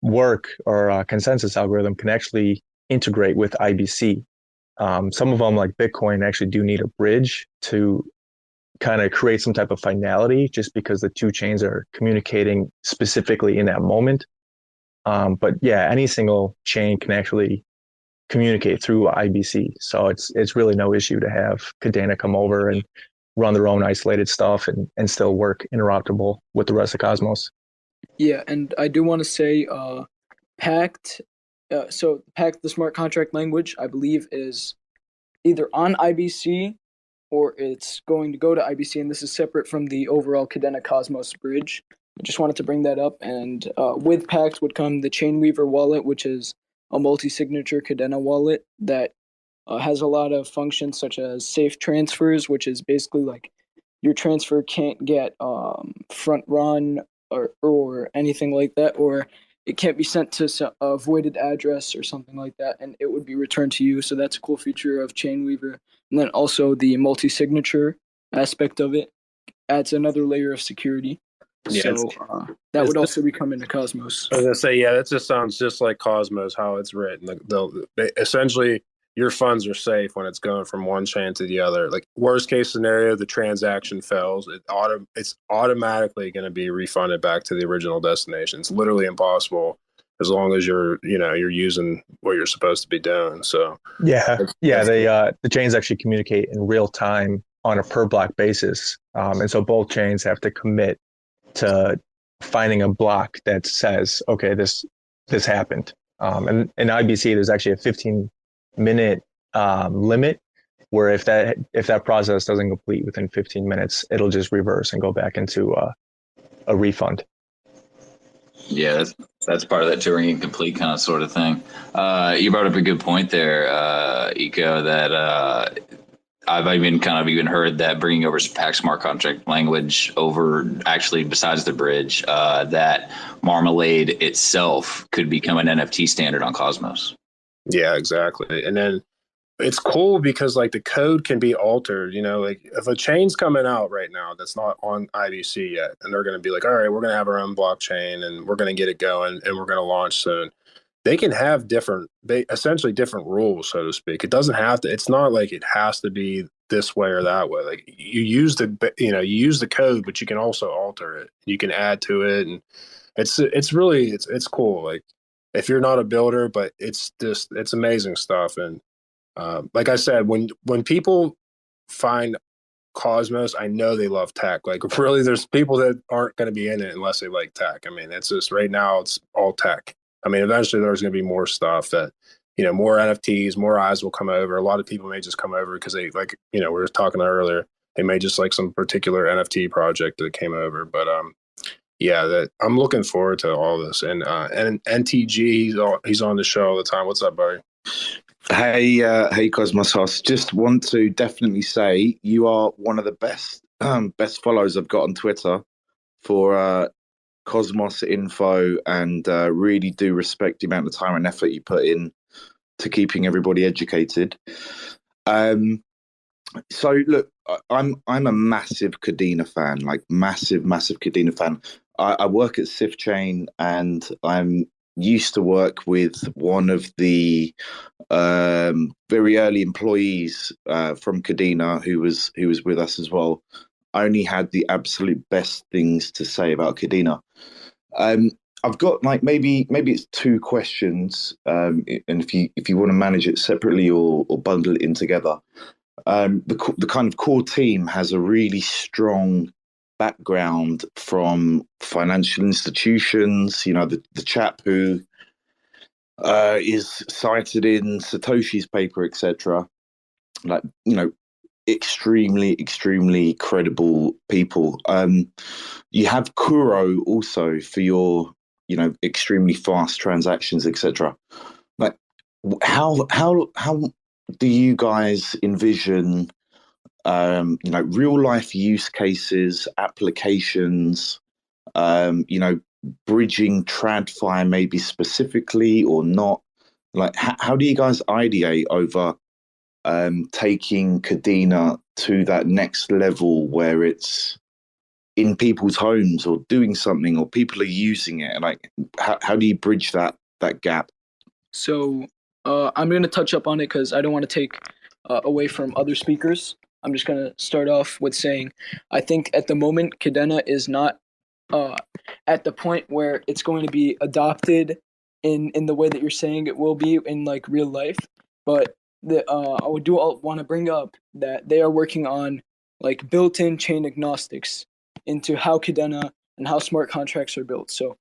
work or consensus algorithm can actually integrate with IBC. Some of them, like Bitcoin, actually do need a bridge to kind of create some type of finality, just because the two chains are communicating specifically in that moment. But yeah, any single chain can actually communicate through IBC. So it's really no issue to have Kadena come over and run their own isolated stuff and still work interoperable with the rest of Cosmos. Yeah, and I do want to say PACT, so PACT, the smart contract language, I believe is either on IBC or it's going to go to IBC, and this is separate from the overall Kadena Cosmos bridge. I just wanted to bring that up, and with PACT would come the Chainweaver wallet, which is a multi-signature Kadena wallet that has a lot of functions such as safe transfers, which is basically like your transfer can't get front run or anything like that, or it can't be sent to a voided address or something like that, and it would be returned to you. So that's a cool feature of Chainweaver. And then also the multi-signature aspect of it adds another layer of security. Yeah, so that would also be coming to Cosmos. I was gonna say, yeah, that just sounds just like Cosmos, how it's written. Essentially, your funds are safe when it's going from one chain to the other. Like worst case scenario, the transaction fails. It's automatically going to be refunded back to the original destination. It's literally impossible as long as you're using what you're supposed to be doing. So the chains actually communicate in real time on a per block basis, and so both chains have to commit to finding a block that says, okay, this happened. And in IBC, there's actually a 15-minute limit where if that process doesn't complete within 15 minutes, it'll just reverse and go back into a refund. Yeah, that's part of that Turing incomplete kind of sort of thing. You brought up a good point there, Eco, that I've even heard that bringing over PACT smart contract language over, actually besides the bridge, that Marmalade itself could become an NFT standard on Cosmos. Yeah, exactly. And then it's cool because like the code can be altered, like if a chain's coming out right now that's not on IBC yet, and they're going to be like, all right, we're going to have our own blockchain and we're going to get it going and we're going to launch soon. They can have essentially different rules, so to speak. It doesn't have to, it's not like it has to be this way or that way. Like you use the code, but you can also alter it. You can add to it. And it's really cool. Like if you're not a builder, but it's amazing stuff. And like I said, when people find Cosmos, I know they love tech. Like really, there's people that aren't going to be in it unless they like tech. I mean, it's just right now it's all tech. I mean, eventually there's going to be more stuff that, more NFTs, more eyes will come over. A lot of people may just come over because they like, we were talking earlier, they may just like some particular NFT project that came over. But that I'm looking forward to all this. And NTG, he's on the show all the time. What's up, buddy? Hey, Cosmos HOSS. Just want to definitely say you are one of the best follows I've got on Twitter for Cosmos info, and really do respect the amount of time and effort you put in to keeping everybody educated. So look, I'm a massive Kadena fan, like massive Kadena fan. I work at SIFChain, and I'm used to work with one of the very early employees from Kadena who was with us as well. I only had the absolute best things to say about Kadena. I've got like maybe it's two questions, and if you want to manage it separately or bundle it in together. The kind of core team has a really strong background from financial institutions. You know, the chap who is cited in Satoshi's paper, etc. Like, you know, extremely credible people. You have Kuro also for your, you know, extremely fast transactions, etc. Like, how do you guys envision, you know, real life use cases, applications, you know, bridging TradFi maybe specifically or not? Like, how do you guys ideate over taking Kadena to that next level where it's in people's homes or doing something, or people are using it? Like, how do you bridge that gap? So I'm going to touch up on it because I don't want to take away from other speakers. I'm just going to start off with saying I think at the moment Kadena is not at the point where it's going to be adopted in the way that you're saying it will be in like real life. But I would want to bring up that they are working on like built-in chain agnostics into how Kadena and how smart contracts are built. So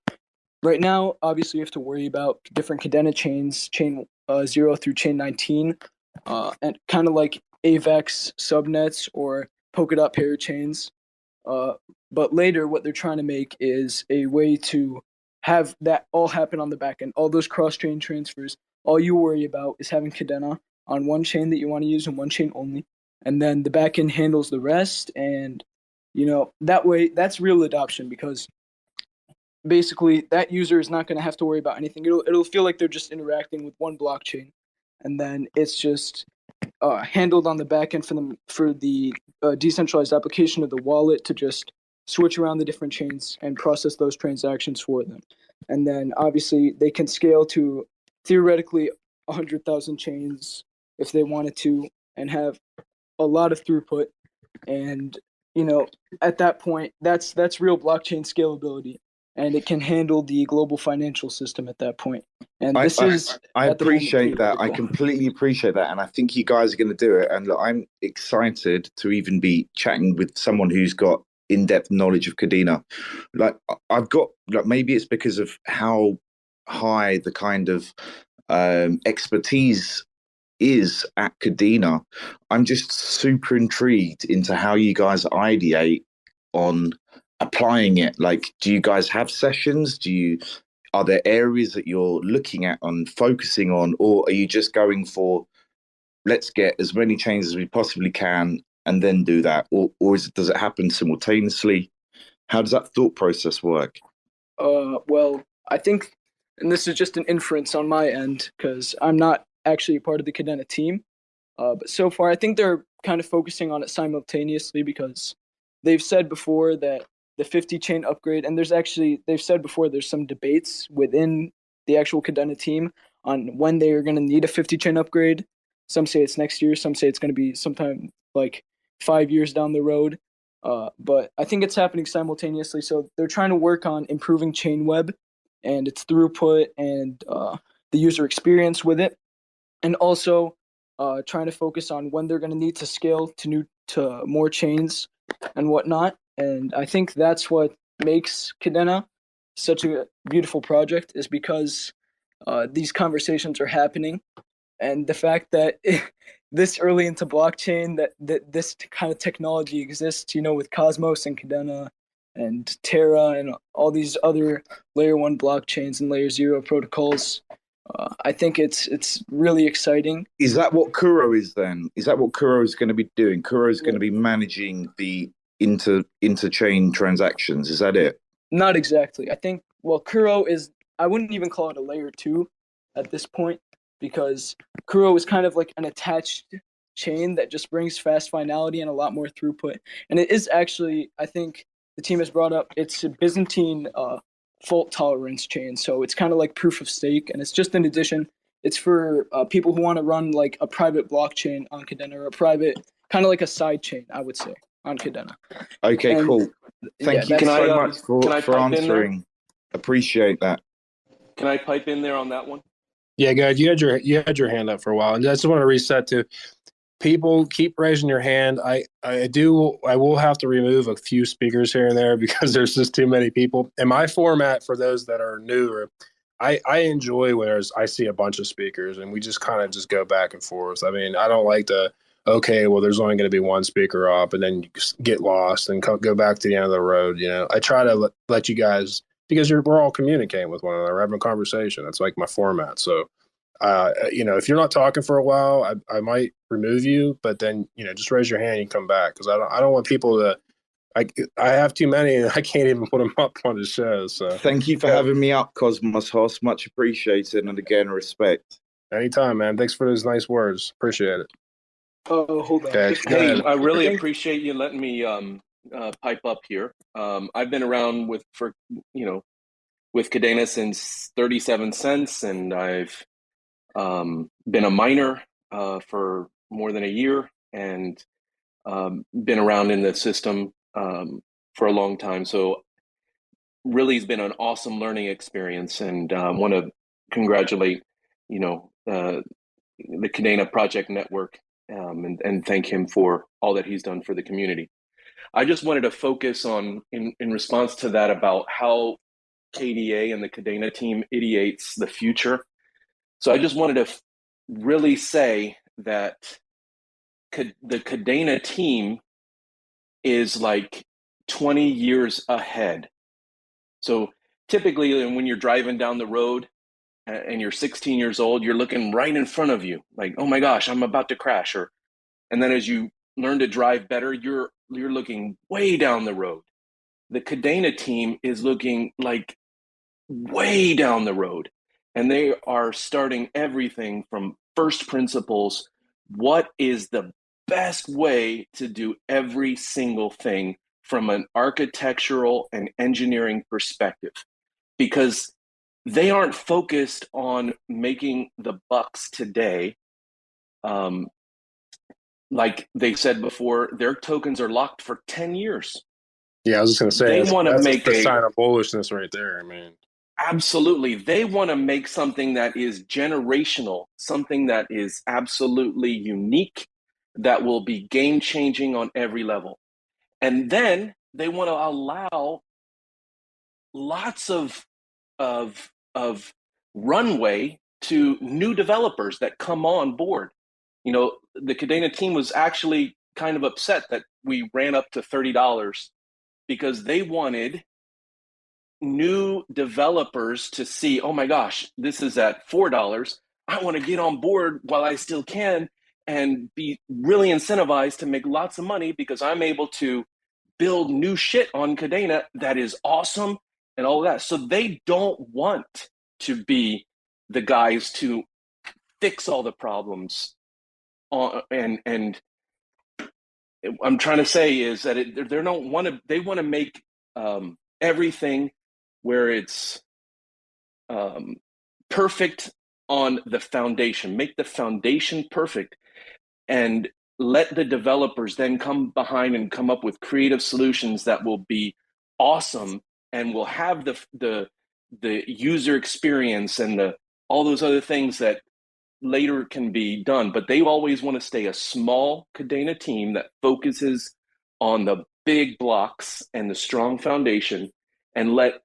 right now, obviously, you have to worry about different Kadena chains, chain 0 through chain 19, and kind of like AVAX subnets or Polkadot parachains. But later, what they're trying to make is a way to have that all happen on the back end. All those cross-chain transfers, all you worry about is having Kadena on one chain that you want to use and one chain only. And then the back end handles the rest. And, you know, that way, that's real adoption because basically that user is not going to have to worry about anything. It'll feel like they're just interacting with one blockchain. And then it's just handled on the back end for the decentralized application of the wallet to just switch around the different chains and process those transactions for them. And then obviously they can scale to theoretically 100,000 chains if they wanted to and have a lot of throughput. And, you know, at that point, that's real blockchain scalability. And it can handle the global financial system at that point. And this I appreciate that. I completely appreciate that. And I think you guys are going to do it. And look, I'm excited to even be chatting with someone who's got in-depth knowledge of Kadena. Like, I've got, like, maybe it's because of how high the kind of expertise is at Kadena. I'm just super intrigued into how you guys ideate on applying it. Like, do you guys have sessions? Are there areas that you're looking at and focusing on, or are you just going for, let's get as many chains as we possibly can and then do that? Or does it happen simultaneously? How does that thought process work? Well, I think, and this is just an inference on my end because I'm not actually part of the Kadena team, but so far I think they're kind of focusing on it simultaneously because they've said before that the 50 chain upgrade, and they've said before there's some debates within the actual Kadena team on when they are going to need a 50 chain upgrade. Some say it's next year, some say it's going to be sometime like 5 years down the road. But I think it's happening simultaneously. So they're trying to work on improving Chainweb and its throughput and the user experience with it, and also trying to focus on when they're going to need to scale to more chains and whatnot. And I think that's what makes Kadena such a beautiful project, is because these conversations are happening, and the fact that this early into blockchain, that this kind of technology exists, you know, with Cosmos and Kadena and Terra and all these other layer 1 blockchains and layer 0 protocols. I think it's really exciting. Is that what Kuro is then? Is that what Kuro is going to be doing? Kuro is going to be managing the interchain transactions. Is that it? Not exactly. I think, well, Kuro is, I wouldn't even call it a layer 2 at this point. because Kuro is kind of like an attached chain that just brings fast finality and a lot more throughput. And it is actually, I think the team has brought up, it's a Byzantine fault tolerance chain. So it's kind of like proof of stake, and it's just an addition. It's for people who want to run like a private blockchain on Kadena, or a private, kind of like a side chain, I would say, on Kadena. Okay, And, cool. Thank you so much for answering. Appreciate that. Can I pipe in there on that one? Yeah, guys, you had your hand up for a while, and I just want to reset to people. Keep raising your hand. I will have to remove a few speakers here and there because there's just too many people. And my format for those that are newer, I enjoy when I see a bunch of speakers and we just kind of just go back and forth. I mean, I don't like to, okay, well, there's only going to be one speaker up and then you get lost and go back to the end of the road. You know, I try to let you guys, because we're all communicating with one another, we're having a conversation. That's like my format. So, you know, if you're not talking for a while, I might remove you, but then, you know, just raise your hand and come back, because I don't want people to. I have too many and I can't even put them up on the show. So thank you for having me up, Cosmos HOSS. Much appreciated, and again, respect. Anytime, man. Thanks for those nice words. Appreciate it. Oh, hold on. Okay, Hey, I really appreciate you letting me pipe up here. I've been around with Kadena since 37 cents, and I've been a miner for more than a year, and been around in the system for a long time. So really it's been an awesome learning experience, and want to congratulate, the Kadena Project Network, and thank him for all that he's done for the community. I just wanted to focus on, in response to that, about how KDA and the Kadena team ideates the future. So I just wanted to really say that the Kadena team is like 20 years ahead. So typically when you're driving down the road and you're 16 years old, you're looking right in front of you, like, oh my gosh, I'm about to crash. And then as you learn to drive better, you're looking way down the road. The Kadena team is looking like way down the road, and they are starting everything from first principles. What is the best way to do every single thing from an architectural and engineering perspective? Because they aren't focused on making the bucks today. Like they said before, their tokens are locked for 10 years. Yeah, I was just going to say, they want to make a sign of bullishness right there. I mean, absolutely. They want to make something that is generational, something that is absolutely unique, that will be game changing on every level. And then they want to allow lots of runway to new developers that come on board. The Kadena team was actually kind of upset that we ran up to $30, because they wanted new developers to see, oh my gosh, this is at $4. I want to get on board while I still can and be really incentivized to make lots of money, because I'm able to build new shit on Kadena that is awesome and all that. So they don't want to be the guys to fix all the problems. And I'm trying to say is that they want to make everything where it's perfect on the foundation, make the foundation perfect, and let the developers then come behind and come up with creative solutions that will be awesome and will have the user experience and all those other things that later can be done. But they always want to stay a small Kadena team that focuses on the big blocks and the strong foundation, and let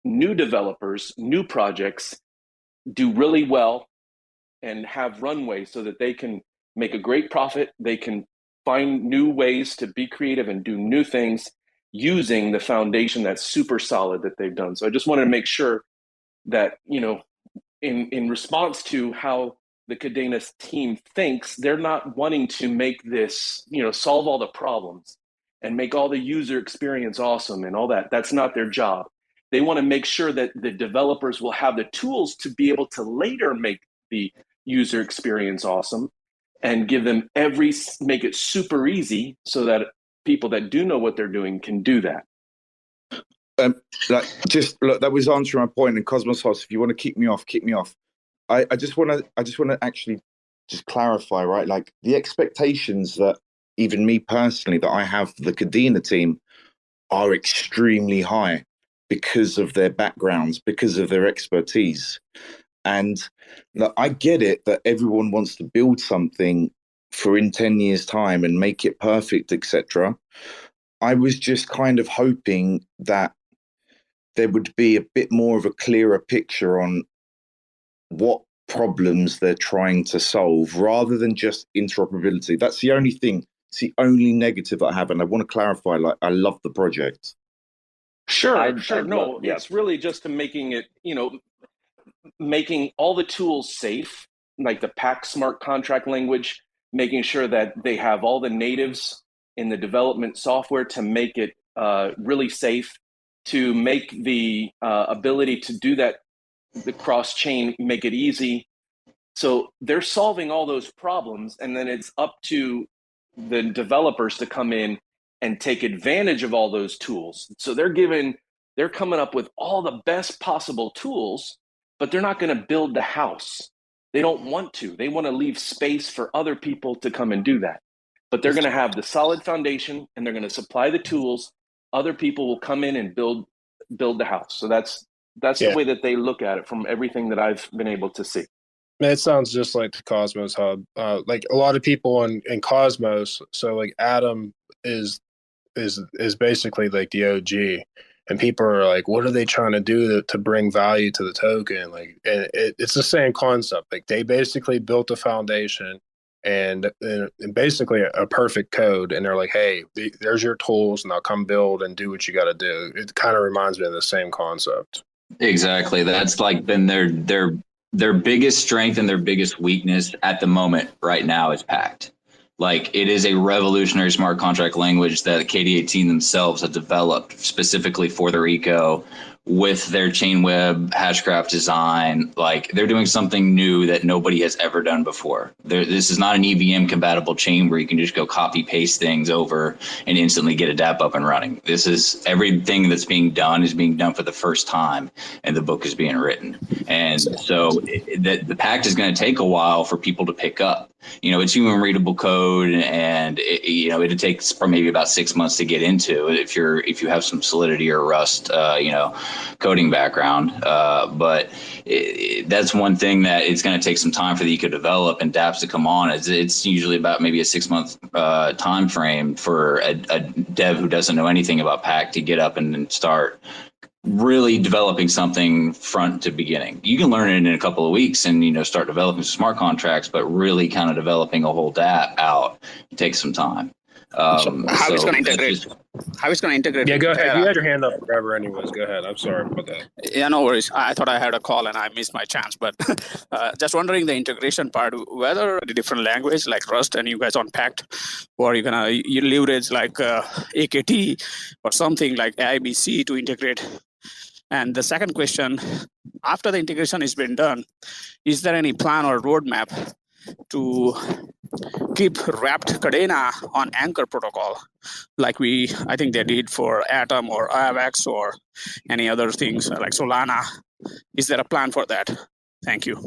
new developers, new projects do really well and have runway so that they can make a great profit. They can find new ways to be creative and do new things using the foundation that's super solid that they've done. So I just wanted to make sure that, in response to how the Kadena team thinks, they're not wanting to make this, solve all the problems and make all the user experience awesome and all that. That's not their job. They want to make sure that the developers will have the tools to be able to later make the user experience awesome, and give them make it super easy so that people that do know what they're doing can do that. Just look, that was answering my point. And Cosmos HOSS, if you want to kick me off, kick me off. I just want to actually just clarify, right? Like the expectations that even me personally that I have for the Kadena team are extremely high because of their backgrounds, because of their expertise. And look, I get it that everyone wants to build something for in 10 years' time and make it perfect, etc. I was just kind of hoping that there would be a bit more of a clearer picture on what problems they're trying to solve rather than just interoperability. That's the only thing. It's the only negative I have. And I want to clarify, like, I love the project. Sure. No, it's really just to making it, making all the tools safe, like the PACT smart contract language, making sure that they have all the natives in the development software to make it really safe, to make the ability to do that, the cross-chain, make it easy. So they're solving all those problems, and then it's up to the developers to come in and take advantage of all those tools. So they're coming up with all the best possible tools, but they're not going to build the house. They don't want to. They want to leave space for other people to come and do that. But they're going to have the solid foundation, and they're going to supply the tools. Other people will come in and build the house. So that's the way that they look at it from everything that I've been able to see. It sounds just like the Cosmos Hub. Like a lot of people in Cosmos, so like Adam is basically like the OG, and people are like, what are they trying to do to bring value to the token? Like, and it's the same concept. Like they basically built a foundation and basically a perfect code, and they're like, hey, there's your tools, now come build and do what you got to do. It kind of reminds me of the same concept. Exactly. That's like been their biggest strength and their biggest weakness at the moment right now is PACT. Like it is a revolutionary smart contract language that the KDA team themselves have developed specifically for their eco with their Chainweb hashgraph design. Like they're doing something new that nobody has ever done before. This is not an EVM compatible chain where you can just go copy paste things over and instantly get a dApp up and running. This is everything that's being done is being done for the first time, and the book is being written. And so the PACT is going to take a while for people to pick up. It's human readable code, and it takes probably maybe about 6 months to get into if you have some Solidity or Rust, coding background. But that's one thing that it's going to take some time for the eco develop and dApps to come on. It's usually about maybe a 6 month time frame for a dev who doesn't know anything about PACT to get up and start really developing something front to beginning. You can learn it in a couple of weeks and start developing smart contracts, but really kind of developing a whole dApp out takes some time. How it's going to integrate? How it's going to integrate? Yeah, go ahead. You had your hand up forever, anyways. Go ahead. I'm sorry about that. Yeah, no worries. I thought I had a call and I missed my chance, but just wondering the integration part, whether the different language like Rust and you guys on PACT, or you're gonna leverage like AKT or something like IBC to integrate. And the second question, after the integration has been done, is there any plan or roadmap to keep wrapped Kadena on Anchor protocol, like I think they did for Atom or AVAX or any other things like Solana? Is there a plan for that? Thank you.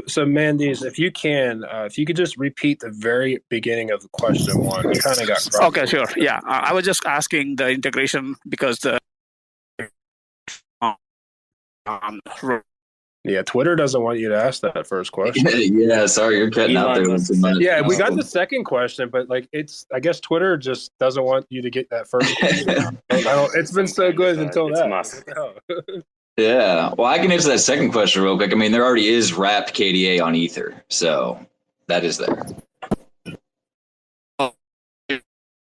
So Mandy's, if you could just repeat the very beginning of question one. You kind of got crossed. Okay, sure. Yeah, I was just asking the integration because the yeah, Twitter doesn't want you to ask that first question. Yeah, sorry, you're cutting out there. Yeah, we got the second question, but like I guess Twitter just doesn't want you to get that first question. It's been so good until that. Yeah, well, I can answer that second question real quick. I mean, there already is wrapped KDA on Ether, so that is there.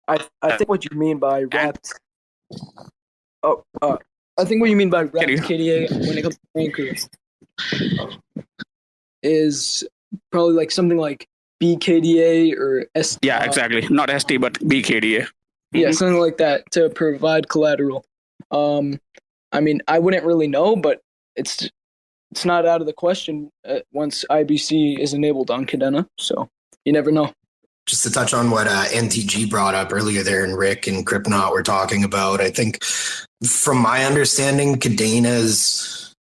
I think what you mean by wrapped. I think what you mean by wrapped KDA when it comes to Anchor is probably like something like BKDA or ST. Yeah, exactly. Not ST, but BKDA. Yeah, something like that to provide collateral. I mean, I wouldn't really know, but it's it's not out of the question once IBC is enabled on Kadena. So you never know. Just to touch on what NTG brought up earlier there, and Rick and Kripnaut were talking about, I think from my understanding, Kadena's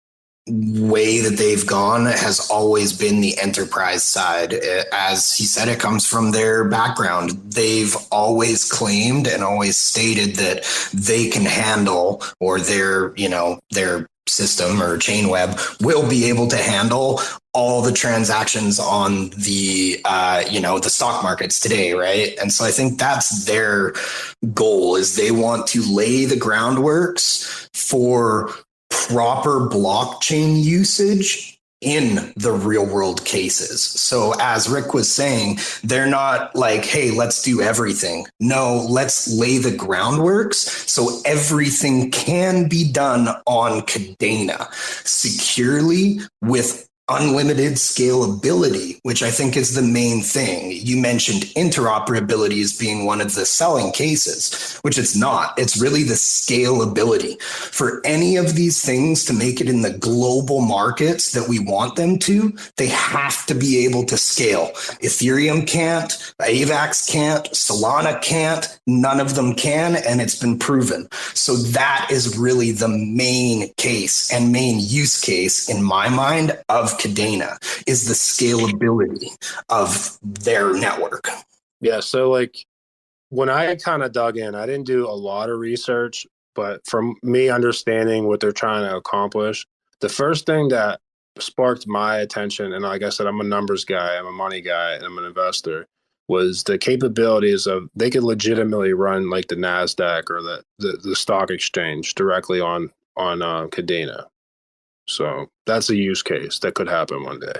way that they've gone has always been the enterprise side. As he said, it comes from their background. They've always claimed and always stated that they can handle, or their system or Chainweb will be able to handle all the transactions on the the stock markets today, right? And so I think that's their goal, is they want to lay the groundworks for proper blockchain usage in the real world cases. So as Rick was saying, they're not like, hey, let's do everything. No, let's lay the groundworks so everything can be done on Kadena securely with unlimited scalability, which I think is the main thing. You mentioned interoperability as being one of the selling cases, which it's not. It's really the scalability. For any of these things to make it in the global markets that we want them to, they have to be able to scale. Ethereum can't, AVAX can't, Solana can't, none of them can, and it's been proven. So that is really the main case and main use case in my mind of Kadena, is the scalability of their network. Yeah, so like when I kind of dug in, I didn't do a lot of research, but from me understanding what they're trying to accomplish, the first thing that sparked my attention, and like I said, I'm a numbers guy, I'm a money guy, and I'm an investor, was the capabilities of, they could legitimately run like the NASDAQ or the stock exchange directly on Kadena. So that's a use case that could happen one day.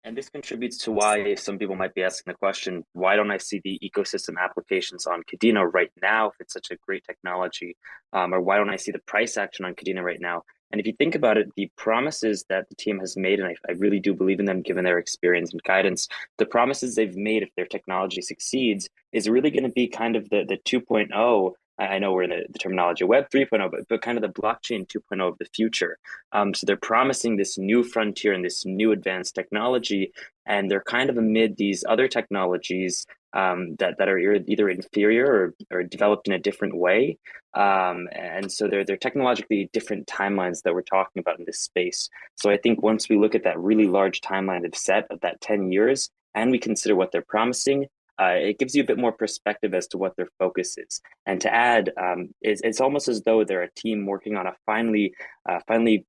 And this contributes to why some people might be asking the question, why don't I see the ecosystem applications on Kadena right now if it's such a great technology? Or why don't I see the price action on Kadena right now? And if you think about it, the promises that the team has made, and I really do believe in them given their experience and guidance, the promises they've made if their technology succeeds is really going to be kind of the 2.0. I know we're in the terminology of Web 3.0, but kind of the blockchain 2.0 of the future. So they're promising this new frontier and this new advanced technology, and they're kind of amid these other technologies that are either inferior or developed in a different way. And so they're technologically different timelines that we're talking about in this space. So I think once we look at that really large timeline they've set of that 10 years, and we consider what they're promising, it gives you a bit more perspective as to what their focus is. And to add, it's almost as though they're a team working on a finely tuned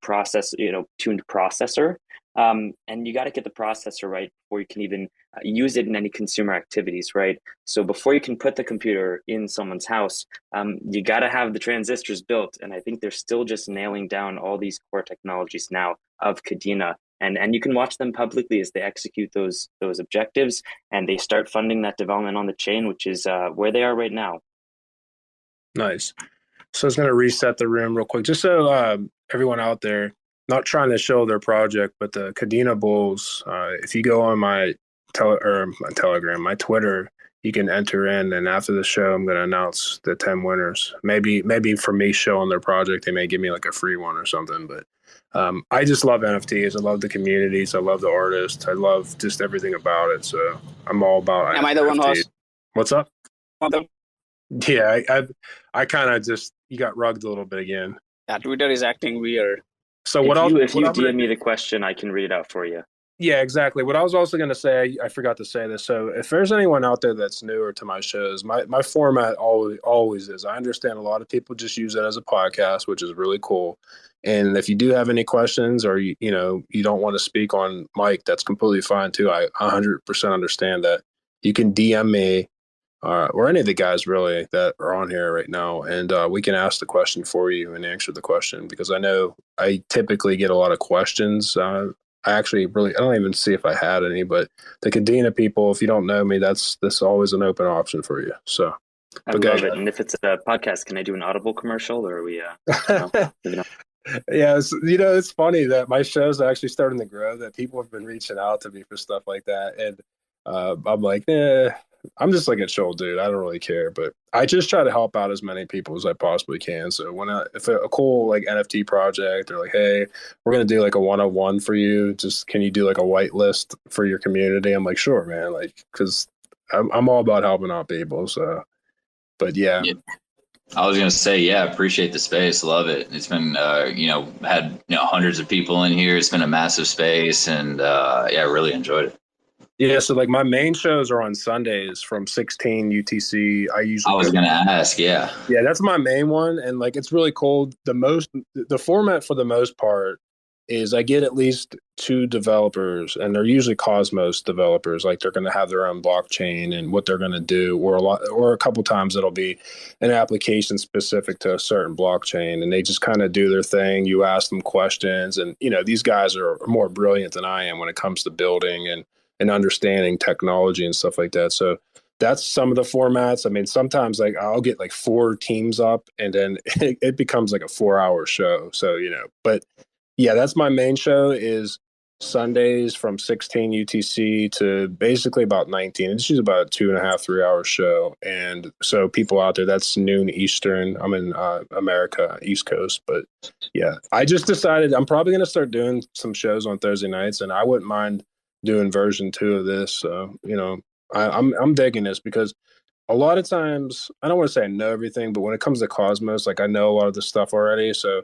processor. And you got to get the processor right before you can even use it in any consumer activities, right? So before you can put the computer in someone's house, you got to have the transistors built. And I think they're still just nailing down all these core technologies now of Kadena. And you can watch them publicly as they execute those objectives, and they start funding that development on the chain, which is where they are right now. Nice. So I was going to reset the room real quick, just so everyone out there, not trying to show their project, but the Kadena Bulls, if you go on my Telegram, my Twitter, you can enter in, and after the show, I'm going to announce the 10 winners. Maybe for me showing their project, they may give me like a free one or something, but I just love NFTs. I love the communities. I love the artists. I love just everything about it. So I'm all about Am I the one, HOSS? What's up? Yeah, I kind of just, you got rugged a little bit again. Yeah, Twitter is acting weird. So if you DM me the question, I can read it out for you. Yeah, exactly. What I was also going to say, I forgot to say this. So if there's anyone out there that's newer to my shows, my format always is, I understand a lot of people just use it as a podcast, which is really cool. And if you do have any questions, or you don't want to speak on mic, that's completely fine too. I 100% understand that. You can DM me or any of the guys really that are on here right now, and we can ask the question for you and answer the question, because I know I typically get a lot of questions. I don't even see if I had any, but the Kadena people, if you don't know me, that's always an open option for you. So I love it. And if it's a podcast, can I do an Audible commercial, or are we? Yeah, it's funny that my show's actually starting to grow, that people have been reaching out to me for stuff like that, and I'm like, I'm just like a chill dude. I don't really care, but I just try to help out as many people as I possibly can. So if a cool like NFT project, they're like, hey, we're gonna do like a 101 for you. Just can you do like a whitelist for your community? I'm like, sure, man. Like, because I'm all about helping out people. So, but yeah. I was gonna say, yeah, appreciate the space, love it. It's been, had hundreds of people in here. It's been a massive space, and yeah, really enjoyed it. Yeah, so like my main shows are on Sundays from 16 UTC. I was gonna ask, yeah. Yeah, that's my main one, and like it's really cool. The format for the most part is I get at least 2 developers, and they're usually Cosmos developers. Like they're going to have their own blockchain and what they're going to do, or a couple times it'll be an application specific to a certain blockchain, and they just kind of do their thing. You ask them questions, and these guys are more brilliant than I am when it comes to building and understanding technology and stuff like that. So that's some of the formats. I mean, sometimes like I'll get like 4 teams up, and then it becomes like a 4-hour show. So but yeah, that's my main show is Sundays from 16 UTC to basically about 19. It's usually about a 2.5, 3-hour show. And so people out there, that's noon Eastern. I'm in America, East Coast. But yeah, I just decided I'm probably going to start doing some shows on Thursday nights, and I wouldn't mind doing version 2 of this. So, I'm digging this because a lot of times, I don't want to say I know everything, but when it comes to Cosmos, like I know a lot of the stuff already. So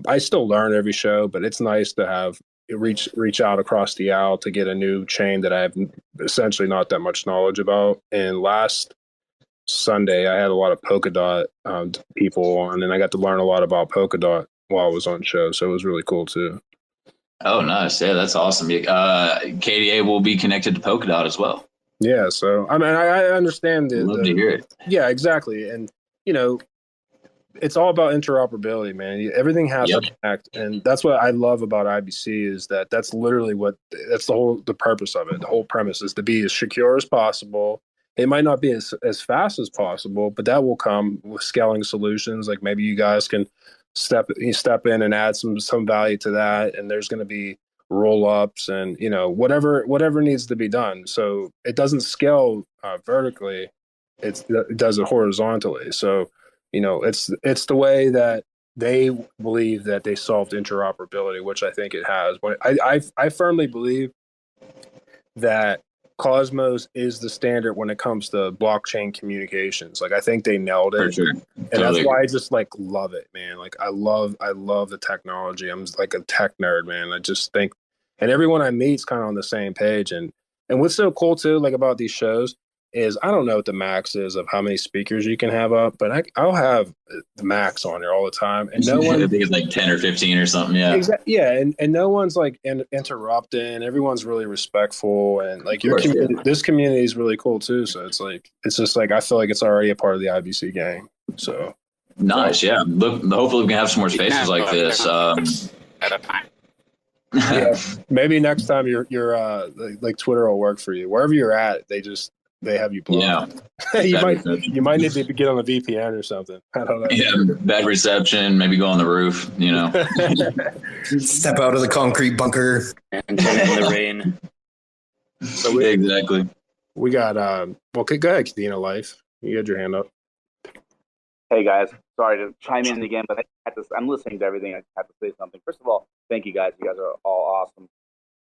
I still learn every show, but it's nice to have reach out across the aisle to get a new chain that I have essentially not that much knowledge about. And last Sunday, I had a lot of Polkadot people on, and I got to learn a lot about Polkadot while I was on show. So it was really cool too. Oh, nice. Yeah, that's awesome. KDA will be connected to Polkadot as well. Yeah. So, I mean, I understand Love to hear it. Yeah, exactly. And, it's all about interoperability, man. Everything has to connect, and that's what I love about IBC is that's literally the purpose of it. The whole premise is to be as secure as possible. It might not be as fast as possible, but that will come with scaling solutions. Like maybe you guys can step in and add some value to that, and there's going to be roll ups and whatever needs to be done. So it doesn't scale vertically; it does it horizontally. So it's the way that they believe that they solved interoperability, which I think it has. But I firmly believe that Cosmos is the standard when it comes to blockchain communications. Like I think they nailed it. For sure. And that's why I just like love it, man. Like I love the technology. I'm like a tech nerd, man. I just think, and everyone I meet is kind of on the same page. And what's so cool too, like about these shows, is I don't know what the max is of how many speakers you can have up, but I'll have the max on there all the time, and no one. I think it's like 10 or 15 or something. Yeah. Exactly. Yeah, and no one's like interrupting. Everyone's really respectful, and like this community is really cool too. So it's just like I feel like it's already a part of the IBC gang. So nice. Yeah. Look, hopefully we can have some more spaces like this. At a time. Yeah, maybe next time your like Twitter will work for you. Wherever you're at, they have you blocked. Yeah. you might need to get on a VPN or something. I don't know. Yeah, bad reception, maybe go on the roof, Step out of the concrete bunker. And in the rain. So exactly. We got go ahead, Kadena Life. You had your hand up. Hey guys, sorry to chime in again, but I'm listening to everything. I have to say something. First of all, thank you guys. You guys are all awesome.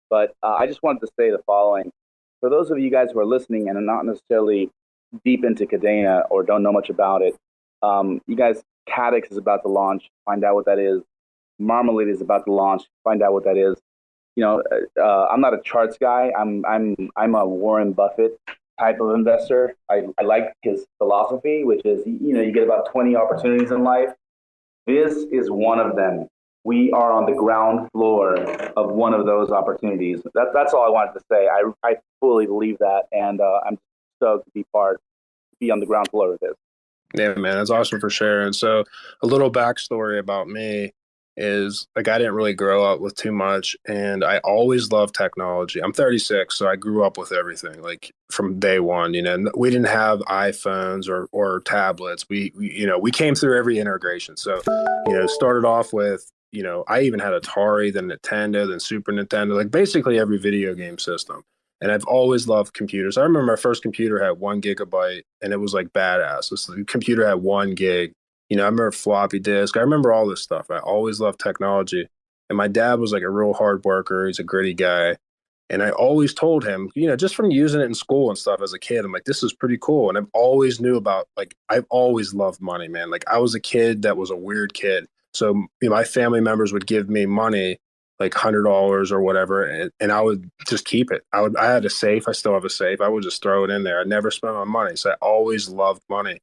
But I just wanted to say the following. For those of you guys who are listening and are not necessarily deep into Kadena or don't know much about it, you guys, Cadex is about to launch. Find out what that is. Marmalade is about to launch. Find out what that is. I'm not a charts guy. I'm a Warren Buffett type of investor. I like his philosophy, which is you get about 20 opportunities in life. This is one of them. We are on the ground floor of one of those opportunities. That's all I wanted to say. I fully believe that, and I'm stoked to be on the ground floor of this. Yeah, man, that's awesome for sharing. So a little backstory about me is like I didn't really grow up with too much, and I always loved technology. I'm 36, so I grew up with everything like from day one. We didn't have iPhones or tablets. We came through every integration. So started off with I even had Atari, then Nintendo, then Super Nintendo, like basically every video game system. And I've always loved computers. I remember my first computer had 1 gigabyte and it was like badass. The computer had 1 gig. I remember floppy disk. I remember all this stuff. I always loved technology. And my dad was like a real hard worker. He's a gritty guy. And I always told him, just from using it in school and stuff as a kid, I'm like, this is pretty cool. And I've always knew about, like, I've always loved money, man. Like, I was a kid that was a weird kid. So, my family members would give me money, like $100 or whatever, and I would just keep it. I had a safe. I still have a safe. I would just throw it in there. I never spent my money. So I always loved money.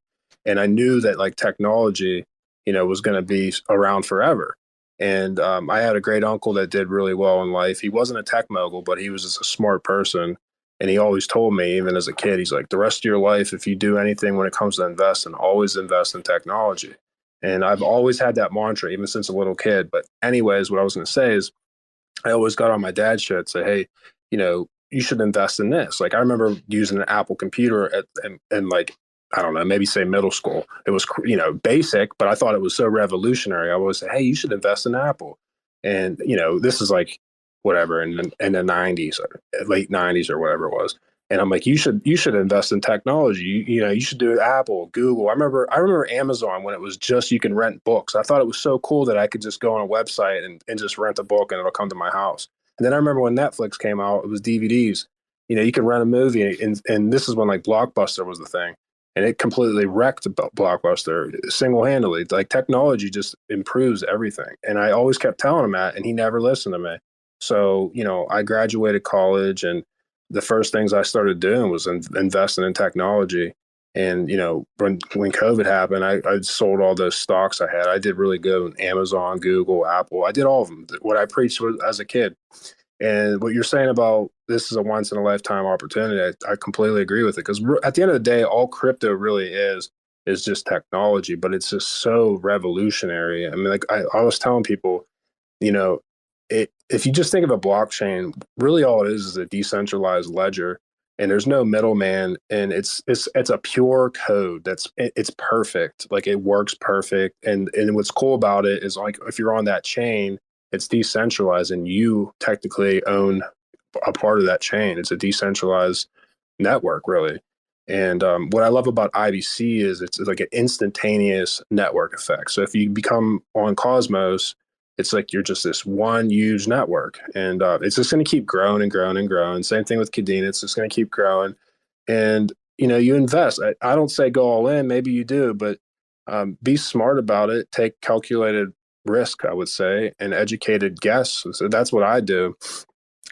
And I knew that, like, technology, was going to be around forever. And I had a great uncle that did really well in life. He wasn't a tech mogul, but he was just a smart person. And he always told me, even as a kid, he's like, the rest of your life, if you do anything when it comes to investing, always invest in technology. And I've always had that mantra, even since a little kid. But anyways, what I was going to say is I always got on my dad's shit, say, hey, you should invest in this. Like, I remember using an Apple computer and like, I don't know, maybe say middle school. It was, basic, but I thought it was so revolutionary. I always say, hey, you should invest in Apple. And, this is like whatever in the 90s or late 90s or whatever it was. And I'm like, you should invest in technology. You should do Apple, Google. I remember Amazon when it was just you can rent books. I thought it was so cool that I could just go on a website and just rent a book and it'll come to my house. And then I remember when Netflix came out, it was DVDs. You could rent a movie, and this is when like Blockbuster was the thing. And it completely wrecked Blockbuster single-handedly. Like, technology just improves everything. And I always kept telling him that, and he never listened to me. So, I graduated college, and the first things I started doing was investing in technology. And, when COVID happened, I sold all those stocks I had. I did really good on Amazon, Google, Apple. I did all of them. What I preached was, as a kid. And what you're saying about this is a once in a lifetime opportunity, I completely agree with it. Because at the end of the day, all crypto really is just technology, but it's just so revolutionary. I mean, like I was telling people, if you just think of a blockchain, really all it is a decentralized ledger, and there's no middleman, and it's a pure code it's perfect. Like, it works perfect. And what's cool about it is, like, if you're on that chain, it's decentralized and you technically own a part of that chain. It's a decentralized network, really. And what I love about IBC is it's like an instantaneous network effect. So if you become on Cosmos, it's like you're just this one huge network, and it's just going to keep growing and growing and growing. Same thing with Kadena. It's just going to keep growing. And, you invest. I don't say go all in. Maybe you do, but be smart about it. Take calculated risk, I would say, and educated guess. So that's what I do.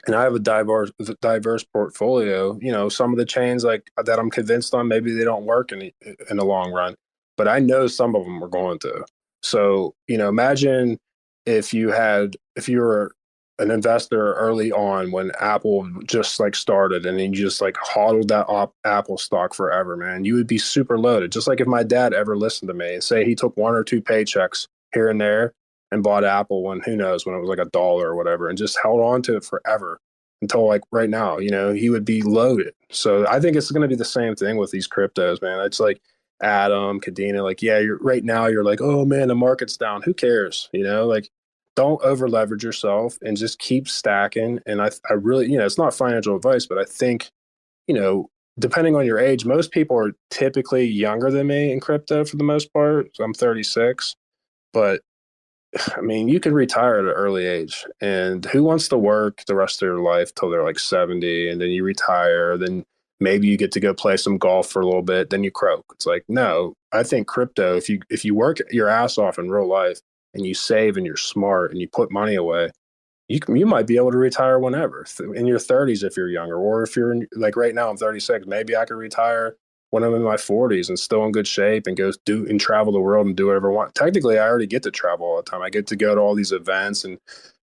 And I have a diverse portfolio. Some of the chains like that I'm convinced on, maybe they don't work in the long run, but I know some of them are going to. So, imagine if you were an investor early on when Apple just like started, and then you just like hodled that Apple stock forever, man, you would be super loaded. Just like if my dad ever listened to me and say he took 1 or 2 paychecks here and there and bought Apple when, who knows, when it was like $1 or whatever, and just held on to it forever until like right now, he would be loaded. So I think it's going to be the same thing with these cryptos, man. It's like Adam, Kadena, like, yeah, right now you're like, oh man, the market's down. Who cares? Like, don't over leverage yourself and just keep stacking. And I really, it's not financial advice, but I think, depending on your age, most people are typically younger than me in crypto for the most part. So I'm 36, but I mean, you can retire at an early age, and who wants to work the rest of their life till they're like 70, and then you retire, then maybe you get to go play some golf for a little bit, then you croak. It's like, no, I think crypto, if you work your ass off in real life and you save and you're smart and you put money away, you might be able to retire whenever in your 30s if you're younger, or if you're like right now I'm 36, maybe I could retire when I'm in my 40s and still in good shape and go do and travel the world and do whatever I want. Technically, I already get to travel all the time. I get to go to all these events and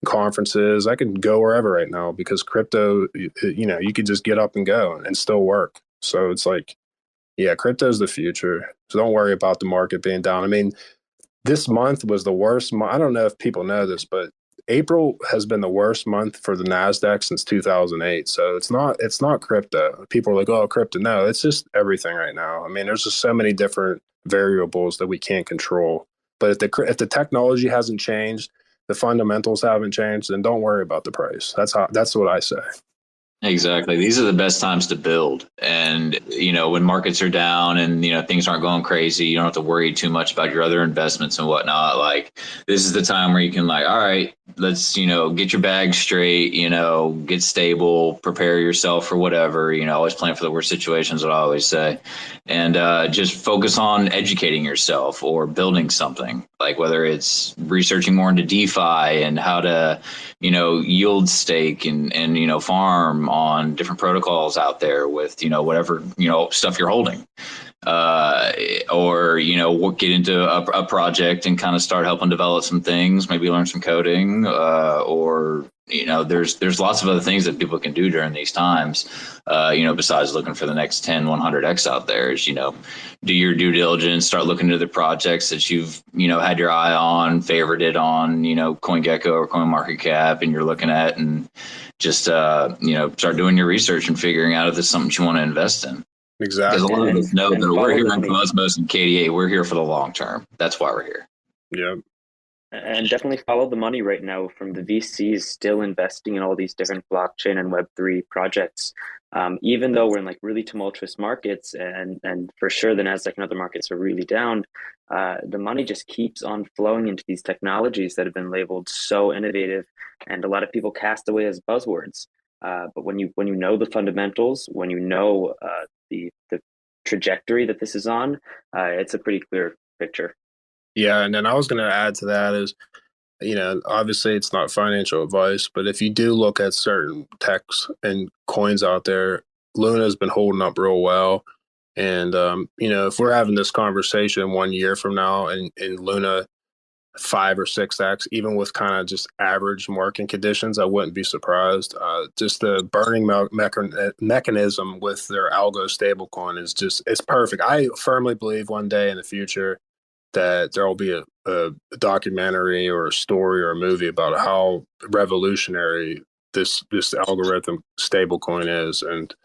conferences. I can go wherever right now because crypto, you could just get up and go and still work. So it's like, yeah, crypto is the future. So don't worry about the market being down. I mean, this month was the worst month. I don't know if people know this, but April has been the worst month for the NASDAQ since 2008. So it's not crypto. People are like, oh, crypto. No, it's just everything right now. I mean, there's just so many different variables that we can't control. But if the technology hasn't changed, the fundamentals haven't changed, then don't worry about the price. That's what I say. Exactly. These are the best times to build. And, when markets are down and, things aren't going crazy, you don't have to worry too much about your other investments and whatnot. Like, this is the time where you can all right, let's, get your bag straight, get stable, prepare yourself for whatever, always plan for the worst situations, what I always say. And just focus on educating yourself or building something, like whether it's researching more into DeFi and how to, yield stake and farm on different protocols out there with, whatever, stuff you're holding. Or get into a project and kind of start helping develop some things, maybe learn some coding, or there's lots of other things that people can do during these times, besides looking for the next 10 100x out there. Is do your due diligence, start looking into the projects that you've had your eye on, favorited on CoinGecko or CoinMarketCap, and you're looking at, and just start doing your research and figuring out if there's something you want to invest in. Exactly. Because a lot of us know that we're here in Cosmos and KDA. We're here for the long term. That's why we're here. Yeah. And definitely follow the money right now from the VCs still investing in all these different blockchain and Web3 projects. Even though we're in really tumultuous markets, and for sure the Nasdaq and other markets are really down, the money just keeps on flowing into these technologies that have been labeled so innovative, and a lot of people cast away as buzzwords. But when you know the fundamentals, when you know the trajectory that this is on, it's a pretty clear picture. Yeah, and then I was going to add to that is, obviously it's not financial advice, but if you do look at certain techs and coins out there, Luna's been holding up real well. And, if we're having this conversation 1 year from now and Luna 5 or 6x, even with kind of just average market conditions, I wouldn't be surprised. Just the burning mechanism with their algo stablecoin is it's perfect. I firmly believe one day in the future that there will be a documentary or a story or a movie about how revolutionary this algorithm stablecoin is. And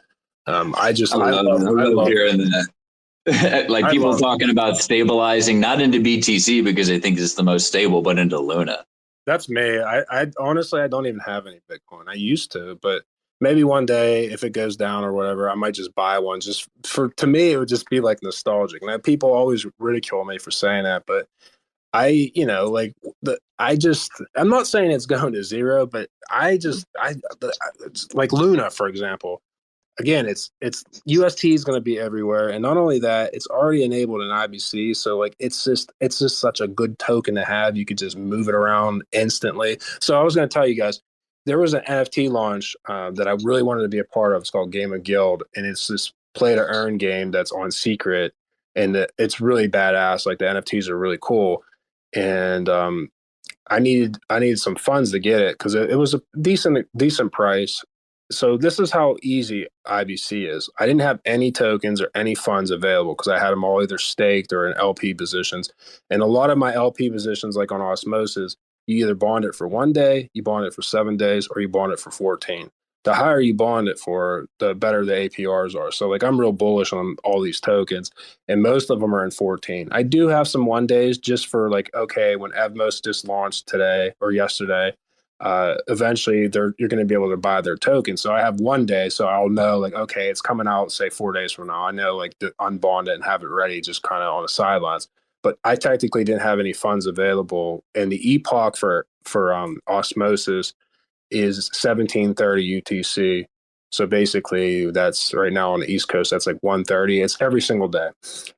I love hearing that. Like people talking about stabilizing not into BTC because they think it's the most stable, but into Luna. That's me. I honestly, I don't even have any Bitcoin. I used to, but maybe one day if it goes down or whatever, I might just buy one. To me, it would just be nostalgic. And people always ridicule me for saying that, but I'm not saying it's going to zero, but like Luna, for example. Again, it's UST is going to be everywhere, and not only that, it's already enabled in IBC. So it's just such a good token to have. You could just move it around instantly. So I was going to tell you guys, there was an NFT launch that I really wanted to be a part of. It's called Game of Guild, and it's this play to earn game that's on secret, and it's really badass. Like the NFTs are really cool, and I needed some funds to get it because it was a decent price. So this is how easy IBC is. I didn't have any tokens or any funds available because I had them all either staked or in LP positions. And a lot of my LP positions, like on Osmosis, you either bond it for 1 day, you bond it for 7 days, or you bond it for 14. The higher you bond it for, the better the APRs are. So I'm real bullish on all these tokens, and most of them are in 14. I do have some 1 days just for okay, when Evmos just launched today or yesterday, eventually you're going to be able to buy their token. So I have 1 day, so I'll know okay, it's coming out, say 4 days from now. I know to unbond it and have it ready, just kind of on the sidelines. But I technically didn't have any funds available, and the epoch for Osmosis is 1730 UTC. So basically, that's right now on the East Coast. That's 1:30. It's every single day.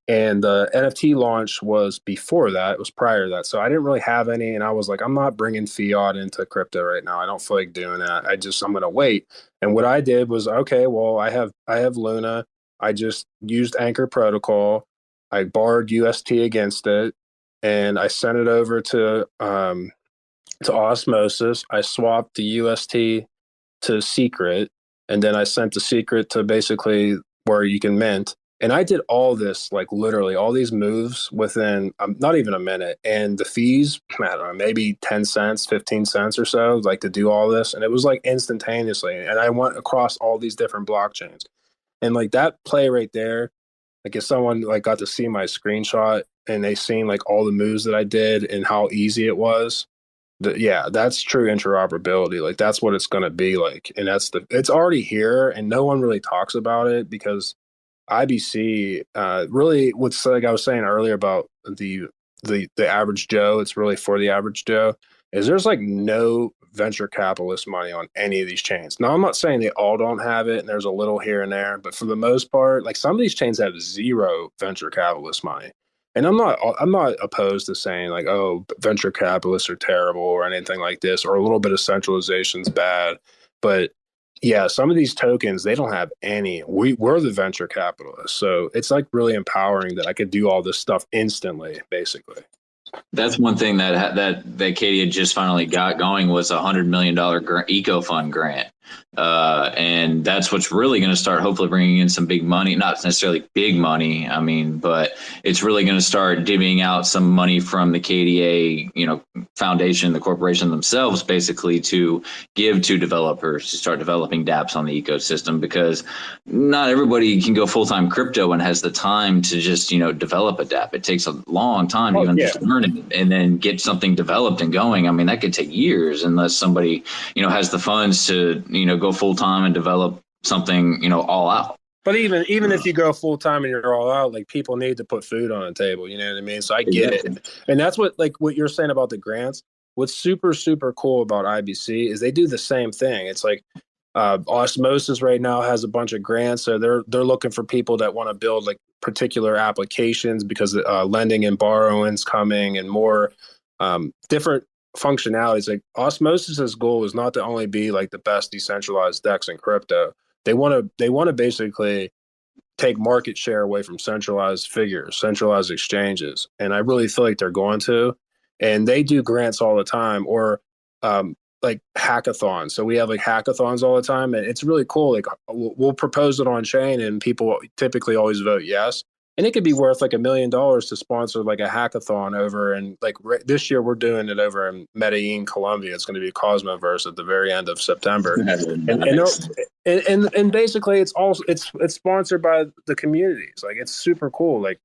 And the NFT launch was before that. It was prior to that. So I didn't really have any. And I was I'm not bringing fiat into crypto right now. I don't feel like doing that. I'm going to wait. And what I did was, okay, well, I have Luna. I just used Anchor Protocol. I borrowed UST against it, and I sent it over to Osmosis. I swapped the UST to Secret, and then I sent the Secret to basically where you can mint. And I did all this, literally all these moves within not even a minute. And the fees, I don't know, maybe 10 cents, 15 cents or so, to do all this. And it was instantaneously. And I went across all these different blockchains. And that play right there, if someone got to see my screenshot and they seen all the moves that I did and how easy it was, That's true interoperability. Like that's what it's going to be like, and it's already here, and no one really talks about it because IBC really, what's like I was saying earlier about the average Joe, it's really for the average Joe, is there's like no venture capitalist money on any of these chains. Now, I'm not saying they all don't have it, and there's a little here and there, but for the most part, like some of these chains have zero venture capitalist money. And I'm not opposed to saying like, oh, venture capitalists are terrible or anything like this, or a little bit of centralization is bad. But yeah, some of these tokens, they don't have any. We're the venture capitalists. So it's like really empowering that I could do all this stuff instantly, basically. That's one thing that KDA just finally got going was $100 million eco fund grant. And that's what's really going to start hopefully bringing in some big money, not necessarily big money. I mean, but it's really going to start divvying out some money from the KDA, foundation, the corporation themselves, basically to give to developers to start developing dApps on the ecosystem, because not everybody can go full-time crypto and has the time to just, develop a dApp. It takes a long time to just learn it and then get something developed and going. I mean, that could take years unless somebody, has the funds to, go full time and develop something, all out. But even if you go full time and you're all out, like people need to put food on the table. You know what I mean? So I get it, and that's what you're saying about the grants. What's super cool about IBC is they do the same thing. It's like Osmosis right now has a bunch of grants, so they're looking for people that want to build like particular applications because lending and borrowing's coming and more different functionalities. Like Osmosis's goal is not to only be like the best decentralized DEX in crypto. They want to basically take market share away from centralized figures, centralized exchanges, and I really feel like they're going to. And they do grants all the time, or like hackathons. So we have like hackathons all the time, and it's really cool. Like we'll propose it on chain, and people typically always vote yes. And it could be worth like $1 million to sponsor like a hackathon over, and like this year we're doing it over in Medellin, Colombia. It's going to be Cosmoverse at the very end of September, and basically it's sponsored by the communities. Like it's super cool. Like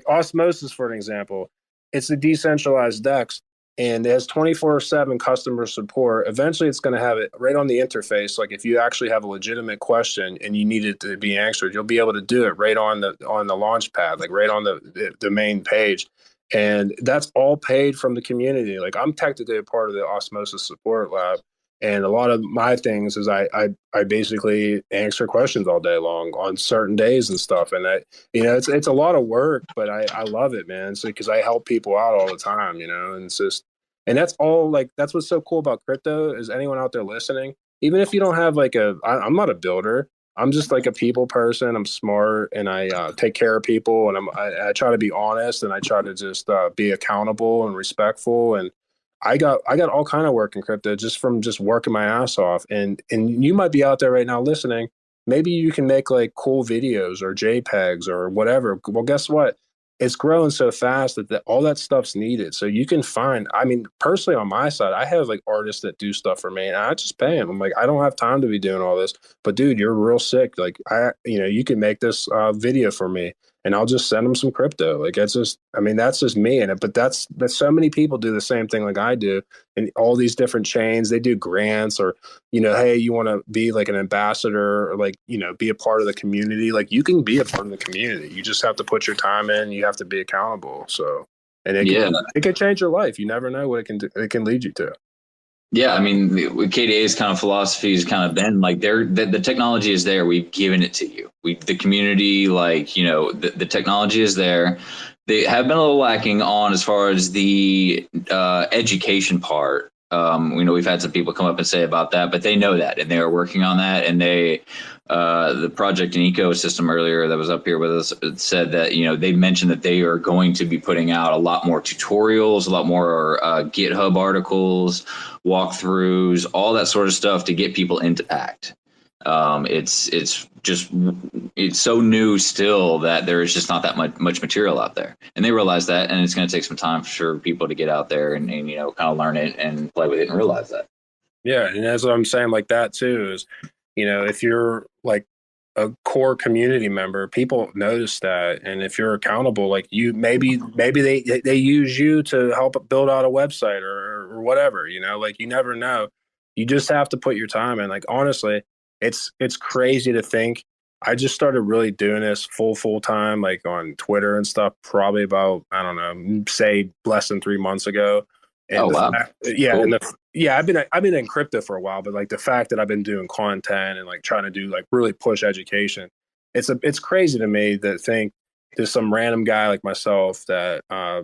Osmosis, for an example, it's a decentralized DEX, and it has 24/7 customer support. Eventually, it's going to have it right on the interface. Like if you actually have a legitimate question and you need it to be answered, you'll be able to do it right on the launch pad, like right on the main page. And that's all paid from the community. Like I'm technically a part of the Osmosis support lab, and a lot of my things is I basically answer questions all day long on certain days and stuff. And it's a lot of work, but I love it, man. So because I help people out all the time, and it's just, and that's all, like that's what's so cool about crypto is anyone out there listening, even if you don't have like I'm not a builder. I'm just like a people person. I'm smart, and I take care of people, and I try to be honest, and I try to just be accountable and respectful. And I got all kind of work in crypto just from just working my ass off. And you might be out there right now listening. Maybe you can make like cool videos or JPEGs or whatever. Well, guess what? It's growing so fast that all that stuff's needed. So you can find, I mean, personally on my side, I have like artists that do stuff for me, and I just pay them. I'm like, I don't have time to be doing all this, but dude, you're real sick. Like you can make this video for me, and I'll just send them some crypto. Like that's just me. But that's so many people do the same thing like I do, and all these different chains, they do grants, or hey, you want to be like an ambassador, or like be a part of the community. Like you can be a part of the community. You just have to put your time in. You have to be accountable. So, and it can change your life. You never know what it can lead you to. Yeah, I mean, KDA's kind of philosophy has kind of been like the technology is there. We've given it to you. The community, the technology is there. They have been a little lacking on as far as the education part. We've had some people come up and say about that, but they know that, and they are working on that. And the project and ecosystem earlier that was up here with us said that, they mentioned that they are going to be putting out a lot more tutorials, a lot more GitHub articles, walkthroughs, all that sort of stuff to get people into PACT. It's so new still that there is just not that much material out there, and they realize that, and it's going to take some time for people to get out there and kind of learn it and play with it and realize that. Yeah, and that's what I'm saying, like that too is, if you're like a core community member, people notice that. And if you're accountable, like you, maybe they use you to help build out a website or whatever, you know, like you never know. You just have to put your time in. Like, honestly, it's crazy to think. I just started really doing this full time, like on Twitter and stuff, probably about, I don't know, say less than 3 months ago. And Oh, wow. I've been in crypto for a while, but like the fact that I've been doing content and like trying to do like really push education, it's crazy to me to think there's some random guy like myself that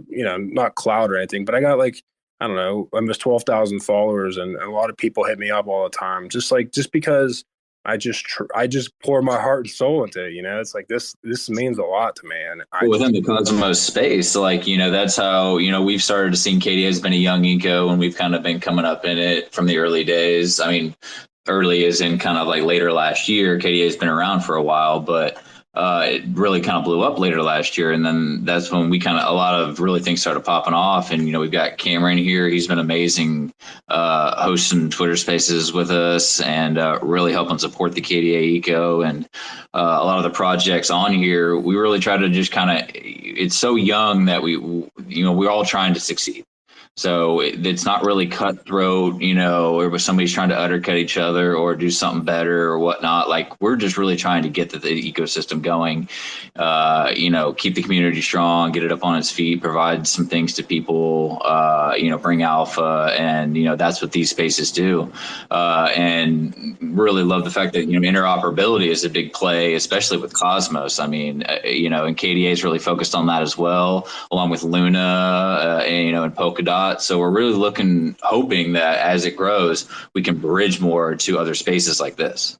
you know, not cloud or anything, but I got like, I don't know, almost 12,000 followers, and a lot of people hit me up all the time, just because I just pour my heart and soul into it. You know, it's like this means a lot to me. And within the Cosmos space, like, you know, that's how, you know, we've started to see KDA has been a young eco, and we've kind of been coming up in it from the early days. I mean, early as in kind of like later last year. KDA has been around for a while, but it really kind of blew up later last year. And then that's when we a lot of really things started popping off. And, you know, we've got Cameron here. He's been amazing hosting Twitter spaces with us and really helping support the KDA eco. And a lot of the projects on here, we really try to just it's so young that we're all trying to succeed. So it's not really cutthroat, you know, or somebody's trying to undercut each other or do something better or whatnot. Like, we're just really trying to get the ecosystem going, you know, keep the community strong, get it up on its feet, provide some things to people, you know, bring alpha. And, you know, that's what these spaces do. And really love the fact that, you know, interoperability is a big play, especially with Cosmos. I mean, you know, and KDA is really focused on that as well, along with Luna, and, you know, and Polkadot. So we're really hoping that as it grows, we can bridge more to other spaces like this.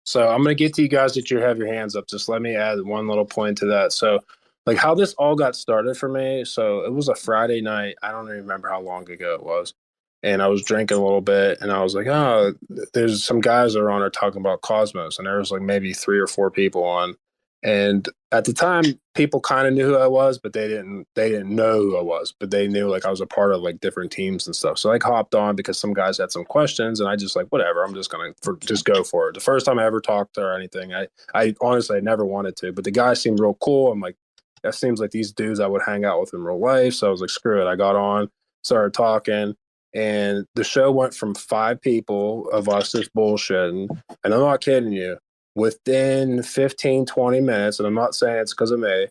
So I'm going to get to you guys that you have your hands up. Just let me add one little point to that. So like how this all got started for me. So it was a Friday night. I don't even remember how long ago it was. And I was drinking a little bit and I was like, oh, there's some guys that are on there talking about Cosmos. And there was like maybe 3 or 4 people on. And at the time, people kind of knew who I was, but they didn't know who I was, but they knew like I was a part of like different teams and stuff. So I hopped on because some guys had some questions, and I just like, whatever, I'm just going to just go for it. The first time I ever talked or anything, I honestly, I never wanted to, but the guy seemed real cool. I'm like, that seems like these dudes I would hang out with in real life. So I was like, screw it. I got on, started talking, and the show went from 5 people of us just bullshitting. And I'm not kidding you. Within 15, 20 minutes, and I'm not saying it's because of me,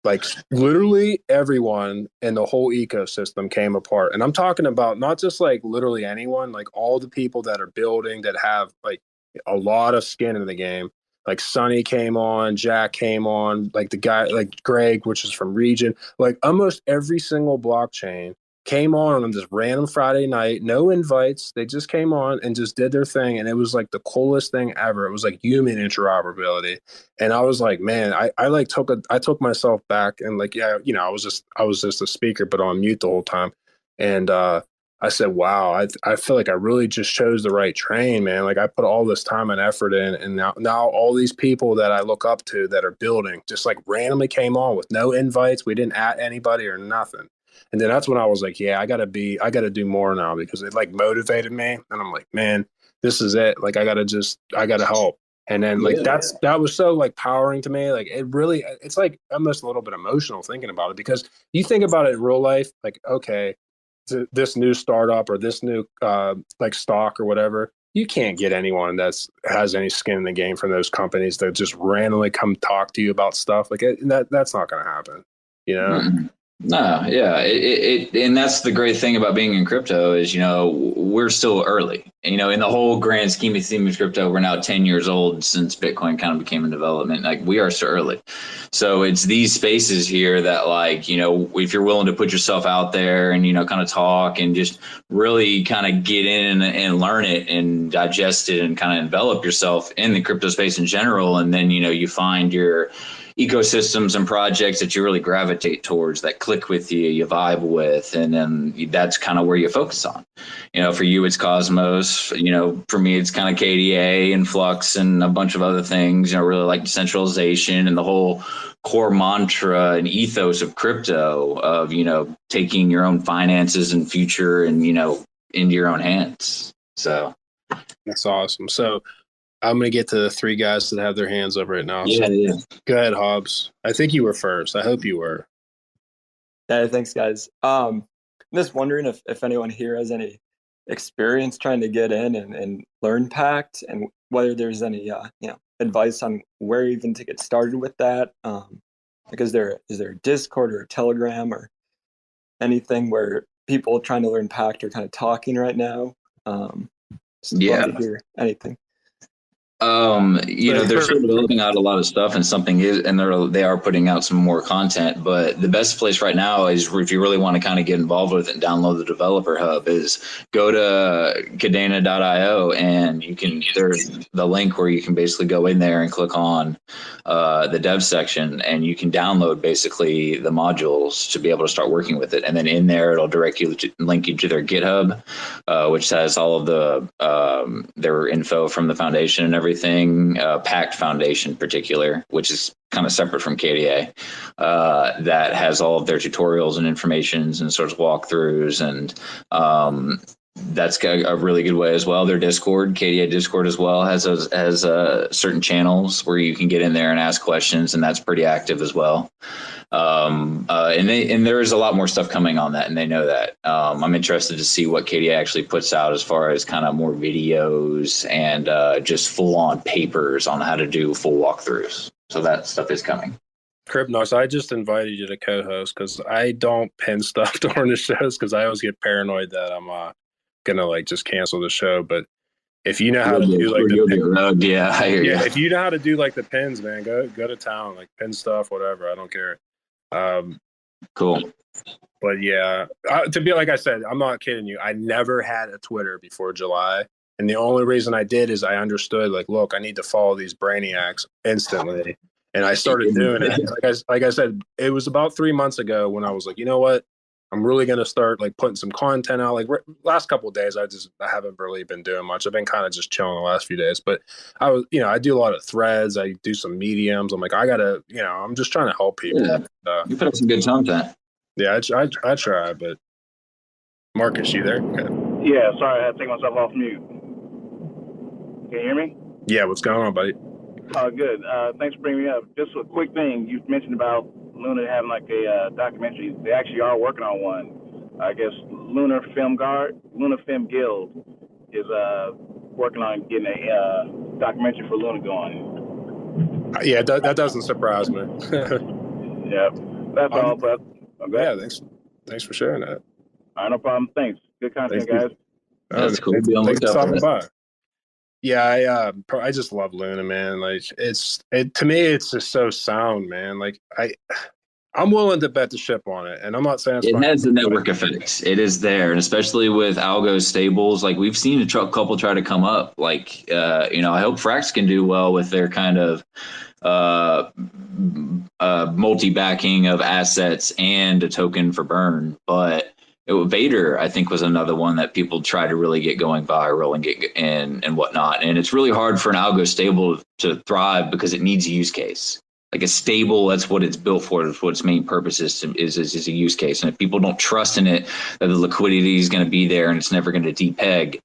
like literally everyone in the whole ecosystem came apart. And I'm talking about not just like literally anyone, like all the people that are building that have like a lot of skin in the game. Like Sonny came on, Jack came on, like the guy, like Greg, which is from Region, like almost every single blockchain came on this random Friday night, no invites. They just came on and just did their thing. And it was like the coolest thing ever. It was like human interoperability. And I was like, man, I took myself back and like, yeah, you know, I was just a speaker, but on mute the whole time. And I said, wow, I feel like I really just chose the right train, man. Like I put all this time and effort in, and now all these people that I look up to that are building just like randomly came on with no invites. We didn't at anybody or nothing. And then that's when I was like, yeah, I got to do more now, because it like motivated me. And I'm like, man, this is it. Like, I got to help. And then like, that was so like powering to me. Like it's like almost a little bit emotional thinking about it, because you think about it in real life, like, okay, this new startup or this new like stock or whatever, you can't get anyone that's has any skin in the game from those companies that just randomly come talk to you about stuff. Like that's not going to happen, you know? Mm-hmm. No, yeah, and that's the great thing about being in crypto is, you know, we're still early. And, you know, in the whole grand scheme of crypto, we're now 10 years old since Bitcoin kind of became in development. Like, we are so early. So it's these spaces here that, like, you know, if you're willing to put yourself out there and, you know, kind of talk and just really kind of get in and learn it and digest it and kind of envelop yourself in the crypto space in general. And then, you know, you find your ecosystems and projects that you really gravitate towards, that click with you, you vibe with, and then that's kind of where you focus on. You know, for you, it's Cosmos. You know, for me, it's kind of KDA and Flux and a bunch of other things. You know, really like decentralization and the whole core mantra and ethos of crypto of, you know, taking your own finances and future and, you know, into your own hands. So that's awesome. So I'm gonna get to the three guys that have their hands up right now. Yeah, yeah. Go ahead, Hobbs. I think you were first. I hope you were. Yeah, thanks, guys. I'm just wondering if anyone here has any experience trying to get in and learn PACT, and whether there's any advice on where even to get started with that. Like, is there a Discord or a Telegram or anything where people trying to learn PACT are kind of talking right now? Just love to hear anything. They're still developing out a lot of stuff, and they are putting out some more content. But the best place right now is, if you really want to kind of get involved with it and download the developer hub, is go to Kadena.io, and there's the link where you can basically go in there and click on the dev section, and you can download basically the modules to be able to start working with it. And then in there, it'll link you to their GitHub, which has all of their info from the foundation and everything. PACT Foundation in particular, which is kind of separate from KDA, that has all of their tutorials and informations and sort of walkthroughs, and that's a really good way as well. Their Discord, KDA Discord as well, has certain channels where you can get in there and ask questions, and that's pretty active as well. And there is a lot more stuff coming on that, and they know that. I'm interested to see what KDA actually puts out as far as kind of more videos and just full-on papers on how to do full walkthroughs. So that stuff is coming. Krypnos, I just invited you to co-host because I don't pin stuff during the shows because I always get paranoid that I'm gonna just cancel the show. But if you know how to do if you know how to do the pins, man, go to town, pin stuff, whatever. I don't care. Cool. But yeah, to be like I said, I'm not kidding you. I never had a Twitter before July, and the only reason I did is I understood look, I need to follow these brainiacs instantly, and I started doing it. Like I said, it was about 3 months ago when I was like, you know what? I'm really going to start putting some content out. Last couple of days, I haven't really been doing much. I've been kind of just chilling the last few days, but I do a lot of threads. I do some mediums. I'm like, I gotta, I'm just trying to help people. Yeah. You put up some good content. Yeah, I try, but Marcus, you there? Okay. Yeah, sorry, I had to take myself off mute. Can you hear me? Yeah, what's going on, buddy? Good. Thanks for bringing me up. Just a quick thing. You mentioned about Luna having a documentary. They actually are working on one. I guess Luna Film Guild is working on getting a documentary for Luna going. Yeah, that doesn't surprise me. Yeah, that's all. But yeah, thanks for sharing that. All right, no problem. Thanks. Good content, guys. That's cool. Thanks for stopping by. Yeah, I just love Luna, man. To me, it's just so sound, man. I'm willing to bet the ship on it, and I'm not saying it has the network effects. It is there, and especially with algo stables, we've seen a couple try to come up. I hope Frax can do well with their kind of multi-backing of assets and a token for burn, but. Vader, I think, was another one that people try to really get going viral and get in and whatnot. And it's really hard for an algo stable to thrive because it needs a use case. A stable, that's what it's built for. That's what its main purpose is a use case. And if people don't trust in it, that the liquidity is going to be there and it's never going to depeg,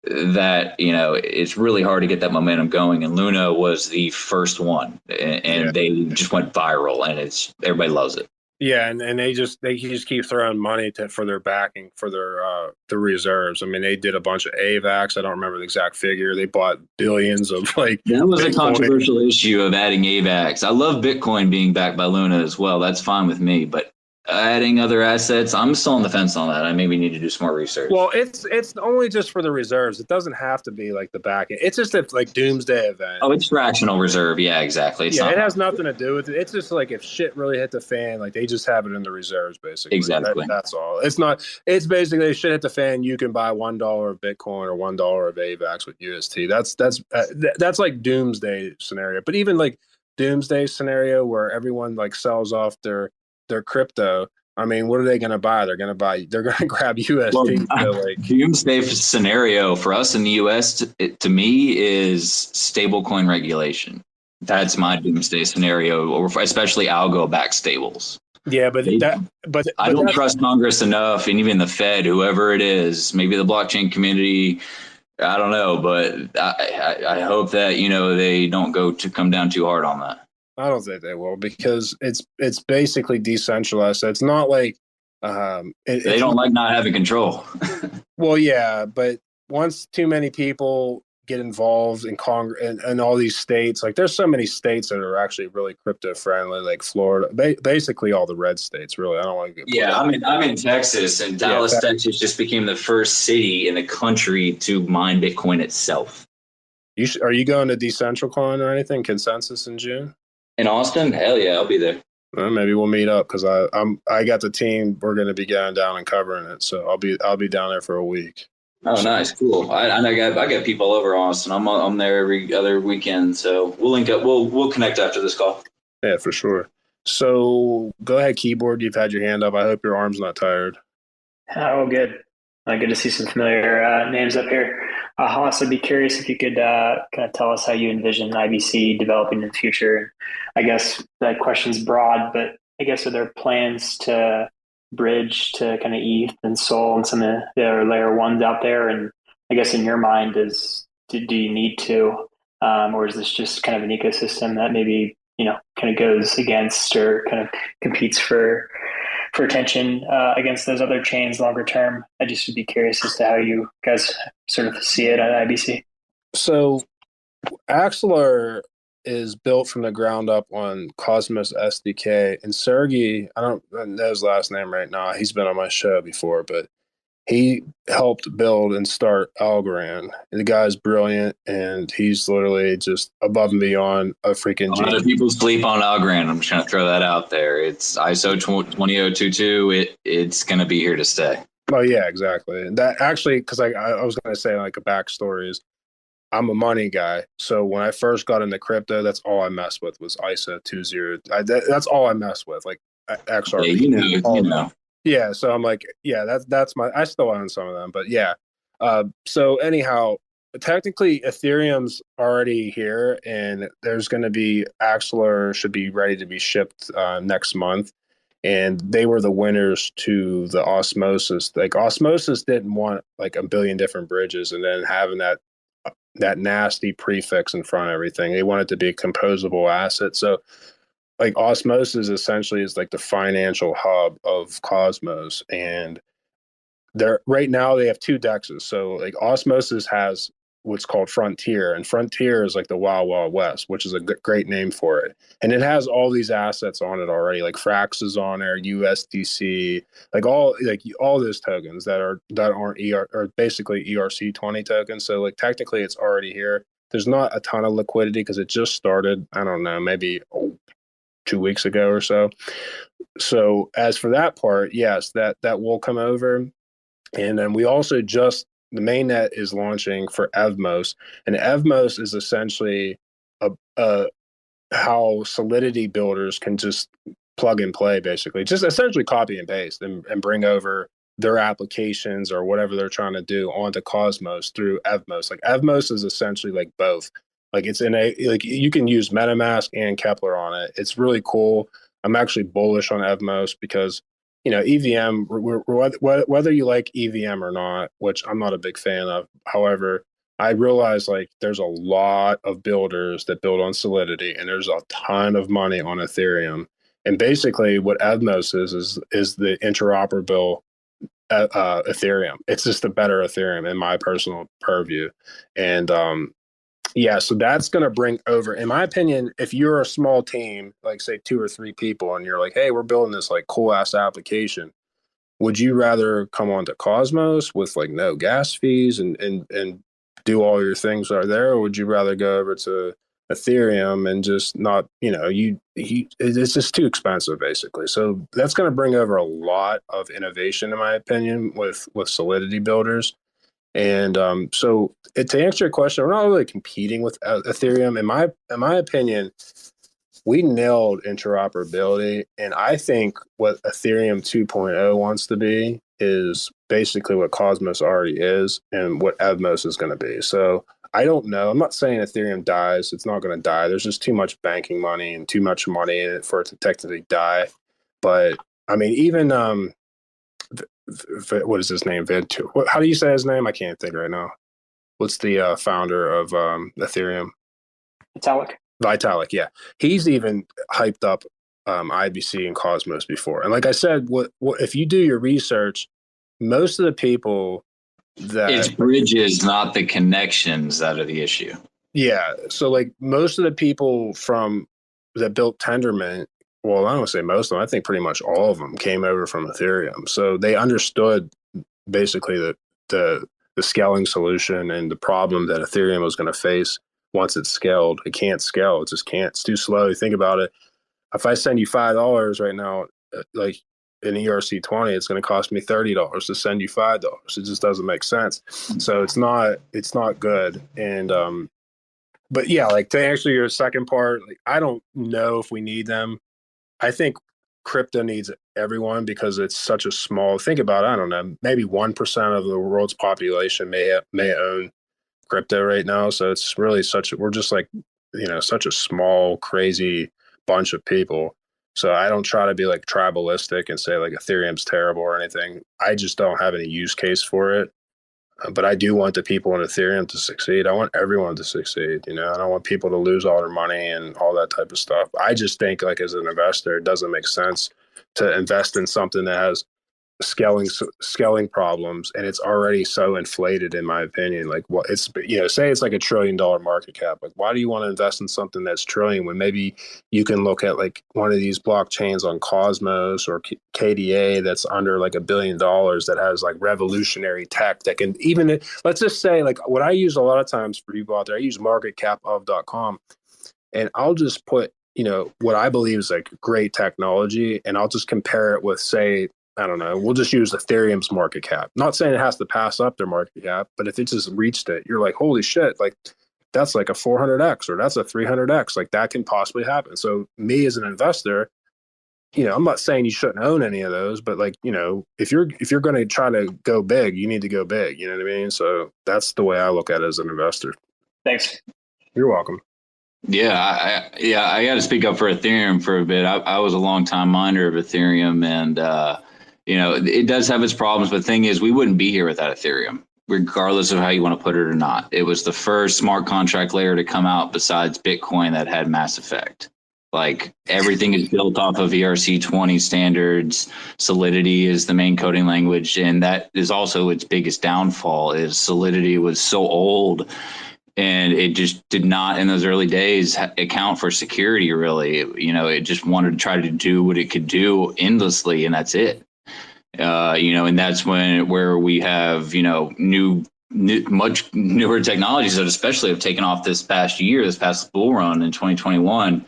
that, it's really hard to get that momentum going. And Luna was the first one, and they just went viral, and everybody loves it. Yeah, and they just keep throwing money for their backing for the reserves. I mean, they did a bunch of AVAX. I don't remember the exact figure. They bought billions of That was Bitcoin. A controversial issue of adding AVAX. I love Bitcoin being backed by Luna as well. That's fine with me, but adding other assets, I'm still on the fence on that. I maybe need to do some more research. Well, it's only just for the reserves. It doesn't have to be the backing. It's just a doomsday event. Oh, it's fractional reserve. Yeah, exactly. It has nothing to do with it. It's just if shit really hit the fan, they just have it in the reserves, basically. Exactly. That's all. It's not. It's basically if shit hit the fan, you can buy $1 of Bitcoin or $1 of AVAX with UST. That's doomsday scenario. But even doomsday scenario where everyone sells off their crypto. I mean, what are they going to buy? They're going to grab UST. Well, doomsday scenario for us in the US, to me, is stablecoin regulation. That's my doomsday scenario, or especially algo-backed stables. Yeah, but I don't trust Congress enough, and even the Fed, whoever it is, maybe the blockchain community, I don't know, but I hope that, they don't come down too hard on that. I don't think they will, because it's basically decentralized. So it's not like they don't like not having control. Well, yeah, but once too many people get involved in Congress and all these states, like there's so many states that are actually really crypto friendly, like Florida, basically all the red states. Really, I don't want to get. Yeah, I'm in Texas, and Dallas, Texas just became the first city in the country to mine Bitcoin itself. Are you going to Decentralization or anything? Consensus in June? In Austin? Hell yeah, I'll be there. Well, maybe we'll meet up, because I got the team. We're going to be going down and covering it, so I'll be down there for a week. Oh, nice, cool. I got people over Austin. I'm there every other weekend, so we'll link up. We'll connect after this call. Yeah, for sure. So go ahead, keyboard. You've had your hand up. I hope your arm's not tired. Oh, good. Good to see some familiar names up here. HOSS, I'd be curious if you could kind of tell us how you envision IBC developing in the future. I guess that question's broad, but I guess are there plans to bridge to kind of ETH and Sol and some of the other layer ones out there? And I guess in your mind, do you need to, or is this just kind of an ecosystem that maybe, kind of goes against or kind of competes for attention against those other chains longer term? I just would be curious as to how you guys sort of see it at IBC. So Axelar is built from the ground up on Cosmos SDK, and Sergey, I don't know his last name right now. He's been on my show before, but he helped build and start Algorand. And the guy's brilliant, and he's literally just above and beyond a freaking A lot of people sleep on Algorand. I'm just going to throw that out there. It's ISO 20022. It's going to be here to stay. Oh, yeah, exactly. That actually, because I was going to say, like, a backstory is I'm a money guy. So when I first got into crypto, that's all I messed with was ISO 20. That's all I messed with, like XRP. Yeah, you know. Yeah, so I'm like, yeah, that's my. I still own some of them, but yeah. So anyhow, technically, Ethereum's already here, and there's going to be Axelar should be ready to be shipped next month, and they were the winners to the Osmosis. Like Osmosis didn't want like a billion different bridges, and then having that nasty prefix in front of everything. They want it to be a composable asset. So like Osmosis essentially is like the financial hub of Cosmos, and right now they have two dexes. So like Osmosis has what's called Frontier, and Frontier is like the Wild Wild West, which is a great name for it. And it has all these assets on it already, like Frax is on there, USDC, like all those tokens that aren't are basically ERC20 tokens. So like technically it's already here. There's not a ton of liquidity because it just started. I don't know, maybe 2 weeks ago or so. So as for that part, yes, that will come over. And then we also the mainnet is launching for Evmos, and Evmos is essentially how Solidity builders can just plug and play, basically, just essentially copy and paste and bring over their applications or whatever they're trying to do onto Cosmos through Evmos. Like Evmos is essentially like both. Like it's like you can use MetaMask and Kepler on it. It's really cool. I'm actually bullish on Evmos because, EVM, whether you like EVM or not, which I'm not a big fan of. However, I realize like there's a lot of builders that build on Solidity, and there's a ton of money on Ethereum. And basically what Evmos is the interoperable Ethereum. It's just a better Ethereum in my personal purview. And yeah, so that's going to bring over, in my opinion, if you're a small team, like say 2 or 3 people, and you're like, hey, we're building this like cool ass application, would you rather come on to Cosmos with like no gas fees and do all your things are there, or would you rather go over to Ethereum and just not, it's just too expensive basically. So that's going to bring over a lot of innovation, in my opinion, with Solidity builders. And so to answer your question, we're not really competing with Ethereum. In my opinion, we nailed interoperability. And I think what Ethereum 2.0 wants to be is basically what Cosmos already is and what Evmos is going to be. So I don't know. I'm not saying Ethereum dies. It's not going to die. There's just too much banking money and too much money in it for it to technically die. But I mean, even what is his name? How do you say his name? I can't think right now. what's the founder of Ethereum? Vitalik. Yeah. He's even hyped up IBC and Cosmos before. And like I said, what if you do your research, most of the people that it's bridges, not the connections, that are the issue. Yeah. So like most of the people that built Tendermint, well, I don't say most of them, I think pretty much all of them came over from Ethereum. So they understood basically the scaling solution and the problem that Ethereum was going to face once it's scaled. It can't scale. It just can't. It's too slow. Think about it. If I send you $5 right now, like in ERC20, it's going to cost me $30 to send you $5. It just doesn't make sense. So it's not good. And but yeah, like to answer your second part, like, I don't know if we need them. I think crypto needs everyone because it's such a small. Think about it, I don't know, maybe 1% of the world's population may own crypto right now. So it's really we're just like, such a small, crazy bunch of people. So I don't try to be like tribalistic and say like Ethereum's terrible or anything. I just don't have any use case for it. But I do want the people in Ethereum to succeed. I want everyone to succeed. I don't want people to lose all their money and all that type of stuff. I just think like as an investor, it doesn't make sense to invest in something that has scaling problems and it's already so inflated, in my opinion. Like what it's, say it's like $1 trillion market cap. Like why do you want to invest in something that's trillion when maybe you can look at like one of these blockchains on Cosmos or KDA that's under like $1 billion that has like revolutionary tech that can even, let's just say like what I use a lot of times for people out there, I use marketcapof.com and I'll just put, what I believe is like great technology and I'll just compare it with, say, I don't know, we'll just use Ethereum's market cap. Not saying it has to pass up their market cap, but if it just reached it, you're like, holy shit, like that's like a 400x or that's a 300x, like that can possibly happen. So me as an investor, I'm not saying you shouldn't own any of those, but like, if you're going to try to go big, you need to go big. You know what I mean? So that's the way I look at it as an investor. Thanks. You're welcome. Yeah, I got to speak up for Ethereum for a bit. I was a long time miner of Ethereum, and it does have its problems. But the thing is, we wouldn't be here without Ethereum, regardless of how you want to put it or not. It was the first smart contract layer to come out besides Bitcoin that had mass effect. Like everything is built off of ERC20 standards. Solidity is the main coding language, and that is also its biggest downfall. Is Solidity was so old. And it just did not, in those early days, account for security, really. It just wanted to try to do what it could do endlessly, and that's it. And that's where we have, much newer technologies that especially have taken off this past bull run in 2021,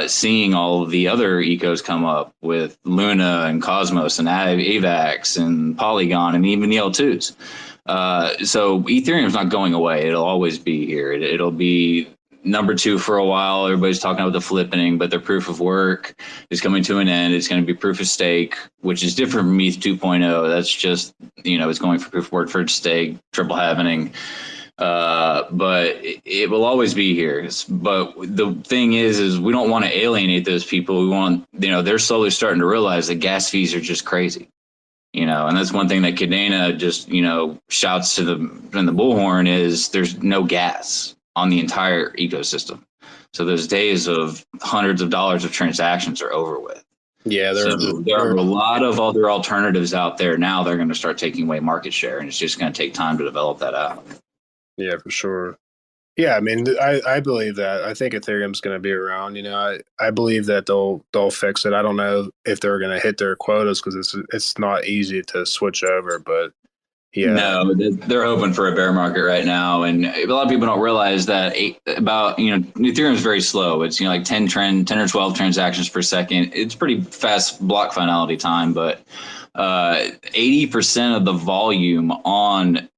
seeing all of the other ecos come up with Luna and Cosmos and AVAX and Polygon and even the L2s. So Ethereum is not going away. It'll always be here. It'll be number 2 for a while. Everybody's talking about the flipping, but the proof of work is coming to an end. It's going to be proof of stake, which is different from ETH 2.0. That's just, it's going for proof of work for stake, triple halvening. But it will always be here. But the thing is we don't want to alienate those people. We want, they're slowly starting to realize that gas fees are just crazy. And that's one thing that Kadena just, shouts in the bullhorn is there's no gas on the entire ecosystem. So those days of hundreds of dollars of transactions are over with. Yeah, there are a lot of other alternatives out there now. They're going to start taking away market share, and it's just going to take time to develop that out. Yeah, for sure. Yeah, I mean, I believe that. I think Ethereum's going to be around. I believe that they'll fix it. I don't know if they're going to hit their quotas because it's not easy to switch over. But yeah, no, they're hoping for a bear market right now, and a lot of people don't realize that Ethereum is very slow. It's like 10 or 12 transactions per second. It's pretty fast block finality time, but 80% of the volume on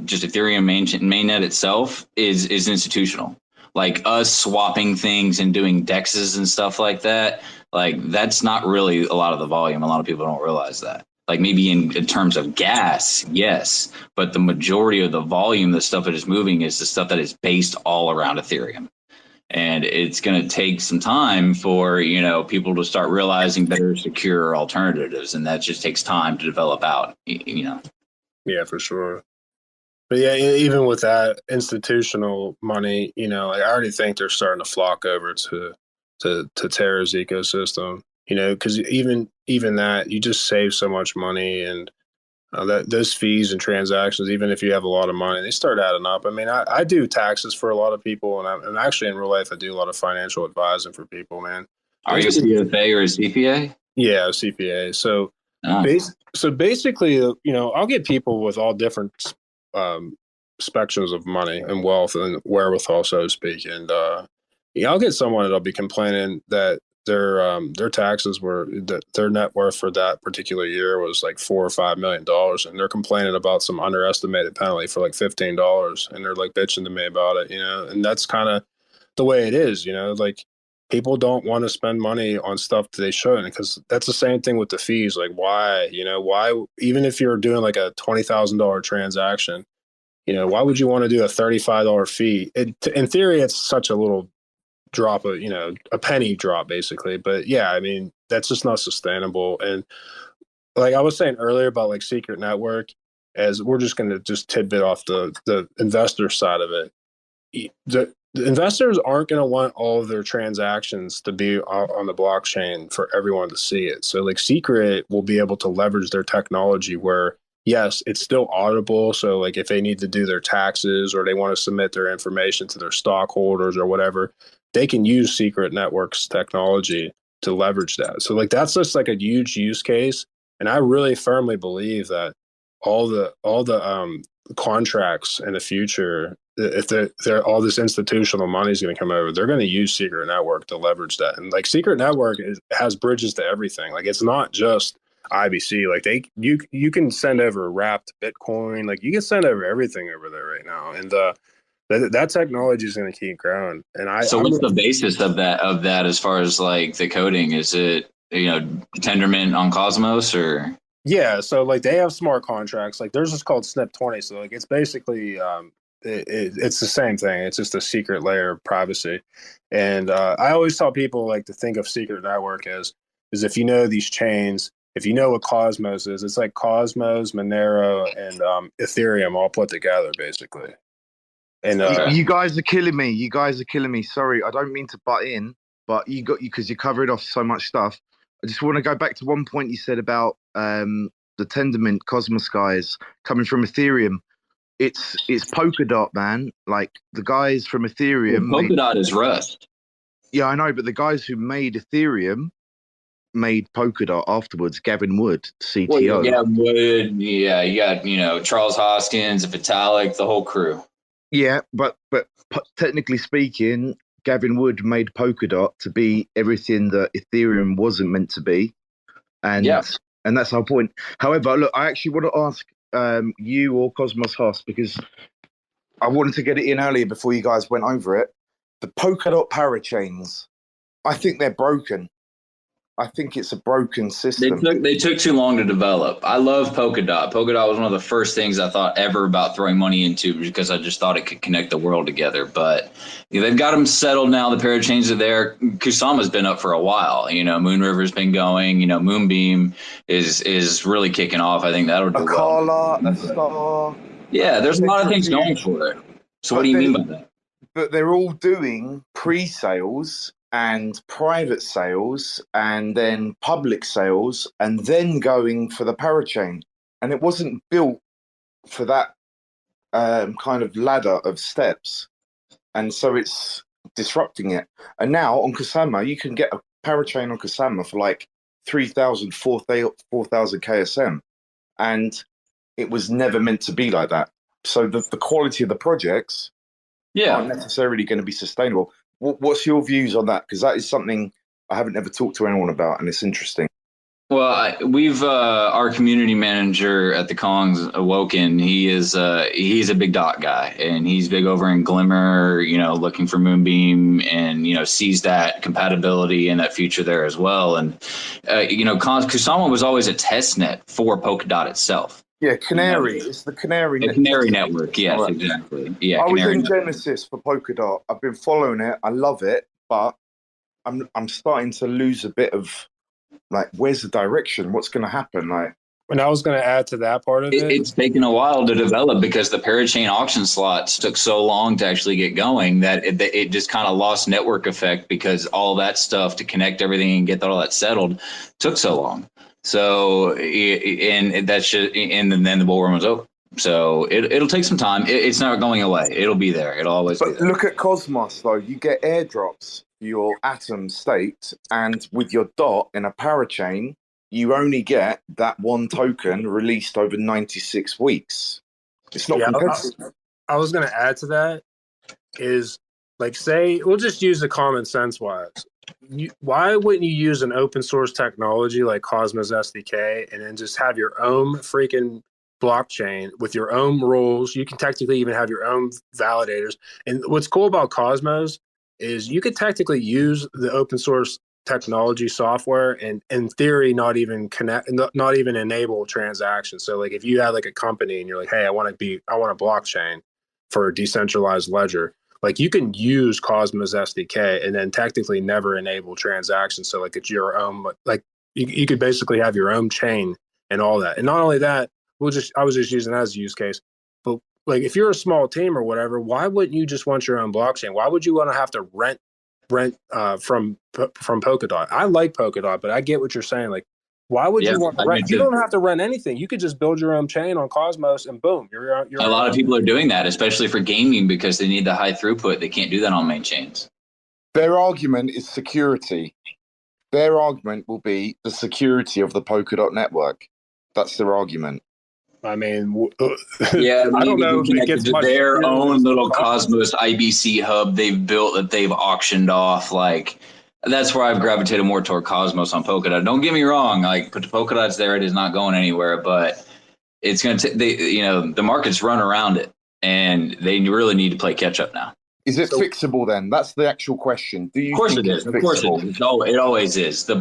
just Ethereum mainnet itself is institutional. Like us swapping things and doing dexes and stuff like that. Like that's not really a lot of the volume. A lot of people don't realize that. Like maybe in terms of gas, yes, but the majority of the volume, the stuff that is moving is the stuff that is based all around Ethereum. And it's going to take some time for, people to start realizing better secure alternatives. And that just takes time to develop out, Yeah, for sure. But yeah, even with that institutional money, you know, like I already think they're starting to flock over to Terra's ecosystem. You know, because even that you just save so much money, and that those fees and transactions, even if you have a lot of money, they start adding up. I mean, I do taxes for a lot of people, and actually in real life, I do a lot of financial advising for people, man. Are you a CFA or a CPA? Yeah, CPA. So, basically, you know, I'll get people with all different spectrums of money and wealth and wherewithal, so to speak. And yeah, I'll get someone that'll be complaining that their taxes were their net worth for that particular year was like $4 or $5 million, and they're complaining about some underestimated penalty for like $15, and they're like bitching to me about it, you know. And that's kind of the way it is, you know, like people don't want to spend money on stuff that they shouldn't, because that's the same thing with the fees. Like, why, you know, why, even if you're doing like a $20,000 transaction, you know, why would you want to do a $35 fee? In theory, it's such a little drop of, you know, a penny drop basically. But yeah, I mean, that's just not sustainable. And like I was saying earlier about like secret network, as we're just going to just tidbit off the investor side of it. The investors aren't going to want all of their transactions to be on the blockchain for everyone to see it. So like secret will be able to leverage their technology where, yes, it's still auditable. So like if they need to do their taxes or they want to submit their information to their stockholders or whatever, they can use secret networks technology to leverage that. So like that's just like a huge use case. And I really firmly believe that all the contracts in the future, if they're all this institutional money is going to come over, they're going to use secret network to leverage that. And like secret network has bridges to everything. Like it's not just IBC. Like you can send over wrapped Bitcoin. Like you can send over everything over there right now. And that technology is going to keep growing. And So what's the basis of that as far as like the coding? Is it, you know, Tendermint on Cosmos or? Yeah, so like they have smart contracts. Like theirs is called SNP 20. So like it's basically it's the same thing. It's just a secret layer of privacy. And I always tell people like to think of secret network as if you know these chains, if you know what Cosmos is, it's like Cosmos, Monero, and Ethereum all put together basically. And you guys are killing me. You guys are killing me. Sorry, I don't mean to butt in, but because you covered off so much stuff. I just want to go back to one point you said about the Tendermint Cosmos guys coming from Ethereum. It's Polkadot, man. Like the guys from Ethereum. Well, Polkadot is Rust. Yeah, I know, but the guys who made Ethereum made Polkadot afterwards. Gavin Wood, CTO. Well, yeah, Wood. Yeah, you got, you know, Charles Hoskins, Vitalik, the whole crew. Yeah, but technically speaking, Gavin Wood made Polkadot to be everything that Ethereum wasn't meant to be, and that's our point. However, look, I actually want to ask you or Cosmos HOSS, because I wanted to get it in earlier before you guys went over it. The Polkadot Parachains, I think they're broken. I think it's a broken system. They took too long to develop. I love Polkadot. Polkadot was one of the first things I thought ever about throwing money into, because I just thought it could connect the world together. But you know, they've got them settled now. The Parachains are there. Kusama's been up for a while. You know, Moonriver's been going. You know, Moonbeam is really kicking off. I think that'll do well. A Star. Yeah, there's a lot of things going for it. So what do you mean by that? But they're all doing pre-sales and private sales and then public sales and then going for the parachain. And it wasn't built for that kind of ladder of steps. And so it's disrupting it. And now on Kusama, you can get a parachain on Kusama for like 3,000, 4,000 KSM. And it was never meant to be like that. So the quality of the projects aren't necessarily going to be sustainable. What's your views on that? Because that is something I haven't ever talked to anyone about, and it's interesting. Well, we've our community manager at the Kongs, Awoken. He's a big dot guy, and he's big over in Glimmer. You know, looking for Moonbeam, and you know, sees that compatibility and that future there as well. And you know, Kusama was always a test net for Polkadot itself. Yeah, Canary. It's the Canary. The Canary network. Yes, right. Exactly. Yeah, I was Canary in network. Genesis for Polkadot. I've been following it. I love it, but I'm starting to lose a bit of like, where's the direction? What's going to happen? Like, And I was going to add to that part of it. It's taken a while to develop because the parachain auction slots took so long to actually get going that it just kind of lost network effect because all that stuff to connect everything and get all that settled took so long. So, and that's just, and then the bull run was over. So it'll take some time. It's not going away. It'll be there. It'll always be there. Look at Cosmos, though. You get airdrops for your atom state, and with your dot in a parachain, you only get that one token released over 96 weeks. It's not competitive. I was going to add to that is, like, say, we'll just use the common sense wise. Why wouldn't you use an open source technology like Cosmos SDK and then just have your own freaking blockchain with your own rules? You can technically even have your own validators. And what's cool about Cosmos is you could technically use the open source technology software and in theory not even enable transactions. So like if you had like a company and you're like, hey, I want a blockchain for a decentralized ledger, like you can use Cosmos SDK and then technically never enable transactions. So like it's your own, like you could basically have your own chain and all that. And not only that, I was just using that as a use case, but like if you're a small team or whatever, why wouldn't you just want your own blockchain? Why would you want to have to rent from Polkadot? I like Polkadot, but I get what you're saying. Like, why would you want to rent? You don't have to rent anything. You could just build your own chain on Cosmos and boom, you're a lot of people are doing that, especially for gaming because they need the high throughput. They can't do that on main chains. Their argument is security. Their argument will be the security of the Polkadot network. That's their argument. I mean, yeah, I don't know if it gets to their own little Cosmos IBC hub they've built that they've auctioned off. Like that's where I've gravitated more toward Cosmos on Polkadot. Don't get me wrong, like put the Polkadot's there, it is not going anywhere, but it's going to the market's run around it, and they really need to play catch up now. Is it fixable then? That's the actual question. Do you? Of course it is. Of course it is. It always is. The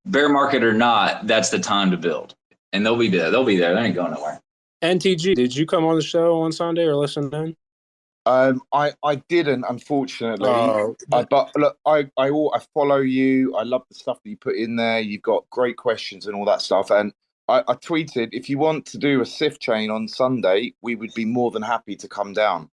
bear market or not, that's the time to build. And they'll be there. They ain't going nowhere. NTG, did you come on the show on Sunday or listen in? I didn't, unfortunately. But look, I follow you. I love the stuff that you put in there. You've got great questions and all that stuff. And I tweeted, if you want to do a SIF chain on Sunday, we would be more than happy to come down.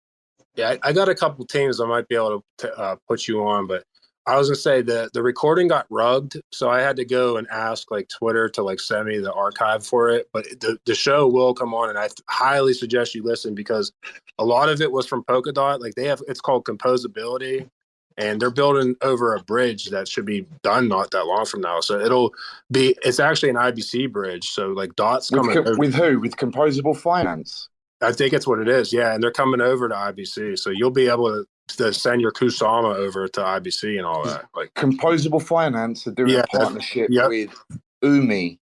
Yeah, I got a couple teams I might be able to put you on, but I was gonna say the recording got rugged, so I had to go and ask like Twitter to like send me the archive for it. But the show will come on, and I highly suggest you listen because a lot of it was from Polkadot. Like it's called composability, and they're building over a bridge that should be done not that long from now. So it's actually an IBC bridge. So like Dot's coming with who? With Composable Finance. I think it's what it is. Yeah, and they're coming over to IBC, so you'll be able to send your Kusama over to IBC and all that. Like Composable Finance are doing a partnership with Umi.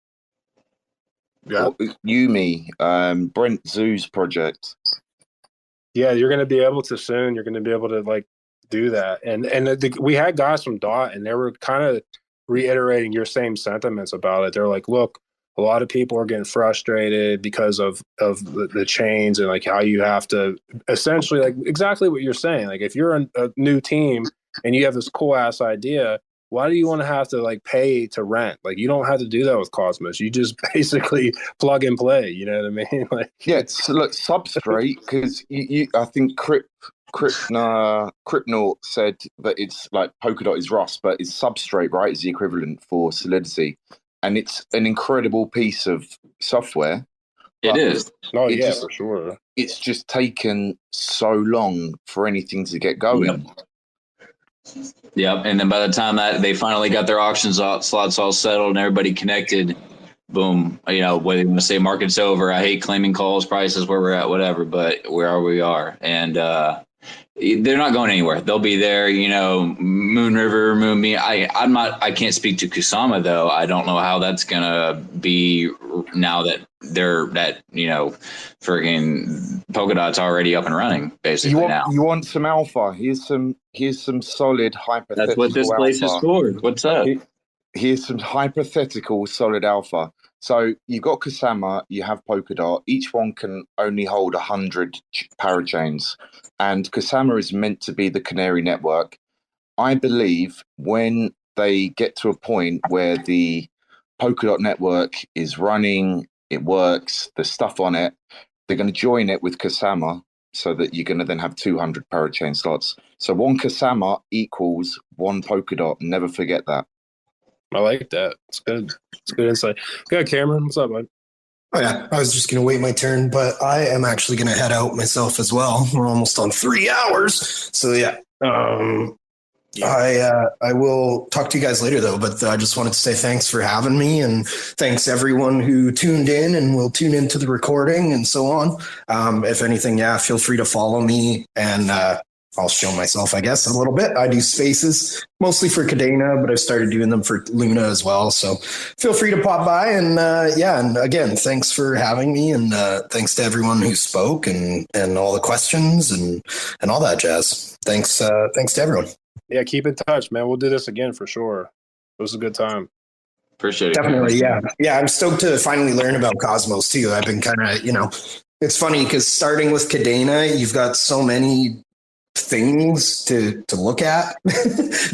Yeah, Yumi, Brent Zoo's project. Yeah, you're going to be able to soon. You're going to be able to like do that. And we had guys from DOT, and they were kind of reiterating your same sentiments about it. They're like, look, a lot of people are getting frustrated because of the chains and like how you have to essentially like exactly what you're saying. Like if you're a new team and you have this cool ass idea, why do you want to have to like pay to rent? Like you don't have to do that with Cosmos. You just basically plug and play. You know what I mean? Like look, Substrate, because I think Cryptnaut said that it's like Polkadot is Rust, but it's Substrate, right? Is the equivalent for Solidity. And it's an incredible piece of software. It is. Oh, yeah, for sure. It's just taken so long for anything to get going. Yep. And then by the time that they finally got their slots all settled and everybody connected, boom, whether you want to say market's over, I hate claiming calls, prices, where we're at, whatever, but we are. And they're not going anywhere. They'll be there, Moon River, Moonbeam. I can't speak to Kusama though. I don't know how that's gonna be now that friggin' Polkadot's already up and running, basically. You want some alpha? Here's some solid hypothetical. That's what this place is for. What's up? Here's some hypothetical solid alpha. So you've got Kusama, you have Polkadot. Each one can only hold 100 parachains. And Kusama is meant to be the canary network. I believe when they get to a point where the Polkadot network is running, it works, there's stuff on it. They're going to join it with Kusama so that you're going to then have 200 Parachain slots. So one Kusama equals one Polkadot. Never forget that. I like that. It's good. It's good insight. Good, Cameron. What's up, bud? Oh, yeah, I was just going to wait my turn, but I am actually going to head out myself as well. We're almost on 3 hours. So, yeah. I will talk to you guys later, though, but I just wanted to say thanks for having me, and thanks everyone who tuned in and will tune into the recording and so on. If anything, feel free to follow me, and I'll show myself, I guess, a little bit. I do spaces mostly for Kadena, but I've started doing them for Luna as well. So feel free to pop by. And and again, thanks for having me. And thanks to everyone who spoke and all the questions and all that jazz. Thanks to everyone. Yeah, keep in touch, man. We'll do this again for sure. It was a good time. Appreciate it. Definitely, yeah. Yeah, I'm stoked to finally learn about Cosmos, too. I've been kind of, it's funny because starting with Kadena, you've got so many things to look at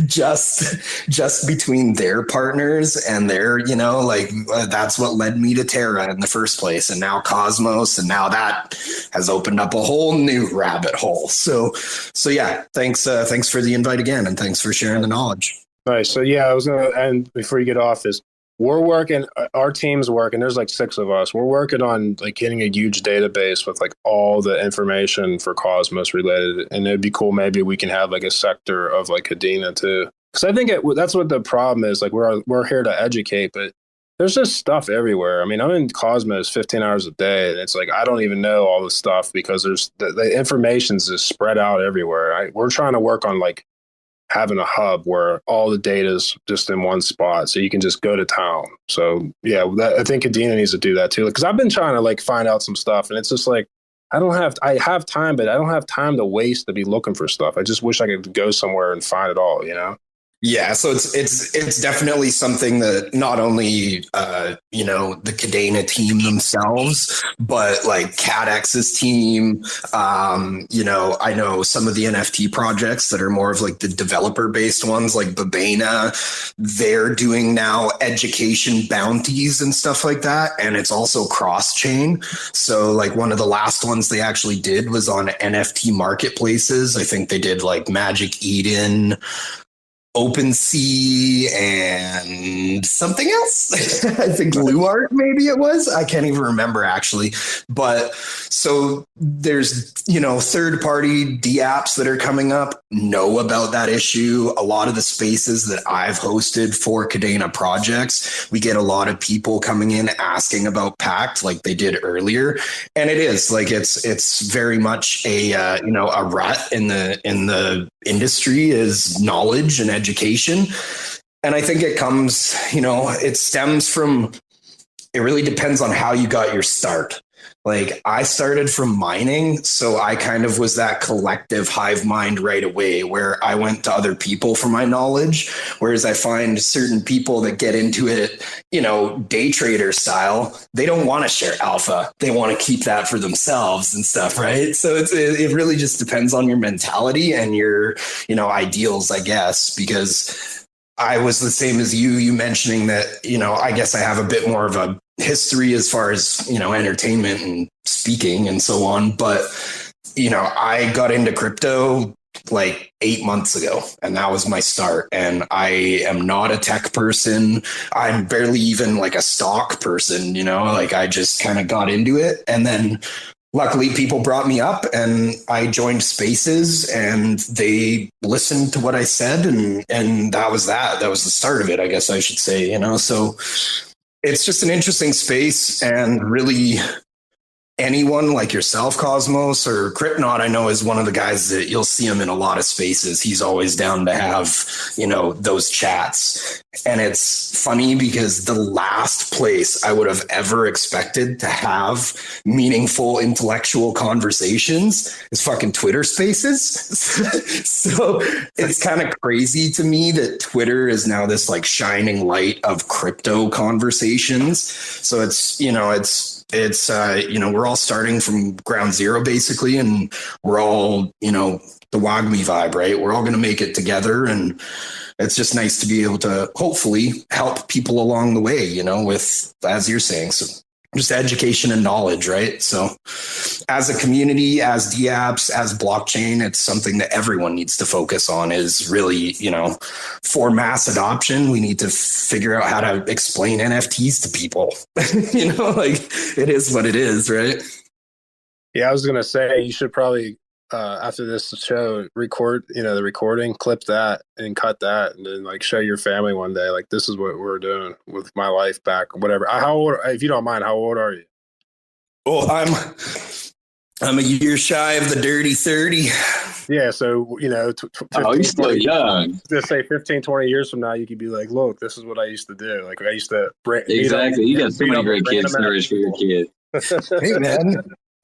just between their partners and their that's what led me to Terra in the first place, and now Cosmos, and now that has opened up a whole new rabbit hole. So yeah, thanks for the invite again, and thanks for sharing the knowledge. Nice. So yeah, I was gonna end before you get off is we're working, our team's working, there's like 6 of us. We're working on like getting a huge database with like all the information for Cosmos related. And it'd be cool. Maybe we can have like a sector of like Kadena too. Cause I think that's what the problem is. Like we're here to educate, but there's just stuff everywhere. I mean, I'm in Cosmos 15 hours a day, and it's like, I don't even know all the stuff because there's the information's just spread out everywhere. We're trying to work on like having a hub where all the data is just in one spot, so you can just go to town. So yeah, I think Kadena needs to do that too. Because I've been trying to like find out some stuff, and it's just like I have time, but I don't have time to waste to be looking for stuff. I just wish I could go somewhere and find it all, Yeah, so it's definitely something that not only the Kadena team themselves, but like KADEX's team. I know some of the NFT projects that are more of like the developer based ones, like Babena. They're doing now education bounties and stuff like that, and it's also cross chain. So like one of the last ones they actually did was on NFT marketplaces. I think they did like Magic Eden, OpenSea, and something else. I think LuArt, maybe it was. I can't even remember actually. But so there's, third-party DApps that are coming up know about that issue. A lot of the spaces that I've hosted for Kadena projects, we get a lot of people coming in asking about PACT like they did earlier. And it is like it's very much a rut in the industry is knowledge and education. And I think it comes, it stems from, it really depends on how you got your start. Like I started from mining, so I kind of was that collective hive mind right away where I went to other people for my knowledge. Whereas I find certain people that get into it, day trader style, they don't want to share alpha. They want to keep that for themselves and stuff, right? So it really just depends on your mentality and your, ideals, I guess, because I was the same as you mentioning that, I guess I have a bit more of a history as far as, entertainment and speaking and so on. But, I got into crypto like 8 months ago, and that was my start. And I am not a tech person. I'm barely even like a stock person, like I just kind of got into it. And then luckily people brought me up and I joined spaces and they listened to what I said. And that was the start of it, I guess I should say, so it's just an interesting space. And really anyone like yourself, Cosmos, or Cryptnaut, I know is one of the guys that you'll see him in a lot of spaces. He's always down to have, those chats. And it's funny because the last place I would have ever expected to have meaningful intellectual conversations is fucking Twitter spaces. So it's kind of crazy to me that Twitter is now this like shining light of crypto conversations. So it's we're all starting from ground zero basically, and we're all, the WAGMI vibe, right? We're all going to make it together. And it's just nice to be able to hopefully help people along the way, you know, with, as you're saying, so just education and knowledge, right? So as a community, as DApps, as blockchain, it's something that everyone needs to focus on, is really, you know, for mass adoption, we need to figure out how to explain NFTs to people. You know, like, it is what it is, right? Yeah, I was going to say, you should probably, after this show, record, you know, the recording, clip that and cut that, and then like show your family one day, like, this is what we're doing with my life back, whatever. How old, if you don't mind, how old are you? Oh, I'm a year shy of the dirty 30. Yeah, so, you know, 15, you're still 20, young. Just say 15, 20 years from now, you could be like, look, this is what I used to do. Like, I used to Exactly. You got so many great kid stories for your kid.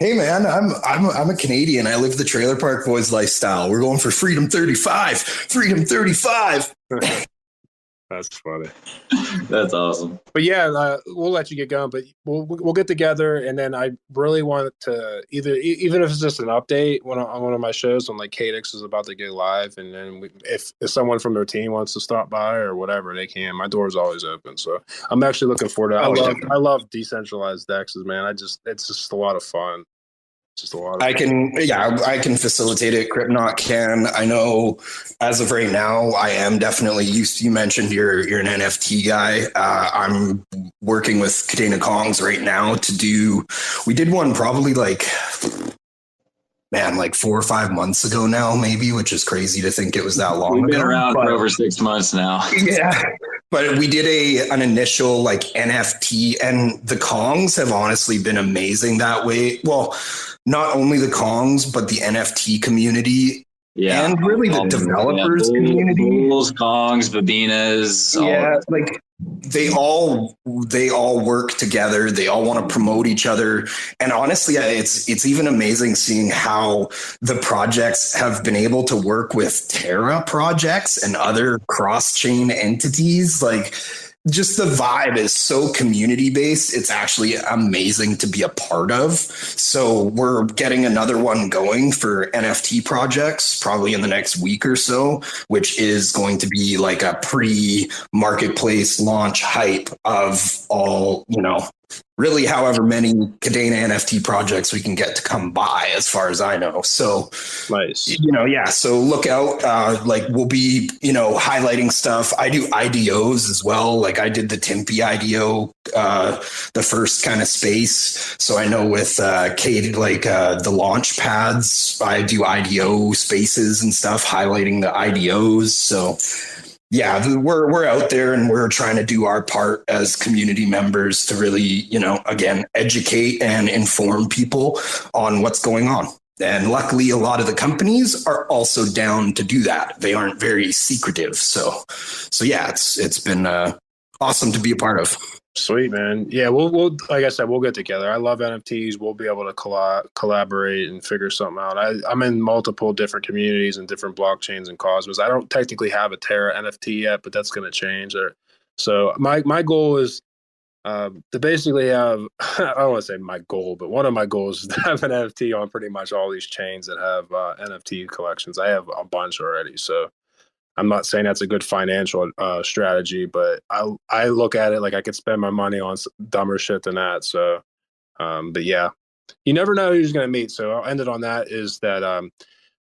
Hey man, I'm a Canadian. I live the trailer park boys lifestyle. We're going for Freedom 35. Freedom 35. That's funny. That's awesome. But yeah, we'll let you get going. But we'll get together, and then I really want to even if it's just an update on one of my shows on like KDX is about to get live, and then if someone from their team wants to stop by or whatever, they can. My door is always open, so I'm actually looking forward to it. I love decentralized DEXs, man. It's just a lot of fun. Just a lot of I can facilitate it. Cryptnaut can. I know as of right now, I am definitely used. You mentioned you're an NFT guy. I'm working with Kadena Kongs right now to do. We did one probably like 4 or 5 months ago now, maybe, which is crazy to think it was that long ago. We've been around for over 6 months now. Yeah. But we did an initial like NFT, and the Kongs have honestly been amazing that way. Well, not only the Kongs, but the NFT community. Yeah. And really the developers community. Bulls, Kongs, Babinas. Yeah, like they all work together. They all want to promote each other. And honestly, it's even amazing seeing how the projects have been able to work with Terra projects and other cross-chain entities. Like, just the vibe is so community based. It's actually amazing to be a part of. So we're getting another one going for NFT projects probably in the next week or so, which is going to be like a pre-marketplace launch hype of all, you know, really however many Kadena NFT projects we can get to come by, as far as I know. So nice. You know, yeah. So look out. Like, we'll be, you know, highlighting stuff. I do IDOs as well. Like, I did the Tempe IDO, the first kind of space. So I know with Kate, like the launch pads, I do IDO spaces and stuff, highlighting the IDOs. So yeah, we're out there and we're trying to do our part as community members to really, you know, again, educate and inform people on what's going on. And luckily, a lot of the companies are also down to do that. They aren't very secretive. So yeah, it's been awesome to be a part of. Sweet, man. Yeah, we'll like I said, we'll get together. I love NFTs. We'll be able to collaborate and figure something out. I'm in multiple different communities and different blockchains and Cosmos. I don't technically have a Terra NFT yet, but that's going to change. So my goal is to basically have, I don't want to say my goal, but one of my goals is to have an NFT on pretty much all these chains that have NFT collections. I have a bunch already, so I'm not saying that's a good financial strategy, but I look at it like I could spend my money on dumber shit than that. So, but yeah, you never know who you're going to meet. So I'll end it on that, is that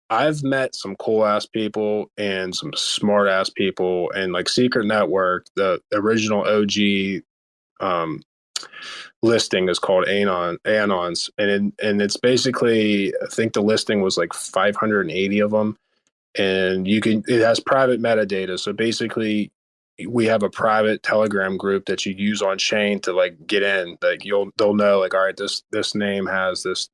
I've met some cool ass people and some smart ass people, and like Secret Network, the original OG listing is called Anons, and it's basically, I think the listing was like 580 of them. And it has private metadata. So basically we have a private Telegram group that you use on chain to like get in. Like they'll know, like, all right, this name has this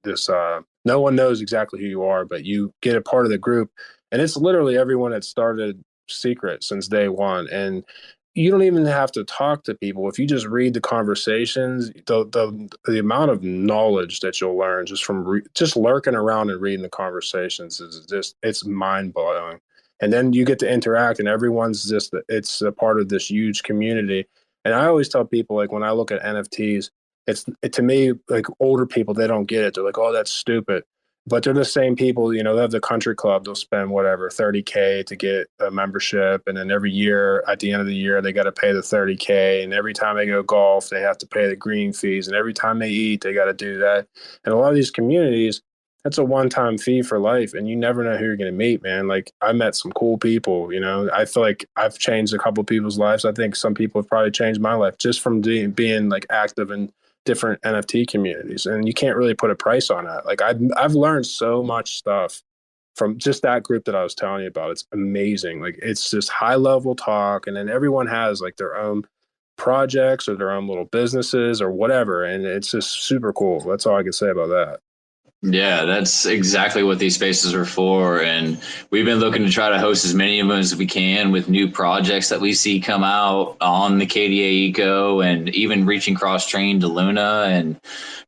no one knows exactly who you are, but you get a part of the group, and it's literally everyone that started Secret since day one. And you don't even have to talk to people. If you just read the conversations, the amount of knowledge that you'll learn just from just lurking around and reading the conversations is just, it's mind blowing. And then you get to interact, and everyone's just, it's a part of this huge community. And I always tell people, like, when I look at NFTs, to me, like, older people, they don't get it. They're like, oh, that's stupid. but they're the same people, you know, they have the country club, they'll spend whatever, 30K to get a membership. And then every year, at the end of the year, they got to pay the 30K. And every time they go golf, they have to pay the green fees. And every time they eat, they got to do that. And a lot of these communities, that's a one-time fee for life. And you never know who you're going to meet, man. Like, I met some cool people, you know, I feel like I've changed a couple of people's lives. I think some people have probably changed my life just from being like active in different NFT communities, and you can't really put a price on that. Like I've learned so much stuff from just that group that I was telling you about. It's amazing. Like it's just high level talk, and then everyone has like their own projects or their own little businesses or whatever, and it's just super cool. That's all I can say about that. Yeah, that's exactly what these spaces are for. And we've been looking to try to host as many of them as we can with new projects that we see come out on the KDA Eco, and even reaching cross-train to Luna.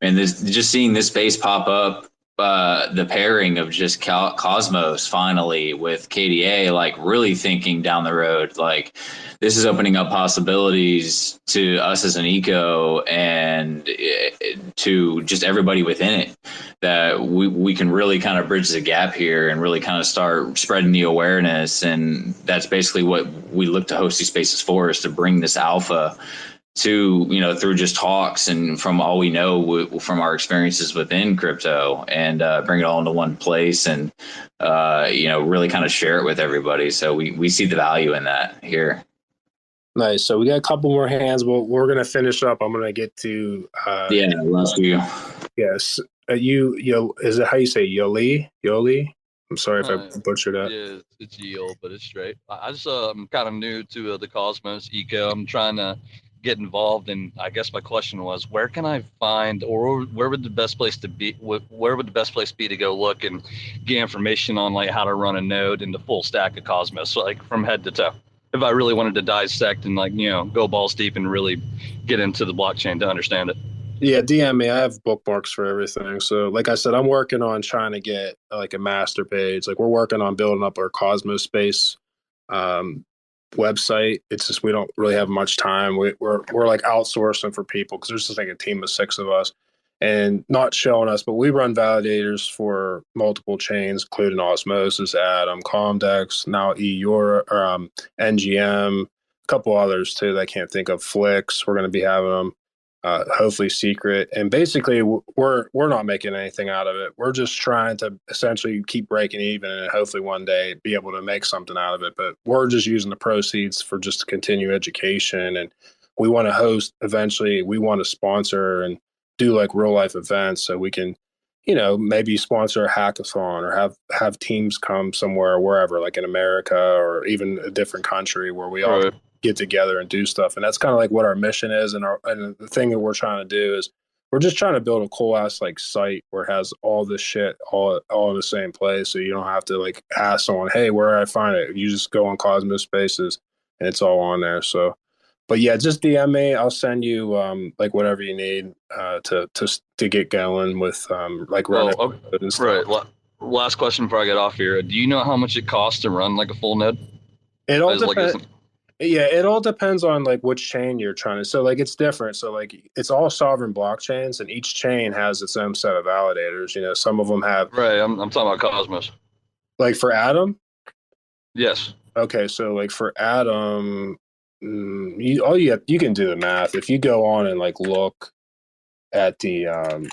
And this, just seeing this space pop up, the pairing of just Cosmos finally with KDA, like really thinking down the road, like this is opening up possibilities to us as an eco and to just everybody within it, that we can really kind of bridge the gap here and really kind of start spreading the awareness. And that's basically what we look to host these spaces for, is to bring this alpha to, you know, through just talks and from all we know from our experiences within crypto, and bring it all into one place and, you know, really kind of share it with everybody. So we see the value in that here. Nice. So we got a couple more hands, but we're going to finish up. I'm going to get to last few. Yes. You is it how you say Yoli? I'm sorry if I butchered that. Yeah, it's Yale, but it's straight. I just I'm kind of new to the Cosmos Eco. I'm trying to get involved, and I guess my question was, where can I find, or where would the best place to be? Where would the best place be to go look and get information on like how to run a node and the full stack of Cosmos, so like from head to toe? If I really wanted to dissect and like, you know, go balls deep and really get into the blockchain to understand it. Yeah, DM me. I have bookmarks for everything. So like I said, I'm working on trying to get like a master page. Like we're working on building up our Cosmos Space website. It's just we don't really have much time. We're like outsourcing for people because there's just like a team of 6 of us, and not showing us, but we run validators for multiple chains, including Osmosis, Atom, Comdex, now DYOR, or NGM, a couple others too that I can't think of. Flix, we're going to be having them. Hopefully Secret, and basically we're not making anything out of it. We're just trying to essentially keep breaking even, and hopefully one day be able to make something out of it. But we're just using the proceeds for just to continue education, and we want to host eventually. We want to sponsor and do like real life events, so we can, you know, maybe sponsor a hackathon or have teams come somewhere, wherever, like in America or even a different country, where we all get together and do stuff. And that's kind of like what our mission is. And the thing that we're trying to do is we're just trying to build a cool ass like site where it has all this shit all in the same place. So you don't have to like ask someone, hey, where do I find it? You just go on Cosmos Spaces and it's all on there. So, but yeah, just DM me. I'll send you like whatever you need to get going with like running and stuff. Right. Last question before I get off here. Do you know how much it costs to run like a full node? It all depends. Yeah, it all depends on like which chain you're trying to. So like it's different. So like it's all sovereign blockchains, and each chain has its own set of validators. You know, some of them have. Right. I'm talking about Cosmos. Like for Atom. Yes. Okay, so like for Atom, you can do the math. If you go on and like look at the,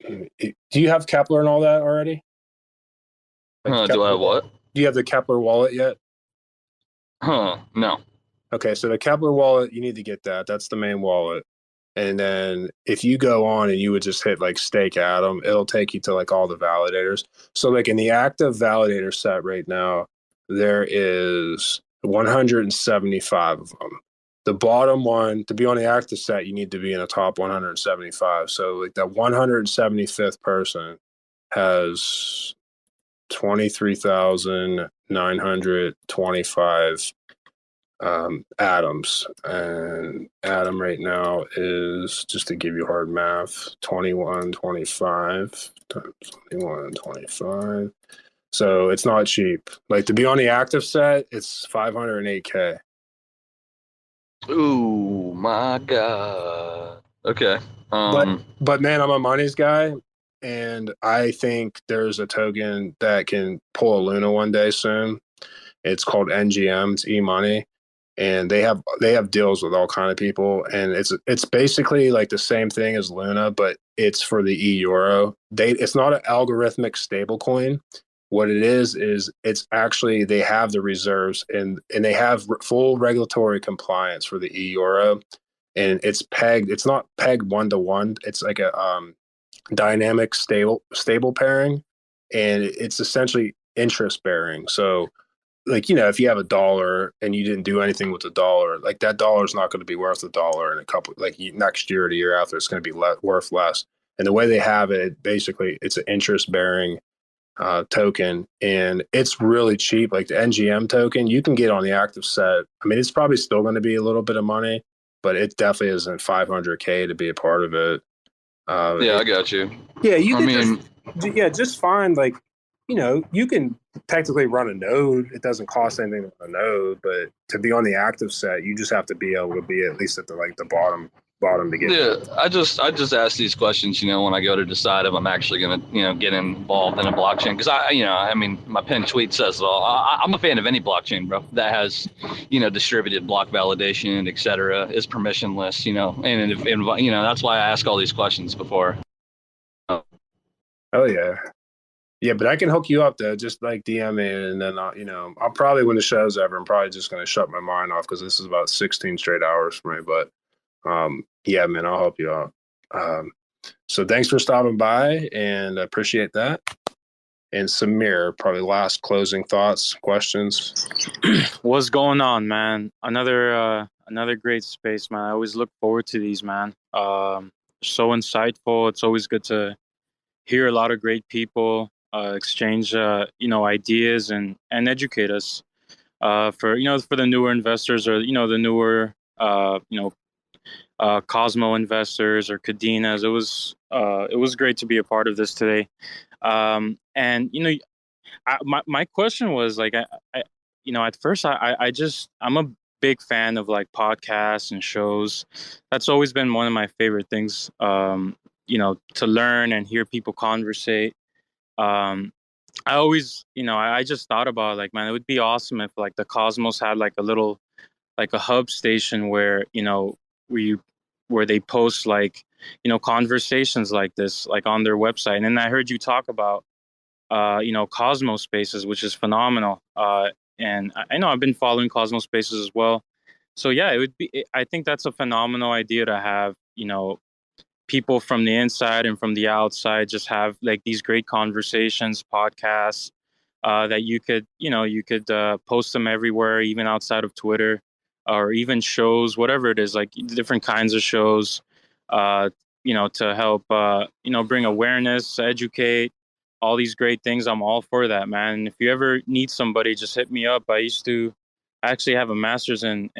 do you have Kepler and all that already? Like do I have what? Do you have the Kepler wallet yet? No. Okay, so the Kepler wallet, you need to get that. That's the main wallet. And then if you go on and you would just hit like stake Atom, it'll take you to like all the validators. So like in the active validator set right now, there is 175 of them. The bottom one, to be on the active set, you need to be in the top 175. So like that 175th person has 23,925 atoms, and Atom right now is, just to give you hard math, 2125 times 2125. So it's not cheap. Like to be on the active set, it's 508K. Ooh, my God. Okay. But man, I'm a money's guy. and I think there's a token that can pull a Luna one day soon. It's called NGM. It's e-money, and they have deals with all kind of people, and it's basically like the same thing as Luna, but it's for the euro. It's not an algorithmic stable coin. What it is it's actually, they have the reserves, and they have full regulatory compliance for the euro, and it's pegged. It's not pegged 1-to-1. It's like a dynamic stable pairing, and it's essentially interest bearing. So, like, if you have $1 and you didn't do anything with the dollar, like that dollar is not going to be worth $1 in a couple, like next year or the year after, it's going to be worth less. And the way they have it, basically, it's an interest bearing token, and it's really cheap. Like the NGM token, you can get on the active set. I mean, it's probably still going to be a little bit of money, but it definitely isn't $500K to be a part of it. Yeah, I got you. Yeah, you can just find, like, you can technically run a node. It doesn't cost anything to run a node, but to be on the active set, you just have to be able to be at least at the bottom to get. Yeah, I just ask these questions, when I go to decide if I'm actually going to, get involved in a blockchain, because I mean, my pinned tweet says it all. I'm a fan of any blockchain, bro, that has, distributed block validation, et cetera, is permissionless, and if that's why I ask all these questions before. Oh yeah. Yeah, but I can hook you up though. Just like DM me, and then I'll probably, when the show's over, I'm probably just gonna shut my mind off, because this is about 16 straight hours for me. But yeah, man, I'll help you out. So thanks for stopping by, and I appreciate that. And Samir, probably last closing thoughts, questions. What's going on, man? Another great space, man. I always look forward to these, man. So insightful. It's always good to hear a lot of great people exchange ideas and educate us for the newer investors, or the newer Cosmo investors or Kadenas. It was great to be a part of this today. And my question was, like, at first I'm a big fan of like podcasts and shows. That's always been one of my favorite things, to learn and hear people conversate. I always, I just thought about, like, man, it would be awesome if like the Cosmos had like a little, like a hub station where, where they post like, conversations like this, like on their website. And then I heard you talk about, Cosmos Spaces, which is phenomenal. And I know I've been following Cosmos Spaces as well. So yeah, I think that's a phenomenal idea to have, people from the inside and from the outside just have like these great conversations, podcasts, that you could post them everywhere, even outside of Twitter, or even shows, whatever it is, like different kinds of shows, to help, bring awareness, educate, all these great things. I'm all for that, man. And if you ever need somebody, just hit me up. I used to actually have a master's in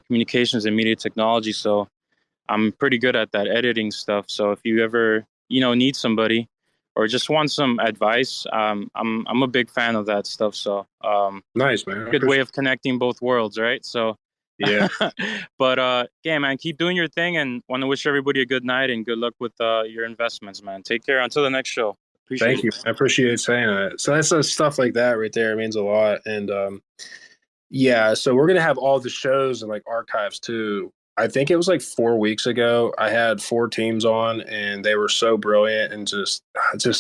communications and media technology, so I'm pretty good at that editing stuff. So if you ever, need somebody or just want some advice, I'm a big fan of that stuff. So nice, man. Good way of connecting both worlds, right? So yeah. But yeah, man, keep doing your thing, and want to wish everybody a good night and good luck with your investments, man. Take care until the next show. Thank you. I appreciate saying that. So that's stuff like that right there. It means a lot. And yeah, so we're gonna have all the shows and like archives too. I think it was like 4 weeks ago. I had 4 teams on, and they were so brilliant, and just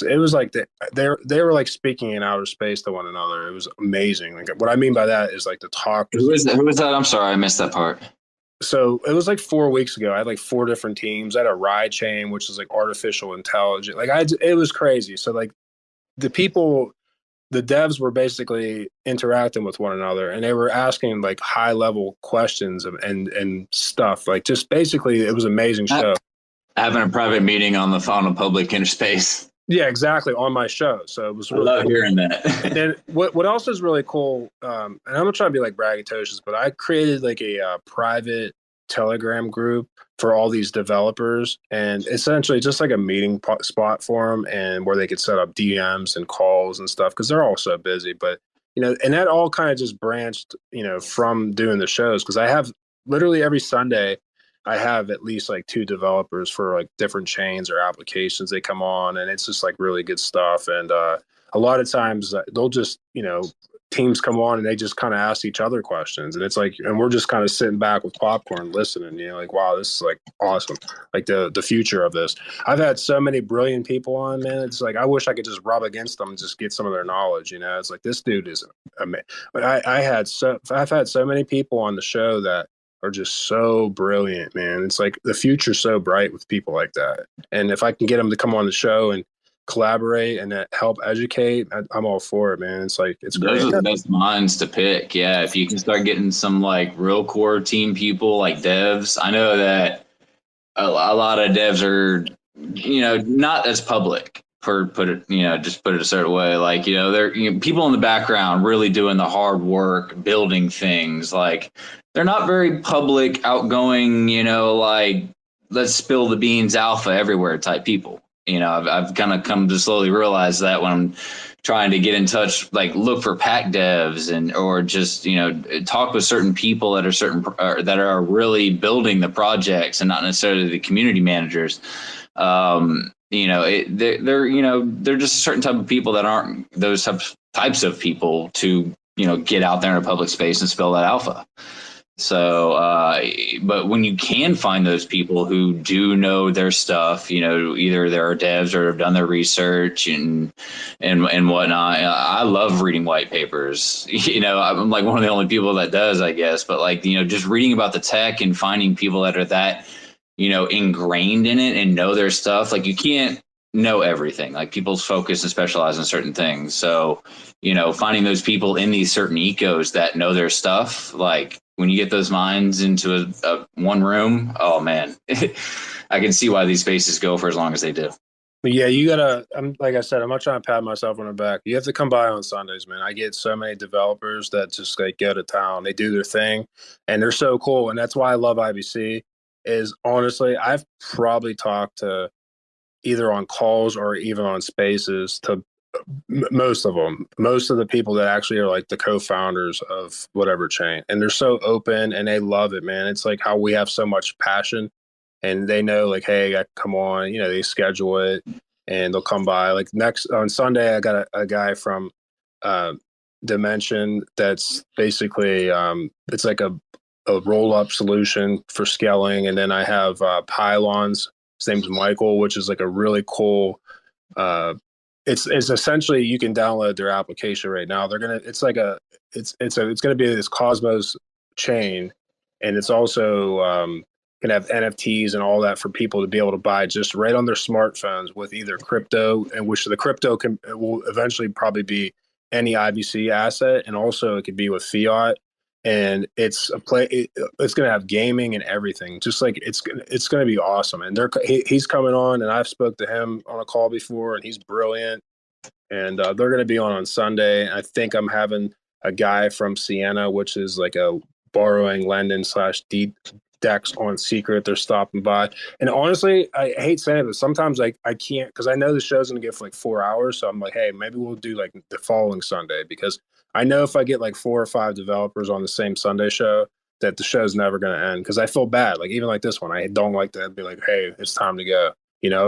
it was like they were like speaking in outer space to one another. It was amazing. Like, what I mean by that is like the talk. Who is that? I'm sorry, I missed that part. So it was like 4 weeks ago. I had like 4 different teams. I had a ride chain, which is like artificial intelligence. Like it was crazy. So like the devs were basically interacting with one another, and they were asking like high level questions and stuff. Like, just basically, it was an amazing show. Having a private meeting on a public interspace. Yeah, exactly, on my show. So it was really love cool. hearing that. And then what else is really cool, and I'm not trying to be like braggadocious, but I created like a private Telegram group for all these developers, and essentially just like a meeting spot for them, and where they could set up DMs and calls and stuff, because they're all so busy. But and that all kind of just branched from doing the shows, because I have literally every Sunday I have at least like 2 developers for like different chains or applications they come on, and it's just like really good stuff. And a lot of times they'll just, teams come on and they just kind of ask each other questions, and it's like, and we're just kind of sitting back with popcorn listening, like, wow, this is like awesome, like the future of this. I've had so many brilliant people on, man. It's like I wish I could just rub against them and just get some of their knowledge. It's like, this dude is amazing. But I've had so many people on the show that are just so brilliant, man. It's like the future's so bright with people like that. And if I can get them to come on the show and collaborate and help educate, I'm all for it, man. It's like, it's great. Those are the best minds to pick. Yeah, if you can start getting some like real core team people, like devs. I know that a lot of devs are, not as public. Put it a certain way. Like, they're people in the background really doing the hard work, building things. Like, they're not very public, outgoing. Like, let's spill the beans, alpha everywhere type people. I've kind of come to slowly realize that when I'm trying to get in touch, like look for PACT devs or just, talk with certain people that are that are really building the projects and not necessarily the community managers. They're just a certain type of people that aren't those types of people to, get out there in a public space and spill that alpha. So, but when you can find those people who do know their stuff, either there are devs or have done their research and whatnot. I love reading white papers. I'm like one of the only people that does, I guess. But like, just reading about the tech and finding people that are that, ingrained in it and know their stuff. Like, you can't know everything. Like, people's focus and specialize in certain things. So, finding those people in these certain ecos that know their stuff, like, when you get those minds into a one room, oh man, I can see why these spaces go for as long as they do. But yeah, you gotta. Like I said, I'm not trying to pat myself on the back. You have to come by on Sundays, man. I get so many developers that just like go to town. They do their thing, and they're so cool. And that's why I love IBC. Is honestly, I've probably talked to either on calls or even on spaces to most of the people that actually are like the co-founders of whatever chain, and they're so open and they love it, man. It's like how we have so much passion, and they know like, hey, I come on, they schedule it and they'll come by. Like next on Sunday, I got a guy from Dimension that's basically it's like a roll-up solution for scaling, and then I have Pylons. His name's Michael, which is like a really cool it's essentially, you can download their application right now. It's gonna be this Cosmos chain, and it's also gonna have NFTs and all that for people to be able to buy just right on their smartphones with either crypto, and which the crypto will eventually probably be any IBC asset, and also it could be with fiat. And it's it's gonna have gaming and everything. Just like it's gonna be awesome. And he's coming on, and I've spoke to him on a call before, and he's brilliant. And they're gonna be on Sunday. I think I'm having a guy from Sienna, which is like a borrowing, lending / DEX on secret. They're stopping by. And honestly, I hate saying it, but sometimes I can't, because I know the show's gonna get for like 4 hours. So I'm like, hey, maybe we'll do like the following Sunday, because I know if I get like 4 or 5 developers on the same Sunday show, that the show's never going to end, because I feel bad. Like even like this one, I don't like to be like, hey, it's time to go.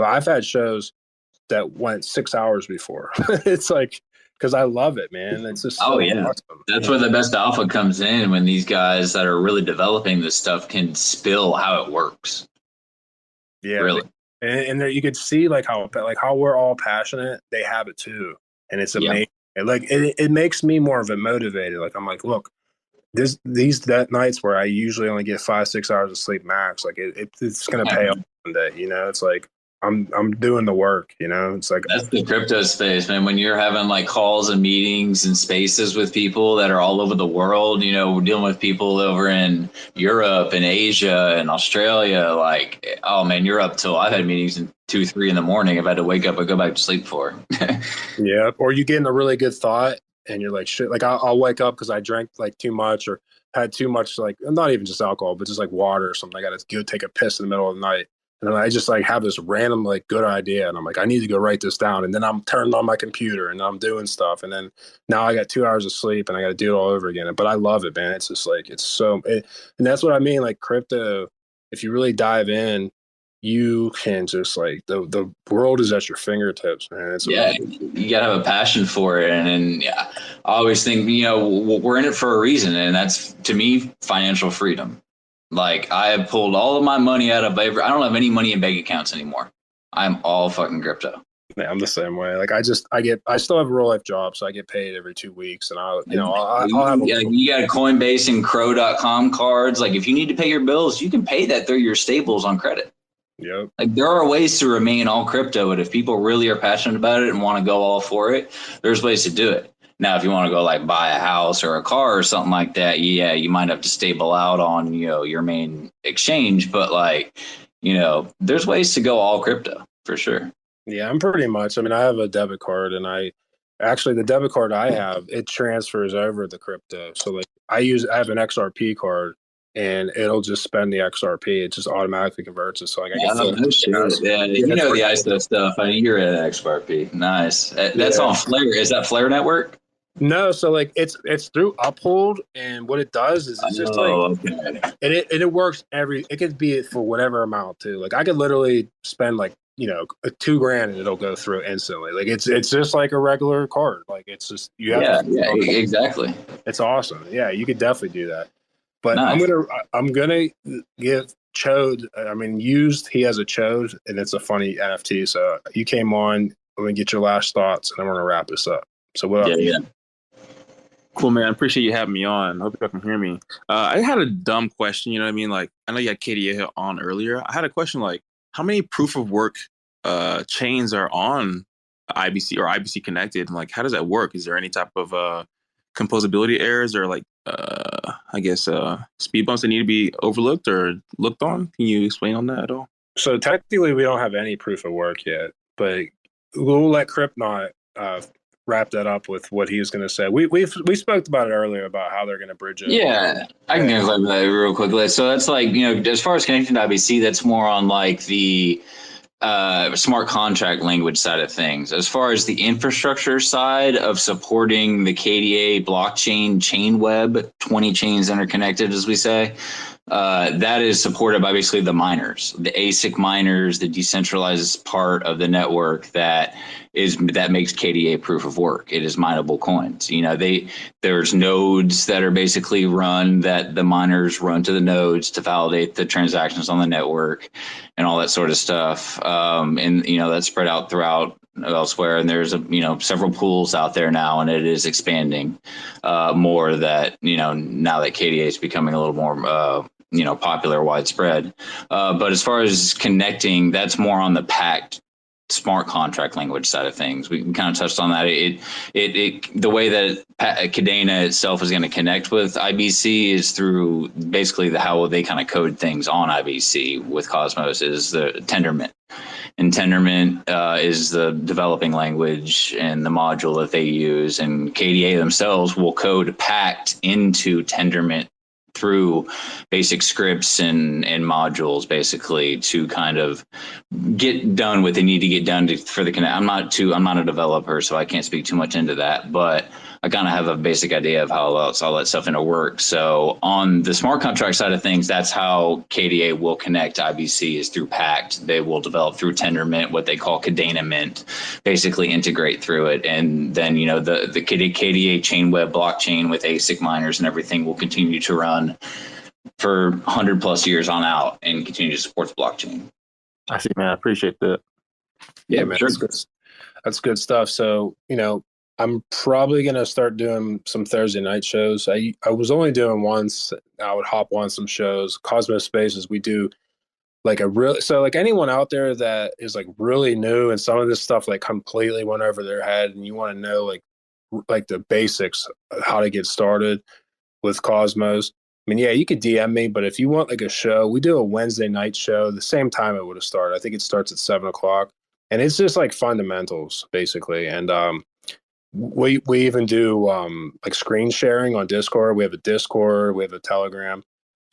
I've had shows that went 6 hours before. It's like, because I love it, man. It's just so awesome. That's where the best alpha comes in, when these guys that are really developing this stuff can spill how it works. Yeah, really. And there, you could see like how we're all passionate. They have it too, and it's amazing. Yeah. Like it makes me more of a motivated. Like I'm like, look, these nights where I usually only get 5-6 hours of sleep max, like it's gonna pay off one day. It's like I'm doing the work. It's like, that's the crypto space, man. When you're having like calls and meetings and spaces with people that are all over the world, we're dealing with people over in Europe and Asia and Australia. Like, oh man, you're up till, I've had meetings in 2-3 in the morning. I've had to wake up and go back to sleep for. Yeah. Or you get in a really good thought and you're like, shit, like I'll wake up because I drank like too much or had too much, like not even just alcohol, but just like water or something. I got to go take a piss in the middle of the night. And then I just like have this random like good idea, and I'm like, I need to go write this down. And then I'm turning on my computer and I'm doing stuff. And then now I got 2 hours of sleep and I got to do it all over again. But I love it, man. It's just like, and that's what I mean. Like crypto, if you really dive in, you can just like the world is at your fingertips, man. It's amazing. You gotta have a passion for it, and yeah, I always think we're in it for a reason, and that's to me financial freedom. Like I have pulled all of my money out of I don't have any money in bank accounts anymore. I'm all fucking crypto. Yeah, I'm the same way. Like I still have a real life job, so I get paid every 2 weeks, and I'll have you got Coinbase and Crow.com cards. Like if you need to pay your bills, you can pay that through your Staples on credit. Yep. Like there are ways to remain all crypto, but if people really are passionate about it and want to go all for it, there's ways to do it. Now, if you want to go like buy a house or a car or something like that, yeah, you might have to stable out on, your main exchange, but like, there's ways to go all crypto for sure. Yeah, I'm pretty much. I mean, I have a debit card, and the debit card I have, it transfers over the crypto. So like I have an XRP card, and it'll just spend the XRP. It just automatically converts it. So like I can no shit. Yeah, you know the ISO stuff. I mean, you're at XRP. Nice. That's on Flare. Is that Flare Network? No, so like it's through Uphold, and what it does is it's just okay. and it works it could be for whatever amount too. Like I could literally spend like $2,000 and it'll go through instantly. Like it's just like a regular card. Like it's just you have exactly. It's awesome. Yeah, you could definitely do that. But nice. I'm gonna give Chode. I mean, used. He has a Chode, and it's a funny NFT. So you came on. Let me get your last thoughts, and then we're gonna wrap this up. So what up? Yeah. Cool, man. I appreciate you having me on. I hope you can hear me. I had a dumb question. You know what I mean? Like, I know you had KDA on earlier. I had a question like, how many proof of work chains are on IBC or IBC connected? And like, how does that work? Is there any type of composability errors or like, speed bumps that need to be overlooked or looked on? Can you explain on that at all? So technically, we don't have any proof of work yet, but we'll let Cryptnaut wrap that up with what he was going to say. We spoke about it earlier about how they're going to bridge it. Yeah, I can go over that real quickly. So that's like, as far as connecting to IBC, that's more on like the smart contract language side of things. As far as the infrastructure side of supporting the KDA blockchain Chainweb, 20 chains interconnected, as we say, that is supported by basically the miners, the ASIC miners, the decentralized part of the network that makes KDA proof of work. It is mineable coins. There's nodes that are basically run that the miners run to the nodes to validate the transactions on the network and all that sort of stuff. And that's spread out throughout elsewhere. And there's several pools out there now, and it is expanding more that now that KDA is becoming a little more popular, widespread. But as far as connecting, that's more on the PACT smart contract language side of things. We kind of touched on that. The way that Kadena itself is going to connect with IBC is through basically how they kind of code things on IBC with Cosmos is the Tendermint. And Tendermint is the developing language and the module that they use. And KDA themselves will code PACT into Tendermint through basic scripts and modules, basically, to kind of get done what they need to get done for the connect. I'm not a developer, so I can't speak too much into that, but I kind of have a basic idea of how all that stuff into work. So on the smart contract side of things, that's how KDA will connect IBC is through PACT. They will develop through Tendermint, what they call Kadena Mint, basically integrate through it. And then, the KDA Chainweb blockchain with ASIC miners and everything will continue to run for 100 plus years on out and continue to support the blockchain. I see, man. I appreciate that. Yeah, man. Sure. That's good stuff. So, I'm probably going to start doing some Thursday night shows. I was only doing once. I would hop on some shows. Cosmos Spaces, we do like anyone out there that is like really new and some of this stuff like completely went over their head and you want to know like the basics of how to get started with Cosmos. I mean, yeah, you could DM me, but if you want like a show, we do a Wednesday night show, the same time it would have started. I think it starts at 7:00 and it's just like fundamentals basically. And, we even do like screen sharing on Discord. We have a Discord, we have a Telegram.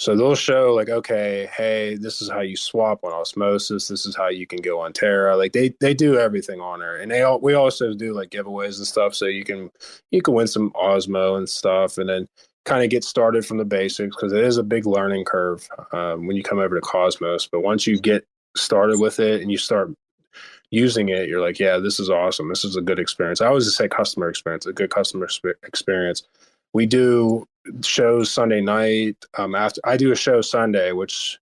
So they'll show like, okay, hey, this is how you swap on Osmosis. This is how you can go on Terra. Like they do everything on there. And we also do like giveaways and stuff. So you can win some Osmo and stuff. And then kind of get started from the basics, because it is a big learning curve when you come over to Cosmos. But once you get started with it and you start using it, you're like, yeah, this is awesome. This is a good experience. I always just say customer experience, a good customer experience. We do shows Sunday night. After I do a show Sunday, which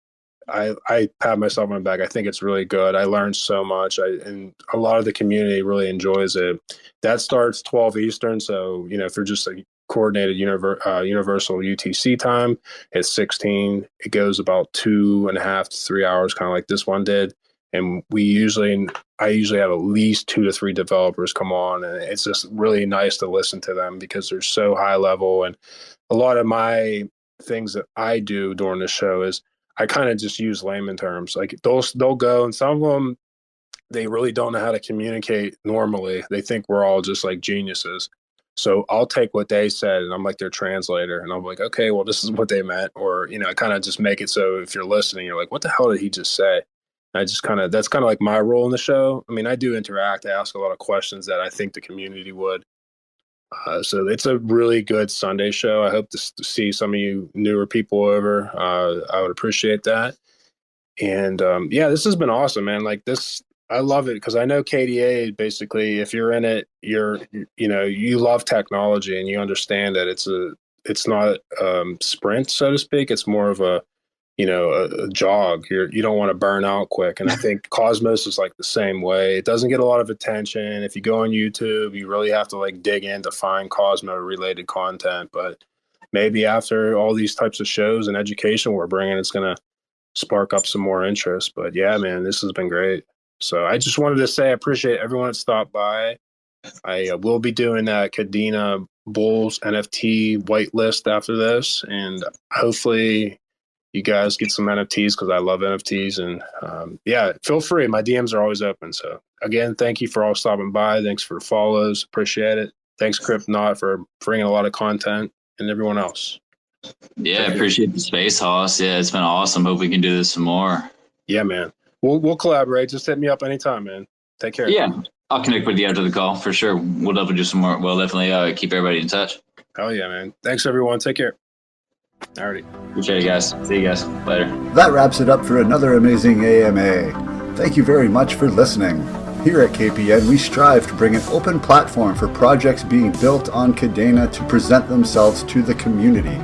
I pat myself on the back. I think it's really good. I learned so much, and a lot of the community really enjoys it. That starts 12 Eastern. So, if you're just a coordinated universal UTC time, it's 16. It goes about 2.5 to 3 hours, kind of like this one did. And I usually have at least 2 to 3 developers come on, and it's just really nice to listen to them because they're so high level. And a lot of my things that I do during the show is I kind of just use layman terms. Like they'll go, and some of them, they really don't know how to communicate normally. They think we're all just like geniuses. So I'll take what they said and I'm like their translator, and I'm like, okay, well, this is what they meant. Or, I kind of just make it so if you're listening, you're like, what the hell did he just say? And that's kind of like my role in the show. I mean, I do interact. I ask a lot of questions that I think the community would. So it's a really good Sunday show. I hope to see some of you newer people over. I would appreciate that. And this has been awesome, man. Like this, I love it because I know KDA, basically, if you're in it, you love technology and you understand that it's not sprint, so to speak. It's more of a jog. You don't want to burn out quick. And I think Cosmos is like the same way. It doesn't get a lot of attention. If you go on YouTube, you really have to like dig in to find Cosmo related content. But maybe after all these types of shows and education we're bringing, it's going to spark up some more interest. But yeah, man, this has been great. So I just wanted to say I appreciate everyone that stopped by. I will be doing that Kadena Bulls NFT whitelist after this, and hopefully you guys get some NFTs because I love NFTs. And feel free. My DMs are always open. So again, thank you for all stopping by. Thanks for the follows. Appreciate it. Thanks, Cryptnaut, for bringing a lot of content, and everyone else. Yeah, I appreciate the space, Hoss. Yeah, it's been awesome. Hope we can do this some more. Yeah, man. We'll collaborate. Just hit me up anytime, man. Take care. Yeah, I'll connect with you after the call for sure. We'll definitely do some more. We'll definitely keep everybody in touch. Oh yeah, man. Thanks, everyone. Take care. Alrighty. Appreciate it, guys. See you guys later. That wraps it up for another amazing AMA. Thank you very much for listening. Here at KPN, we strive to bring an open platform for projects being built on Kadena to present themselves to the community.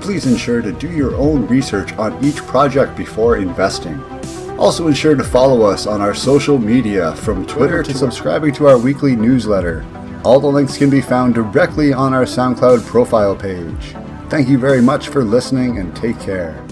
Please ensure to do your own research on each project before investing. Also ensure to follow us on our social media, from Twitter to subscribing to our weekly newsletter. All the links can be found directly on our SoundCloud profile page. Thank you very much for listening, and take care.